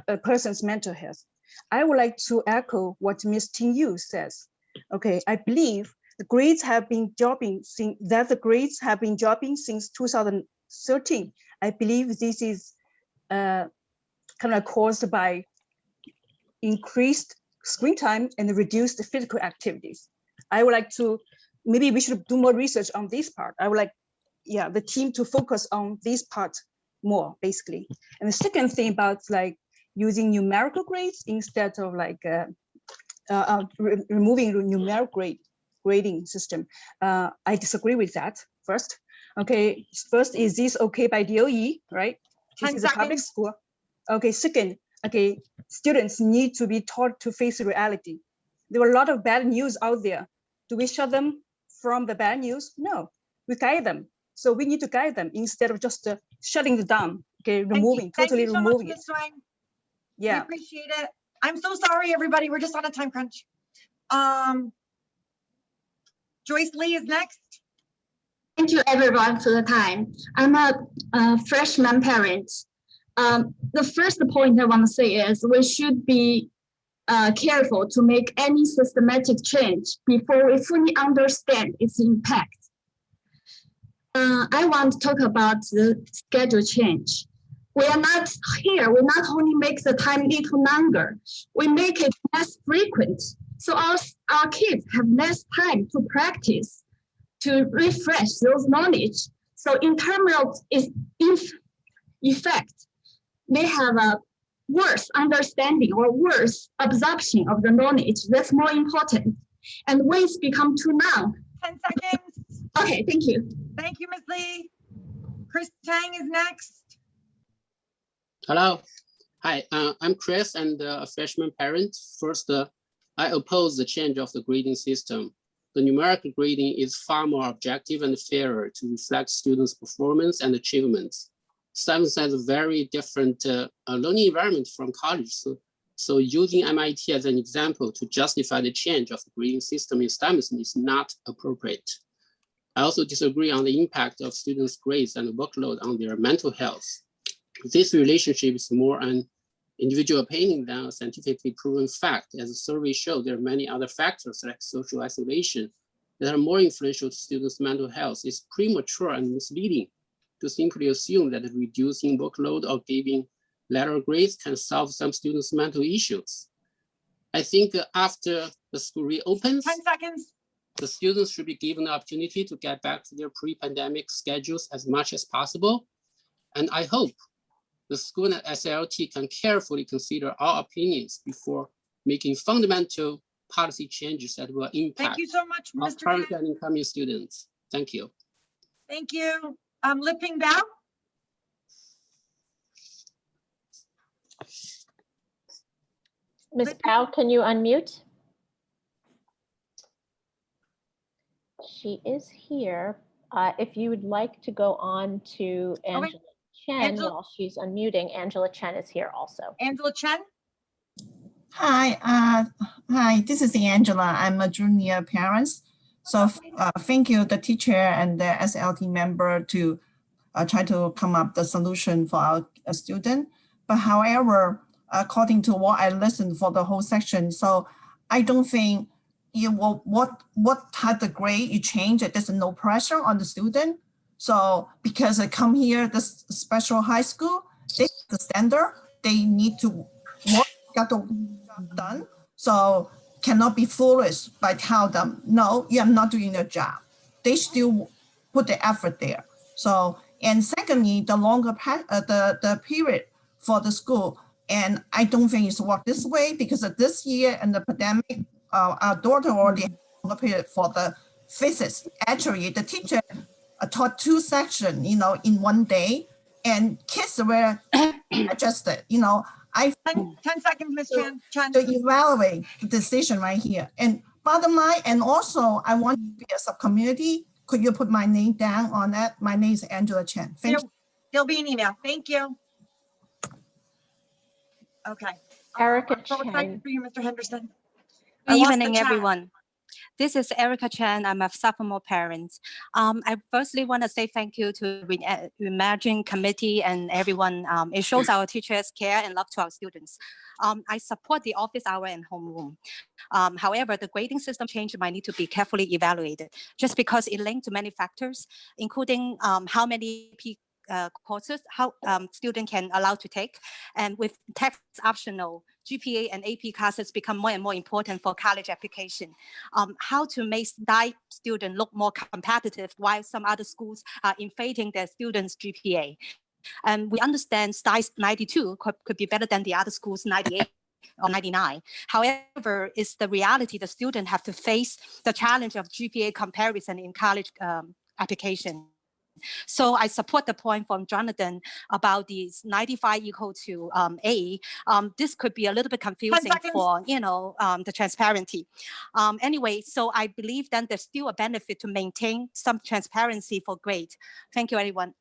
a person's mental health. I would like to echo what Ms. Ting Yu says. Okay, I believe the grades have been dropping since 2013. I believe this is kind of caused by increased screen time and reduced physical activities. I would like to, maybe we should do more research on this part. I would like, the team to focus on this part more, basically. And the second thing about like using numerical grades instead of like removing the numerical grading system. I disagree with that, first. Okay, first, is this okay by DOE, right? This is a public school. Okay, second, okay, students need to be taught to face reality. There were a lot of bad news out there. Do we shut them from the bad news? No, we guide them. So we need to guide them instead of just shutting it down, okay, removing, totally removing it. Yeah. We appreciate it. I'm so sorry, everybody. We're just on a time crunch. Joyce Lee is next. Thank you, everyone, for the time. I'm a freshman parent. The first point I want to say is we should be careful to make any systematic change before we fully understand its impact. I want to talk about the schedule change. We are not here. We not only make the time little longer, we make it less frequent. So our kids have less time to practice, to refresh those knowledge. So in terms of its effect, they have a worse understanding or worse absorption of the knowledge. That's more important. And weights become too long. 10 seconds. Okay, thank you. Thank you, Ms. Lee. Chris Tang is next. Hello. Hi, I'm Chris and a freshman parent. First, I oppose the change of the grading system. The numerical grading is far more objective and fairer to reflect students' performance and achievements. Stuyvesant has a very different learning environment from college. So using MIT as an example to justify the change of the grading system in Stuyvesant is not appropriate. I also disagree on the impact of students' grades and workload on their mental health. This relationship is more an individual opinion than a scientifically proven fact. As the survey showed, there are many other factors like social isolation that are more influential to students' mental health. It's premature and misleading to simply assume that reducing workload or giving lateral grades can solve some students' mental issues. I think after the school reopens, 10 seconds. The students should be given the opportunity to get back to their pre-pandemic schedules as much as possible. And I hope the school and SLT can carefully consider our opinions before making fundamental policy changes that will impact Thank you so much, our Mr. current Tang. and incoming students. Thank you. Thank you. Liping Bao. Ms. Bao, can you unmute? She is here. If you would like to go on to Angela Chen while she's unmuting, Angela Chen is here also. Angela Chen. Hi, this is Angela. I'm a junior parent. So thank you, the teacher and the SLT member to try to come up the solution for our student. But however, according to what I listened for the whole section, so I don't think you will, what type of grade you change, there's no pressure on the student. So because I come here, this special high school, they the standard, they need to work, got the job done. So cannot be foolish by tell them, no, you are not doing your job. They still put the effort there. So, and secondly, the longer the period for the school, and I don't think it's worked this way because of this year and the pandemic, our daughter already longer period for the physics. Actually, the teacher taught 2 sections, in one day, and kids were adjusted. I 10 seconds, Ms. Chen. to evaluate the decision right here. And bottom line, and also I want to be a subcommittee. Could you put my name down on that? My name is Angela Chen. Thank you. There'll be an email. Thank you. Okay. Erica I'm so excited Chen. for you, Mr. Henderson. Good evening, everyone. This is Erica Chen. I'm a sophomore parent. I firstly want to say thank you to Reimagine Committee and everyone. It shows our teachers care and love to our students. I support the office hour and homeroom. However, the grading system change might need to be carefully evaluated just because it linked to many factors, including how many courses how student can allow to take. And with text optional, GPA and AP classes become more and more important for college application. How to make STI student look more competitive while some other schools are inflating their students' GPA. And we understand STI 92 could be better than the other schools 98 or 99. However, it's the reality the student have to face the challenge of GPA comparison in college application. So I support the point from Jonathan about these 95 equal to A. This could be a little bit confusing for, the transparency. Anyway, so I believe then there's still a benefit to maintain some transparency for grade. Thank you, everyone.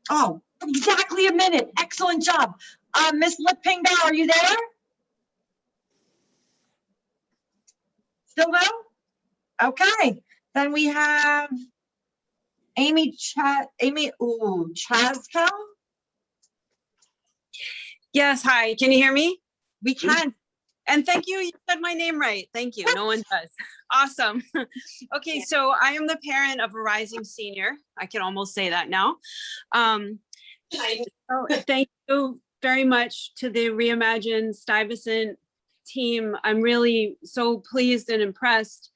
Oh, exactly a minute. Excellent job. Ms. Liping Bao, are you there? Still no? Okay. Then we have Amy Chasko. Yes, hi. Can you hear me? We can. And thank you. You said my name right. Thank you. No one does. Awesome. Okay, so I am the parent of a rising senior. I can almost say that now. So thank you very much to the Reimagine Stuyvesant team. I'm really so pleased and impressed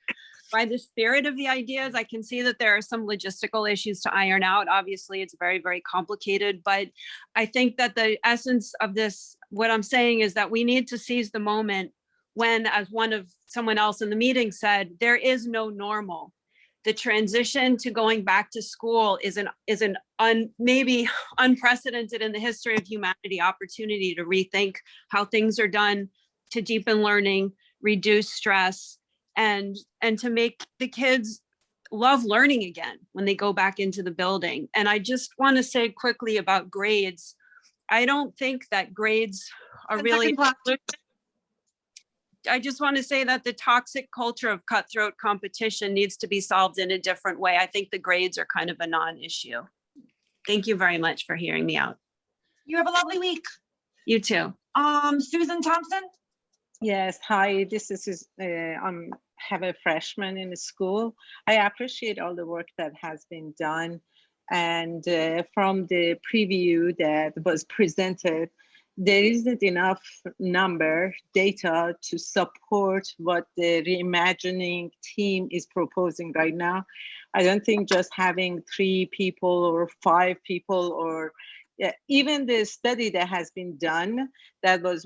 by the spirit of the ideas. I can see that there are some logistical issues to iron out. Obviously, it's very, very complicated, but I think that the essence of this, what I'm saying is that we need to seize the moment when, as someone else in the meeting said, there is no normal. The transition to going back to school is maybe unprecedented in the history of humanity opportunity to rethink how things are done, to deepen learning, reduce stress, and to make the kids love learning again when they go back into the building. And I just want to say quickly about grades. I don't think that grades are really, I just want to say that the toxic culture of cutthroat competition needs to be solved in a different way. I think the grades are kind of a non-issue. Thank you very much for hearing me out. You have a lovely week. You too. Susan Thompson. Yes, hi, this is, have a freshman in the school. I appreciate all the work that has been done. And from the preview that was presented, there isn't enough data to support what the reimagining team is proposing right now. I don't think just having 3 people or 5 people or even the study that has been done, that was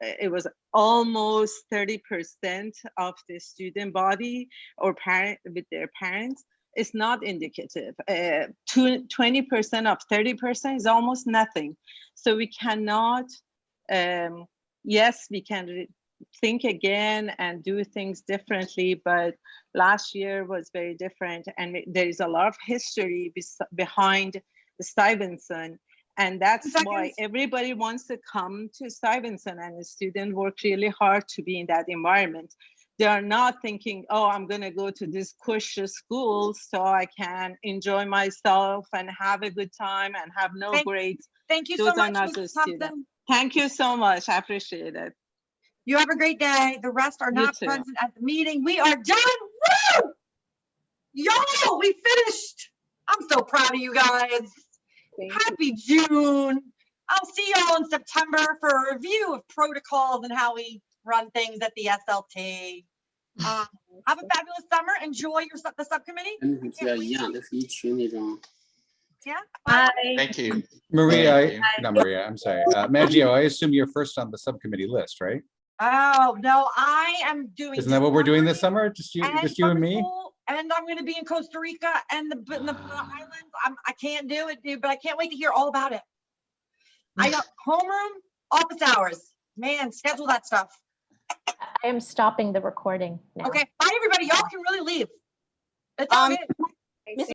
it was almost 30% of the student body or parent with their parents. It's not indicative. 20% of 30% is almost nothing. So we cannot, yes, we can think again and do things differently, but last year was very different. And there is a lot of history behind the Stuyvesant. And that's why everybody wants to come to Stuyvesant, and the students work really hard to be in that environment. They are not thinking, oh, I'm going to go to this cush school so I can enjoy myself and have a good time and have no grades. Thank you Those so are much, not Ms. the Thompson. students. Thank you so much. I appreciate it. You have a great day. The rest are You not too. present at the meeting. We are done. Woo! Yo, we finished. I'm so proud of you guys. Happy June. I'll see y'all in September for a review of protocols and how we run things at the SLT. Have a fabulous summer. Enjoy the subcommittee. Yeah. Bye. Thank you. Maria, Thank you. not Maria, I'm sorry. Maggio, I assume you're first on the subcommittee list, right? Oh, no, I am doing. Isn't that what we're doing this summer? Just you and me? school, And I'm gonna be in Costa Rica and the islands. I can't do it, dude, but I can't wait to hear all about it. I got homeroom, office hours. Man, schedule that stuff. I am stopping the recording now. Okay, bye, everybody. Y'all can really leave. It's all good.